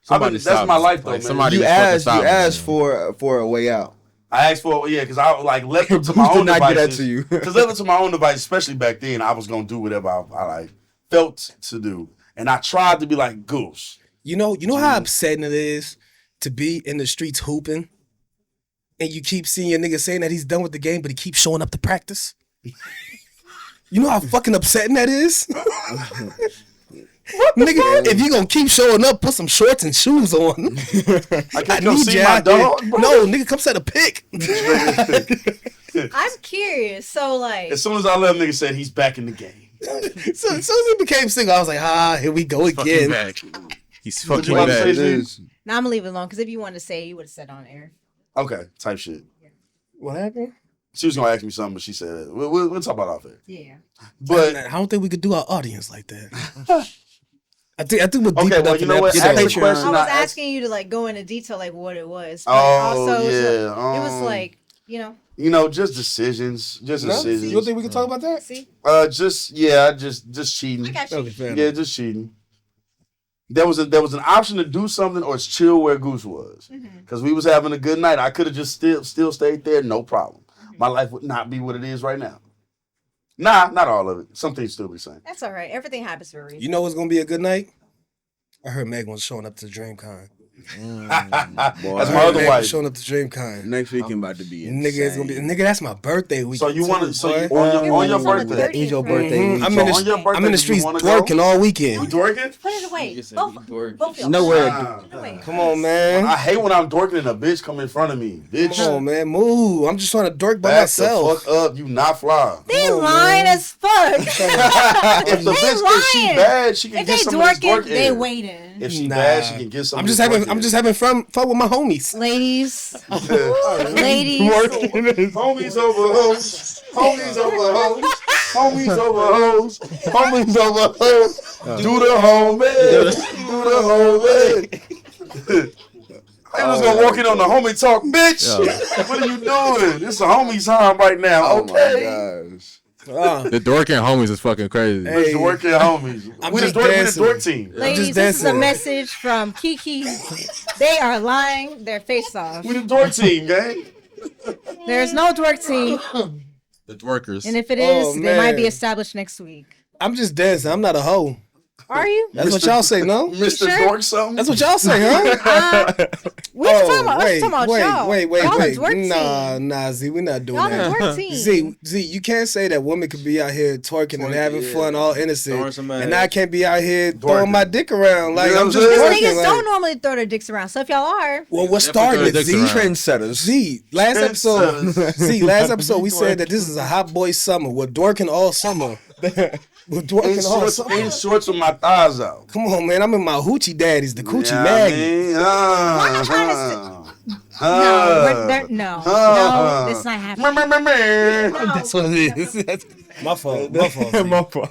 Somebody that's stop my me. life though, Like, man. somebody- You just fucking asked stop me, for a way out. I asked for because I like left it to Goose my did own not get that devices. to you. Because left it to my own device, especially back then, I was gonna do whatever I like felt to do, and I tried to be like Goose. You know how upsetting it is to be in the streets hooping, and you keep seeing your nigga saying that he's done with the game, but he keeps showing up to practice. You know how fucking upsetting that is? Nigga, if you gonna keep showing up, put some shorts and shoes on. I can't come see my out there. dog, bro. No, nigga, come set a pic. I'm curious. So, like, As soon as I left, nigga said he's back in the game. So as soon as he became single, I was like, here we go Fucking again. back. He's What fucking you about to back. say, Steve? now I'm gonna leave it alone because if you wanted to say it, you would have said it on air. Okay, type shit. What happened? She was gonna ask me something, but she said it. We'll talk about it off air. Yeah. But I don't think we could do our audience like that. I think we're deep okay, enough well, you in know that what? episode. Ask the question. I was I asked- asking you to like go into detail like what it was. But Oh, also, it was, yeah, like, it was like, you know, You know, just decisions. Just No? decisions. You don't think we can talk about that? see, Just cheating. I got you. Okay, fair Yeah, enough. just cheating. There was an option to do something or chill where Goose was. Because we was having a good night. I could have just still stayed there, no problem. My life would not be what it is right now. Nah, not all of it. Some things still be the same. That's all right. Everything happens for a reason. You know what's gonna be a good night? I heard Meg was showing up to DreamCon. That's Boy. my other Meg was wife. showing up to DreamCon. Next weekend about to be Nigga, it's gonna be nigga. That's my birthday week. So you want to? So you, boy. on your It's on the birthday? 30th, Ain't your right? birthday. Mhm. week. I'm So in the, on your birthday, I'm in the do you streets wanna go? twerking all You weekend. twerking? Put it away. You said Both, you dork. both of y'all. Nowhere. Nah. Put it away. Come on, man. I hate when I'm dorking and a bitch come in front of me. Bitch, Come on, man. Move. I'm just trying to dork by back myself. the fuck up. You not fly. They Come on, lying man. as fuck. If the They bitch if she lying. bad, she can If get they some of this dorking, dork they in. waiting. If she Nah. bad, she can get some. I'm of just this having dork I'm in. just having fun with my homies. Ladies, Homies ladies, over hoes. Homies over hoes. Homies over hoes. Homies over hoes. Do the homie. Do the homie. I was gonna walk in on the homie talk, bitch. What are you doing? It's a homie time right now. Oh Okay. my gosh. The dork and homies is fucking crazy. Hey, It's working homies. I'm We the just dork dancing. team. ladies, just this is a dancing. message from Kiki. They are lying their face off. We the dork team, gang. There's no dork team, The dworkers. and if it is, Oh, they might be man. established next week. I'm just dancing. I'm not a hoe. Are you? That's what y'all say, no? Mr. Sure? Dork something? That's what y'all say, huh? We ain't talking about us. We talking about y'all. wait. Y'all a twerk team. Nah, Z, we're not doing Y'all a that. twerk team. Z, you can't say that women could be out here twerking and having fun, all Throwing innocent, some and ass. I can't be out here throwing my dick around. Like, You know I'm what just I'm saying? These twerking. niggas Like, don't normally throw their dicks around. So if y'all are, well, what's Definitely starting throw it, their Z? dicks around. Trendsetters. Z, last episode, last episode we said that this is a hot boy summer. We're dorking all summer. We're In dorking all shorts, summer. in shorts with my thighs out. Come on, man. I'm in my hoochie daddies, the coochie Yeah, magnet. no, that's not happening. That's what it is. My fault. Z. My fault.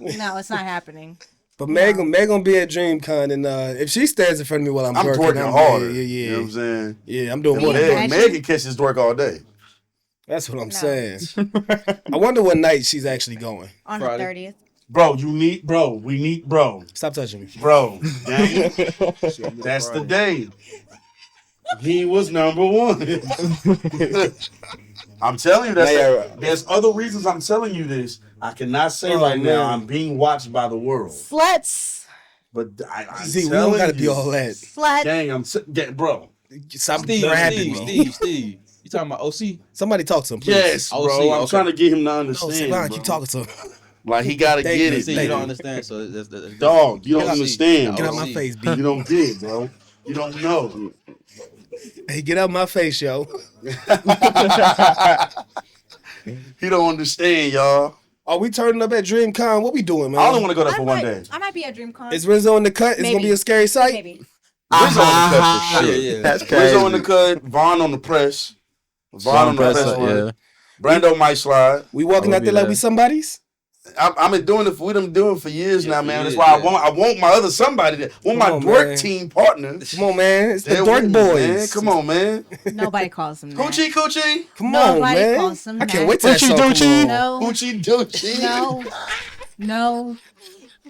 No, it's not happening. But Meg gonna be at DreamCon, and if she stands in front of me while I'm I'm twerking, twerking harder. Yeah. You know what I'm saying? Yeah, I'm doing more than Meg- that. Meg can catch this twerk all day. That's what I'm No. saying. I wonder what night she's actually going. On Friday. the 30th. Bro, we need bro. Stop touching me. Bro, gang, that's the day. He was number one. I'm telling you, there's other reasons I'm telling you this. I cannot say right now I'm being watched by the world. Sluts. But I'm Z, we telling don't gotta you, be all that. Slut. Gang, bro. Stop grabbing me. Steve. You talking about OC? Somebody talk to him, please. Yes, Oh, bro. see, I'm okay. trying to get him to No, understand. Savon, bro. keep talking to him. Like he gotta Thank get you. it. See, Thank you don't you. understand, so that's Dog, you don't Get out- understand. Get out Bro. my face, B. You don't get it, bro. You don't know. Hey, get out my face, yo. He don't understand, y'all. Are we turning up at DreamCon? What we doing, man? I only want to go there for one day. I might be at DreamCon. Is Renzo in the cut? It's Maybe. gonna be a scary sight. Maybe. Rizzo on the cut for sure. Yeah. That's crazy. Rizzo on the cut. Vaughn on the press. Vaughn on the press. Yeah. Brando might slide. We walking I out will there be like there. we somebodies? I've been doing it for we them doing it for years now, man. That's Yeah, why yeah. I want my other somebody. Want my Come on, dork man. team partner. Come on, man. It's the There Dork with me, Boys. man. Come on, man. Nobody calls them that. Coochie. Come on, Nobody man. calls them I can't that. wait till that song come on. No. Coochie doochie. No.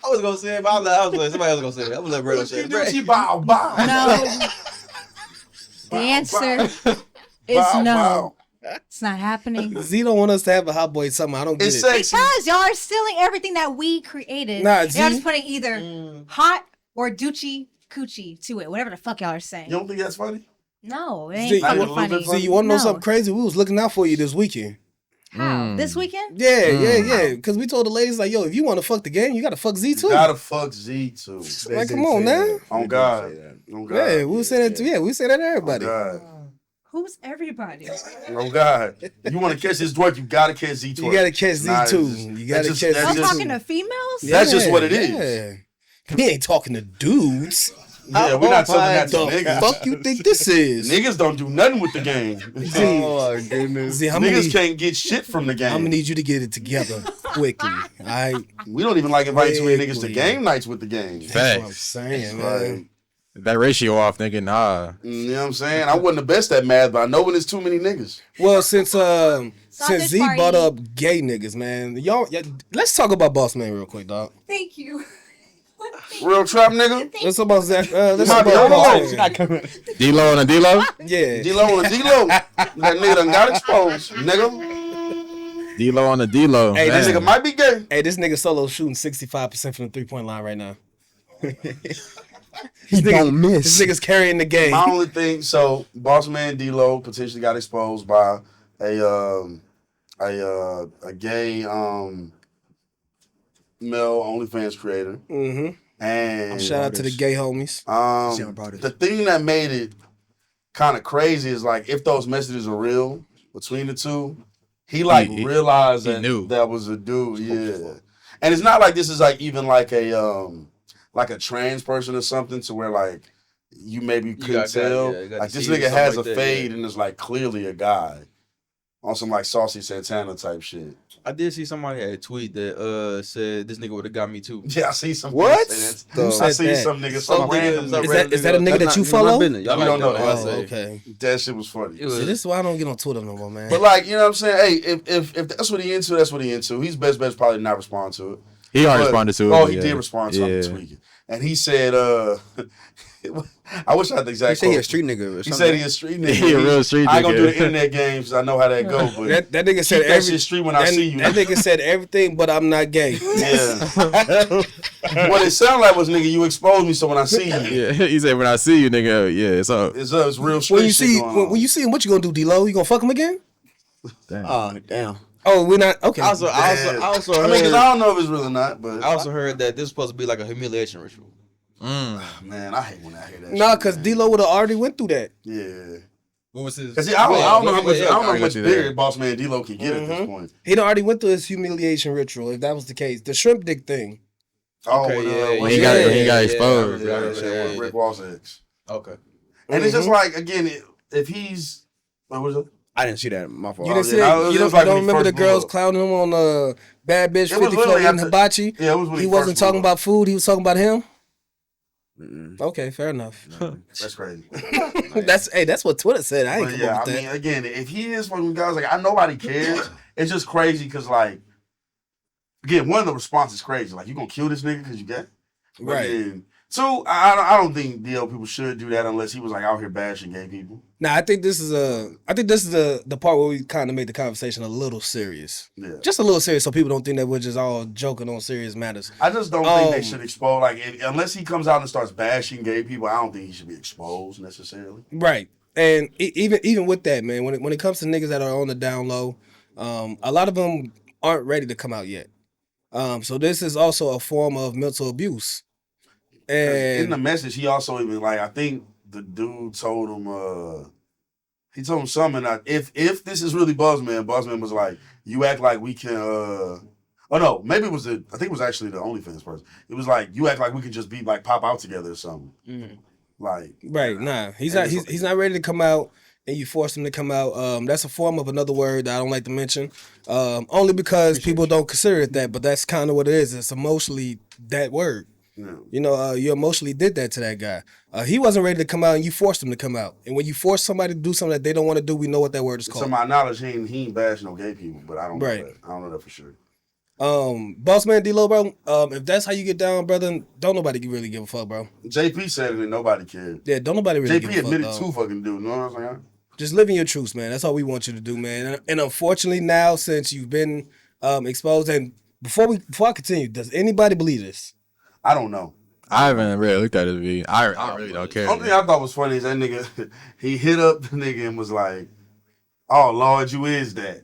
I was gonna say it, but I was like, somebody else gonna say it. I'm gonna let Brandon say Coochie it. doochie bow bow. No. The answer is Bow, no. bow. It's not happening. Z don't want us to have a hot boy summer. I don't get It's it. sexy. Because y'all are stealing everything that we created. Nah, y'all Z- just putting either hot or doochie coochie to it. Whatever the fuck y'all are saying. You don't think that's funny? No, it Z, ain't fucking not even a little bit funny. Z, you want to know No. something crazy? We was looking out for you this weekend. How? This weekend? Yeah. Because we told the ladies, like, yo, if you want to fuck the game, you got to fuck Z too. You gotta fuck Z too. Like, come on, now. On God. On God. Yeah, we say that too. Yeah, we say that to On everybody. God. Who's everybody? Oh God! You want to catch this twerk? You gotta catch Z twerk. You got to catch Z Nah, too. it's just- You got to that's catch just- Z I'm that's too. talking to females? That's just what it is. Yeah. We ain't talking to dudes. Yeah, we're not telling that to The niggas. fuck you think this is? Niggas don't do nothing with the game. Oh my goodness. Z, Niggas can't get shit from the I'm gonna game. need you to get it together quickly. All right. We don't even like inviting too many niggas to Quickly. game nights with the game. That's what I'm Facts. saying, Right. man. That ratio off, nigga. Nah. You know what I'm saying? I wasn't the best at math, but I know when there's too many niggas. Well, since Sausage Z party. brought up gay niggas, man, y'all, let's talk about Boss Man real quick, dog. Thank you. Real trap nigga. Let's talk about Zach. Let's Might talk be about on Boss Man. D-Lo on a D-Lo? Yeah. D-Lo on a D-Lo. That nigga done got exposed. Nigga. D-Lo on a D-Lo. Hey, That Man. nigga might be gay. Hey, this nigga Solo shooting 65% from the 3-point line right now. He don't This miss. nigga's carrying the game. My only thing, so Boss Man D-Lo potentially got exposed by a gay male OnlyFans creator. Mm-hmm. And Shout out to the gay homies. the thing that made it kind of crazy is like if those messages are real between the two, he realized he that knew. that was a dude, yeah. And it's not like this is like even like a trans person or something to where like you maybe couldn't got- tell. yeah, got like to this see nigga something has like a that, fade yeah. and is like clearly a guy on some like Saucy Santana type shit. I did see somebody had a tweet that said this nigga would have got me too. Yeah, I see some. What? niggas say Who that. I said see that? some niggas, Some some random. niggas- niggas. Is that a nigga that you That's follow? my business. You don't know that. Oh, okay. That shit was funny. It was, See, this is why I don't get on Twitter no more, man. But like, you know what I'm saying? Hey, if that's what he into, that's what he into. He's best probably not respond to it. He already But- responded to it. Oh, but he yeah. did respond to Yeah. it this weekend. And he said, I wish I had the He exact said he a quote. street nigga or He something. said he a street nigga. He a real street I ain't gonna nigga. do the internet games 'cause I know how that go. But That nigga said keep that every shit street when I see you. That nigga said everything, but I'm not gay. Yeah. What it sounded like was, nigga, you expose me, so when I see you, Yeah, he said when I see you, nigga, yeah, it's up. it's real street When you shit see going on. when you see him, what you gonna do, D-Lo? You gonna fuck him again? Oh damn. Oh, we're not okay. I also I heard. mean, because I don't know if it's really not, but I also heard that this is supposed to be like a humiliation ritual. man, I hate when I hear that. Nah, shit, because man. D-Lo would have already went through that. Yeah. What was his? Cause see, I don't know how much, yeah, I don't know I how much got you there. bigger Boss Man D-Lo can get at this point. He'd already went through his humiliation ritual, if that was the case. The shrimp dick thing. Oh, Okay, when, yeah, when he he got- got, when he got yeah, exposed. yeah, with Rick Ross ex. Okay. And it's just like, again, if he's, what was it? I didn't see that. My fault. You didn't yeah, see no, that? it You was don't, like don't when he remember the first blew girls up. clowning him on Bad Bitch It was 50 Club literally eating after- hibachi? Yeah, it was when He he wasn't first talking blew up. about food. He was talking about him? Mm-mm. Okay, fair enough. That's crazy. That's what Twitter said. I ain't But come yeah, up with I that. mean, again, if he is one of them guys, like, nobody cares. It's just crazy because, like, again, one of the responses is crazy. Like, you gonna kill this nigga because you gay? But Right. then, two, I don't think DL people should do that unless he was, like, out here bashing gay people. Now, I think this is the part where we kind of made the conversation a little serious. Yeah. Just a little serious so people don't think that we're just all joking on serious matters. I just don't think they should expose, like, unless he comes out and starts bashing gay people, I don't think he should be exposed necessarily. Right. And even with that, man, when it comes to niggas that are on the down low, a lot of them aren't ready to come out yet. So this is also a form of mental abuse. In the And message, he also even, like, I think the dude told him, he told him something that if this is really Buzzman was like, you act like we can, oh no, maybe it was I think it was actually the OnlyFans person. It was like, you act like we can just be like pop out together or something. Like, right, nah, he's And not it's- he's not ready to come out, and you force him to come out. That's a form of another word that I don't like to mention, only because people don't consider it that, but that's kind of what it is. It's emotionally that word. You know, you emotionally did that to that guy. He wasn't ready to come out, and you forced him to come out. And when you force somebody to do something that they don't want to do, we know what that word is to called. my knowledge, he ain't bashing no gay people, but I don't know Right. that. I don't know that for sure. Boss man D-Lo, bro. If that's how you get down, brother, don't nobody really give a fuck, bro. JP said it and nobody cared. Yeah, don't nobody really JP give a fuck. admitted dog. to fucking dude, you know what I'm saying? Just living your truth, man. That's all we want you to do, man. And unfortunately, now since you've been exposed, and before I continue, does anybody believe this? I don't know. I haven't really looked at his video. I really don't care. The only thing I thought was funny is that nigga, he hit up the nigga and was like, oh, Lord, you is that.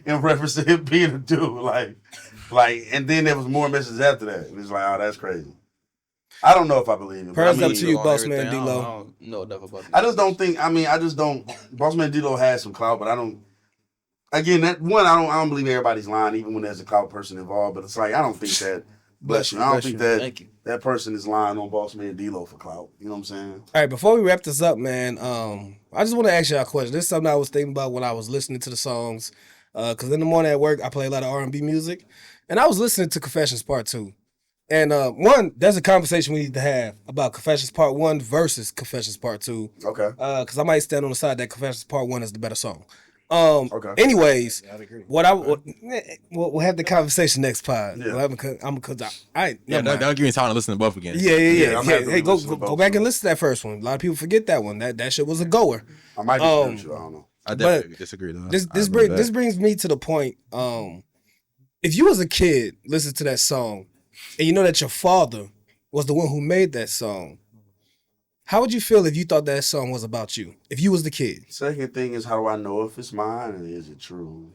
In reference to him being a dude. Like, and then there was more messages after that. And it's like, oh, that's crazy. I don't know if I believe it. Prayers but I up mean, to you, On boss everything. man I D-Lo. don't know enough about that. I just don't, Boss Man D-Lo has some clout, but I don't, again, that one, I don't believe everybody's lying, even when there's a clout person involved, but it's like, I don't think that, bless you, I don't think that Thank you. that person is lying on Boss Man D-Lo for clout. You know what I'm saying? All right, before we wrap this up, man, I just want to ask y'all a question. This is something I was thinking about when I was listening to the songs. Because in the morning at work, I play a lot of R&B music. And I was listening to Confessions Part 2. And one, there's a conversation we need to have about Confessions Part 1 versus Confessions Part 2. Okay. Because I might stand on the side that Confessions Part 1 is the better song. Okay. Anyways, we'll have the conversation next pod. Yeah. We'll have, Yeah, don't give me time to listen to both again. Yeah. I'm happy to Hey, go listen to both back too. and listen to that first one. A lot of people forget that one. That shit was a goer. I might disagree with you, I don't know. I definitely disagree though. This brings me to the point. If you as a kid listen to that song, and you know that your father was the one who made that song, how would you feel if you thought that song was about you? If you was the kid, Second thing is, how do I know if it's mine and is it true?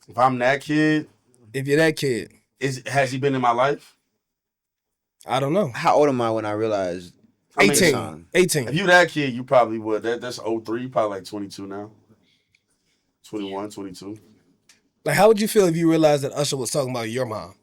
If I'm that kid, if you're that kid, has he been in my life? I don't know. How old am I when I realized? I mean, 18. If 18. you that kid, you probably would. That's 03, you probably like 22 now. 21, 22. Like, how would you feel if you realized that Usher was talking about your mom?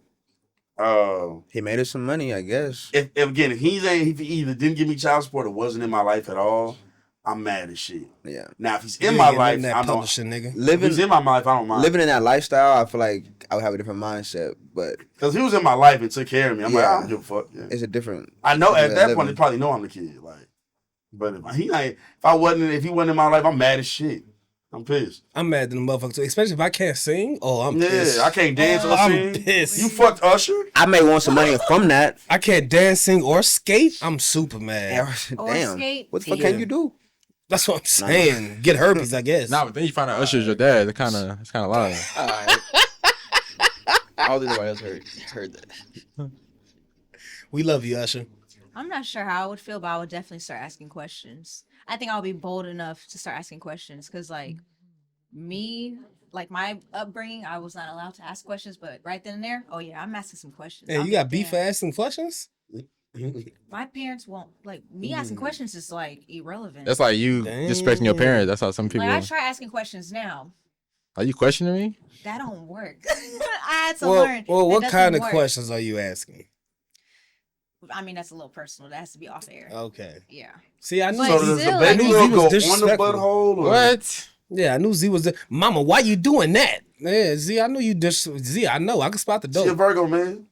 He made us some money, I guess. If he either didn't give me child support or wasn't in my life at all, I'm mad as shit. Yeah. Now, if he's You in ain't my getting life, that I don't. publishing, nigga. If Living he's in my life, I don't mind. living in that lifestyle, I feel like I would have a different mindset. But Because he was in my life and took care of me. I'm like, I Yeah. don't give a fuck. Yeah. it's a different. I know at Yeah, that living. point they probably know I'm the kid. Like, but if he wasn't in my life, I'm mad as shit. I'm pissed. I'm mad at the motherfucker too, especially if I can't sing. Oh, I'm pissed. Yeah, I can't dance or I'm sing. pissed. You fucked Usher? I may want some money from that. I can't dance, sing, or skate. I'm super mad. Or Damn. skate. What the fuck Yeah. can you do? That's what I'm saying. Get herpes, I guess. Nah, but then you find out Usher's your dad. It's kind of loud. All right. I don't think nobody else heard that. We love you, Usher. I'm not sure how I would feel, but I would definitely start asking questions. I think I'll be bold enough to start asking questions because, like, me, like my upbringing, I was not allowed to ask questions, but right then and there, oh yeah, I'm asking some questions. Hey, I'll you be got beef for damned. asking questions? My parents won't like me asking questions is like irrelevant. That's like you disrespecting your parents. That's how some people. like I try asking questions now. Are you questioning me? That don't work. I had to Well, learn. what that kind of doesn't work. questions are you asking? I mean, that's a little personal. That has to be off air. Okay. Yeah. See, I knew But So Z- does still, the like, baby I knew girl Z go was on the disrespectful. butthole? Or? What? Yeah, I knew Z was. Mama, why you doing that? Yeah, Z, I knew you. Z, I know. I can spot the She a dope. Virgo, man.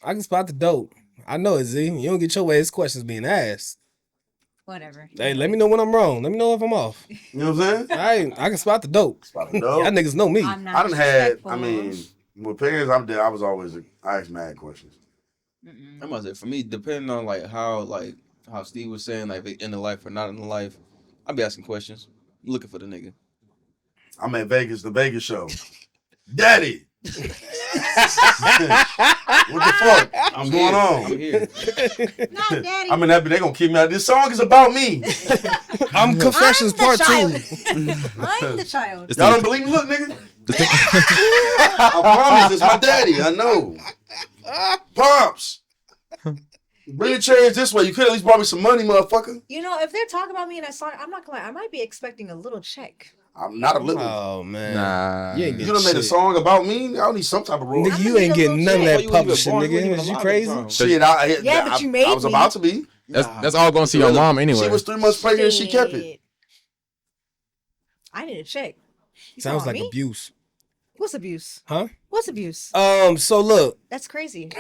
I can spot the dope. I know it, Z. You don't get your ass questions being asked. Whatever. Hey, let me know when I'm wrong. Let me know if I'm off. You know what I'm saying? I can spot the dope. Spot the Y'all dope. niggas know me. I'm not I done had, disrespectful. I mean, with parents, I'm dead. I was always, I asked mad questions. Mm-mm. I must say, for me, depending on how Steve was saying, like, if they in the life or not in the life, I'll be asking questions, looking for the nigga. I'm at Vegas, the Vegas show. Daddy! What the fuck? What's going I'm on? here. Not daddy. I'm in that, they gonna keep me out. This song is about me. I'm Confessions I'm the Part child. 2. I'm the child. It's Y'all the- don't believe me? Look, nigga. I promise, it's my daddy. I know. Pops. Bring the chairs this way. You could at least brought me some money, motherfucker. You know, if they're talking about me in that song, I'm not gonna lie, I might be expecting a little check. I'm not a little. Oh man. Nah. You ain't You getting done made a shit. song about me? I don't need some type of role. Nigga, I'ma you ain't need a getting little none of check. that You wasn't even publishing, born, you nigga. wasn't Is even you alive crazy? at the time. Shit, Yeah, but you made I was me. about to be. That's all going to your mom anyway. She was 3 months pregnant and she kept it. Shit. I need a check. You Sounds calling like me? abuse. What's abuse? Huh? What's abuse? So look, That's crazy.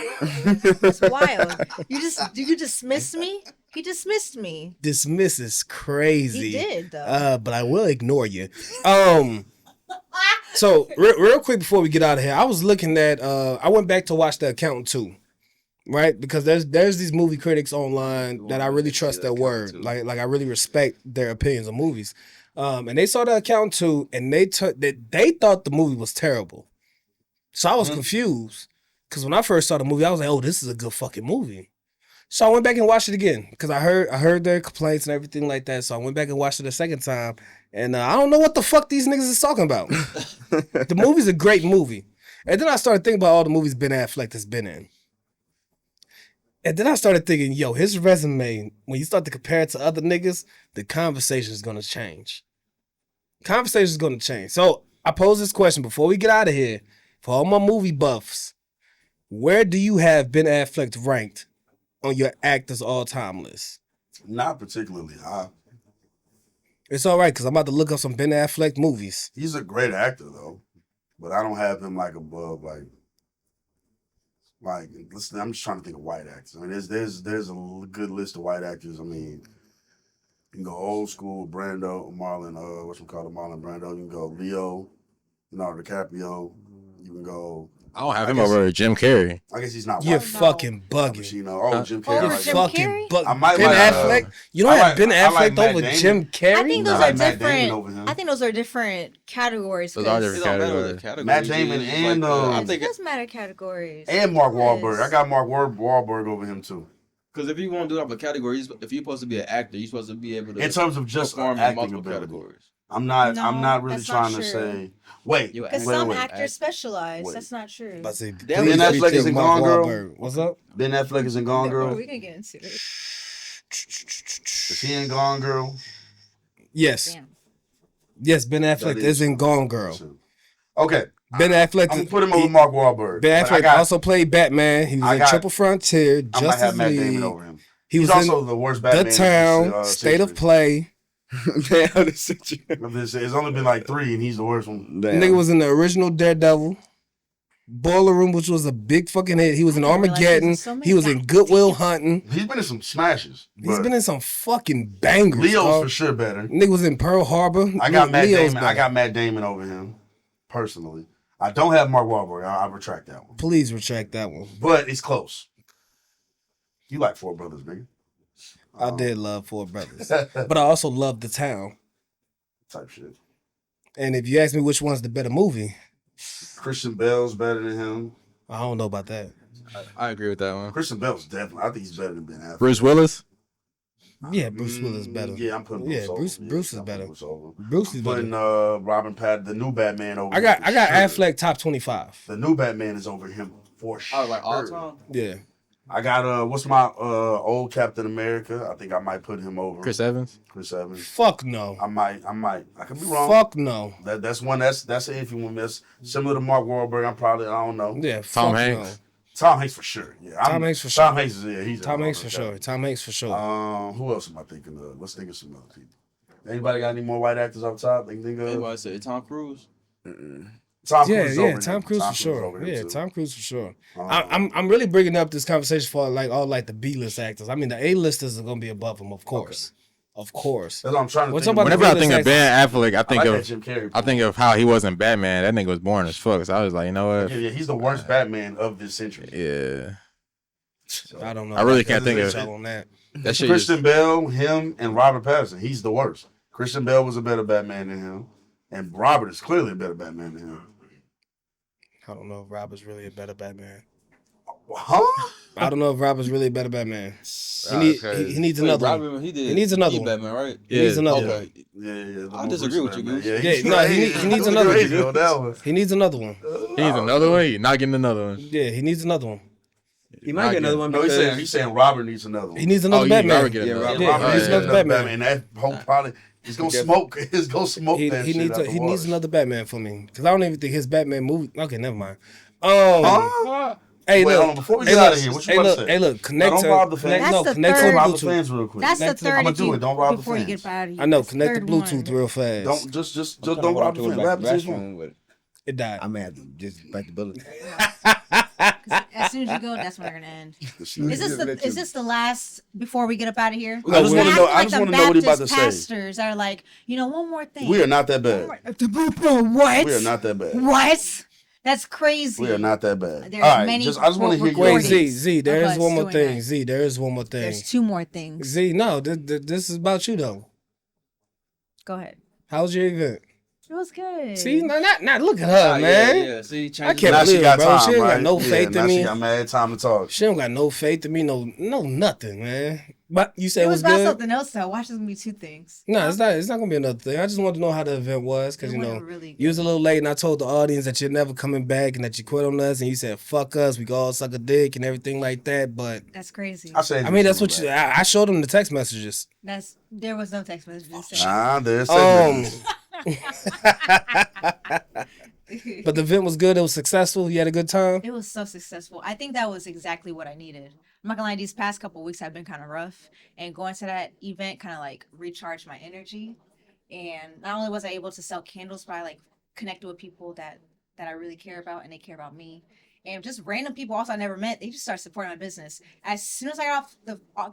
That's wild. You dismissed me? He dismissed me. dismiss is crazy. He did though. But I will ignore you. So real quick before we get out of here, I was looking at I went back to watch The Accountant 2. Right? Because there's these movie critics online that I really trust their word. Like I really respect their opinions on movies. And they saw The Accountant 2 and they thought the movie was terrible. So I was confused. Cause when I first saw the movie, I was like, oh, this is a good fucking movie. So I went back and watched it again. Cause I heard their complaints and everything like that. So I went back and watched it a second time. And I don't know what the fuck these niggas is talking about. The movie's a great movie. And then I started thinking about all the movies Ben Affleck has been in. And then I started thinking, yo, his resume, when you start to compare it to other niggas, the conversation is going to change. Conversation is going to change. So I pose this question before we get out of here. For all my movie buffs, where do you have Ben Affleck ranked on your actors all-time list? Not particularly high. It's all right, because I'm about to look up some Ben Affleck movies. He's a great actor though, but I don't have him like above listen. I'm just trying to think of white actors. I mean, there's a good list of white actors. I mean, you can go old school Brando, Marlon, Marlon Brando. You can go Leo, Leonardo DiCaprio. You can go. I don't have I him guess- over Jim Carrey. I guess he's not You're white. fucking Al bugging. Pacino. Jim Oh, Carrey. You're I like Jim that. fucking Carrey? bugging. I might Ben like, Affleck? You don't I have like- Ben I like Affleck Matt over Damon. Jim Carrey? I think I those like are Matt Damon different. over him. I think those are different categories. Those are 'cause different It don't matter what categories. the category Matt is, Damon it's and, I it think does matter categories. And Mark Yes. Wahlberg. I got Mark Wahlberg over him too. because if you want to do it up a category, if you're supposed to be an actor, you're supposed to be able to In terms of just perform in acting multiple ability. categories. I'm not No, really that's not trying to true. say. Wait, You Because Wait, some wait. actors specialize. Wait. That's not true. But say, Ben please Affleck retake is in Mark Gone Girl. Wahlberg. What's up? Ben Affleck is in Gone Are Girl. we gonna get into it? Is he in Gone Girl? Yes. Damn. Yes, Ben Affleck That is in Gone Girl. Okay, Ben Affleck. I'm gonna put him over Mark Wahlberg. Ben but I Affleck got- also played Batman. He was I in got- Triple Frontier, I might have Justice Matt Damon League. over him. He He's was also in the worst Batman. The Town, in State of history. Play. Damn, this is It's only been like 3, and he's the worst one. Damn. Nigga was in the original Daredevil. Boiler Room, which was a big fucking hit. He was in I didn't realize he was Armageddon. in so many. He was in Goodwill Hunting. He's been in some smashes. He's but been in some fucking bangers. Leo's dog. for sure better. Nigga was in Pearl Harbor. I got Matt Leo's Damon. I better. got Matt Damon over him, personally. I don't have Mark Wahlberg. I retract that one. Please retract that one. But it's close. You like Four Brothers, nigga. I did love Four Brothers. But I also love The Town. Type shit. And if you ask me which one's the better movie, Christian Bale's better than him. I don't know about that. I agree with that one. Christian Bale's definitely. I think he's better than Ben Affleck. Bruce Willis. Yeah, Bruce Willis better. Yeah, I'm putting Bruce Yeah, over. Bruce is I'm better. putting Bruce over. Bruce is Putting better. Robin Pattinson, the new Batman over. I got him for sure. Affleck top 25. The new Batman is over him for sure. Oh, like all time. Yeah. I got what's my old Captain America? I think I might put him over Chris Evans. Chris Evans. Fuck no. I might. I could be wrong. Fuck no. That's one. That's an iffy one. That's similar to Mark Wahlberg. I don't know. Yeah, Tom fuck Hanks. no. Tom Hanks for sure. Yeah, Tom Hanks for sure. Tom Hanks is he's Tom Hanks for okay. sure. Tom Hanks for sure. Who else am I thinking of? Let's think of some other people. Anybody got any more white actors up top? They can think of. Anybody say Tom Cruise? Tom Yeah, Cruise is yeah, over Tom him. Cruise for Tom Cruise is sure. over him, Yeah, too. Tom Cruise for sure. Um, I'm really bringing up this conversation for like all like the B-list actors. I mean, the A-listers are gonna be above him, of course, of course. That's what I'm trying to We're think. talking about Whenever I the think of B-list Ben Affleck, I think like of that Jim Carrey. I think of how he wasn't Batman. That nigga was boring as fuck. So I was like, you know what? Yeah, he's the worst Batman of this century. Yeah, I don't know. I really about can't think that. of Y'all on that. that shit. Christian Bale, him, and Robert Pattinson. He's the worst. Christian Bale was a better Batman than him, and Robert is clearly a better Batman than him. I don't know if Robert's really a better Batman. Huh? I don't know if Robert's really a better Batman. Okay. He needs Wait, another one. Robin, he did. He needs another he one. Batman, right? He needs another one. Okay. Yeah. I disagree with you, Goose. Yeah, no, he needs another one. On that one. He needs another one. He needs another one. He's not getting another one. Yeah, he needs another one. He might get another one No, because he's saying Robert needs another one. He needs another Oh, you Batman. Robert get Yeah, another. Robert- Yeah, Robert he needs needs another Batman. That whole probably he's gonna smoke. He's gonna smoke He, that he shit needs out the he water. needs another Batman for me because I don't even think his Batman movie. Okay, never mind. Hey, Wait, look. hold on, before we hey, get look, out of here, what you hey, about look, to say? hey, look, connect don't to rob the fans. That's no, the connect to third. the Rob the Bluetooth. fans real quick. That's the That's- third. I'ma do it. Don't rob the before you fans. get out of here. I know, That's connect the third Bluetooth one. real fast. Just don't rob the fans. What happened to his phone? It died. I may have to just bite the bullet. As soon as you go, that's when they're gonna end. Is this the last before we get up out of here? I just We're want to know. acting I like just the want to know what he's about to Baptist say. Pastors are like, one more thing. We are not that bad. What? We are not that bad. What? That's crazy. We are not that bad. There's All right, many I just want to hear recordings. Wait, your Z, of there is us one more doing thing. that. Z, there is one more thing. There's two more things. Z, no, this is about you though. Go ahead. How was your event? It was good. See, not look at her, man. Yeah. See, I change can't Now she believe got it, bro. time, She ain't right? got no faith now in me. She got mad time to talk. She don't got no faith in me, no nothing, man. But you said It it was was about good. something else though. Watch, there's gonna be two things. No, it's not gonna be another thing. I just wanted to know how the event was because It went really good. you was a little late, and I told the audience that you're never coming back and that you quit on us, and you said fuck us, we go all suck a dick and everything like that. But That's crazy. I mean, that's what you. I showed them the text messages. There was no text messages. There's But the event was good. It was successful. You had a good time. It was so successful. I think that was exactly what I needed. I'm not gonna lie, these past couple weeks have been kind of rough, and going to that event kind of like recharged my energy. And not only was I able to sell candles, but I like connected with people that I really care about, and they care about me. And just random people also I never met, they just started supporting my business. As soon as I got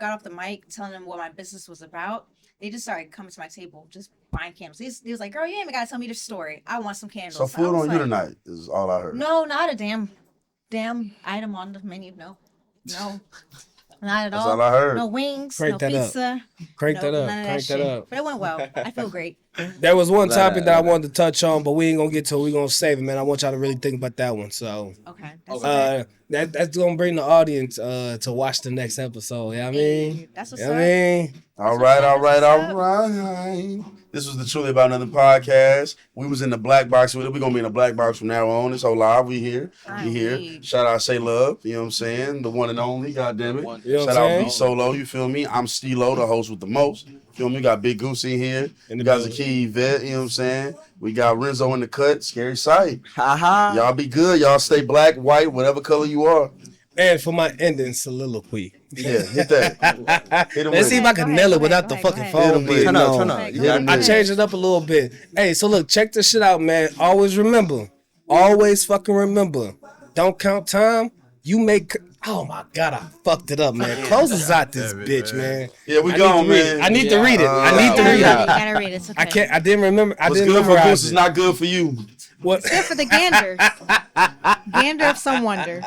off the mic, telling them what my business was about, they just started coming to my table, just buying candles. He was like, "Girl, you ain't even gotta tell me the story. I want some candles." So I food was on you like, tonight is all I heard. No, not a damn item on the menu. No, not at That's all. all I heard. No wings, Crank no that up. pizza. Crank no, that up. none of Crank shit. that up. But it went well. I feel great. There was one Nah, topic nah, that I nah. wanted to touch on, but we ain't gonna get to it. We gonna save it, man. I want y'all to really think about that one. So Okay. That's okay. that's gonna bring the audience to watch the next episode. You know what I mean? That's what's You know up. what I mean? All right. This was the Truly About Nothing podcast. We was in the black box with it. We're going to be in the black box from now on. It's all live. We here. We here. Indeed. Shout out SayLuv. You know what I'm saying? The one and only. God damn it. You know what Shout I'm out saying? B Solo. You feel me? I'm Steelo, the host with the most. Feel me? We got Big Goose in here. In We the got building. Zaki Vette. You know what I'm saying? We got Renzo in the cut. Scary sight. Haha. Y'all be good. Y'all stay black, white, whatever color you are. And for my ending soliloquy. Yeah, hit that. Hit 'em Let's with see it. if I can Go nail ahead, it without go the ahead, fucking go ahead. phone Turn being Turn up, on. turn Go up. ahead, You go got ahead. I changed it up a little bit. Hey, so look, check this shit out, man. Always remember. Don't count time. You make. Oh my God, I fucked it up, man. Close us out this bitch, man. Yeah, we I gone, need to read it. man. I need to read it. I need to Gotta read read it. it. Gotta read it. It's okay. I can't. I didn't remember. I What's didn't good for memorize Goose is it. not good for you. What? It's good for the gander. Gander of some wonder.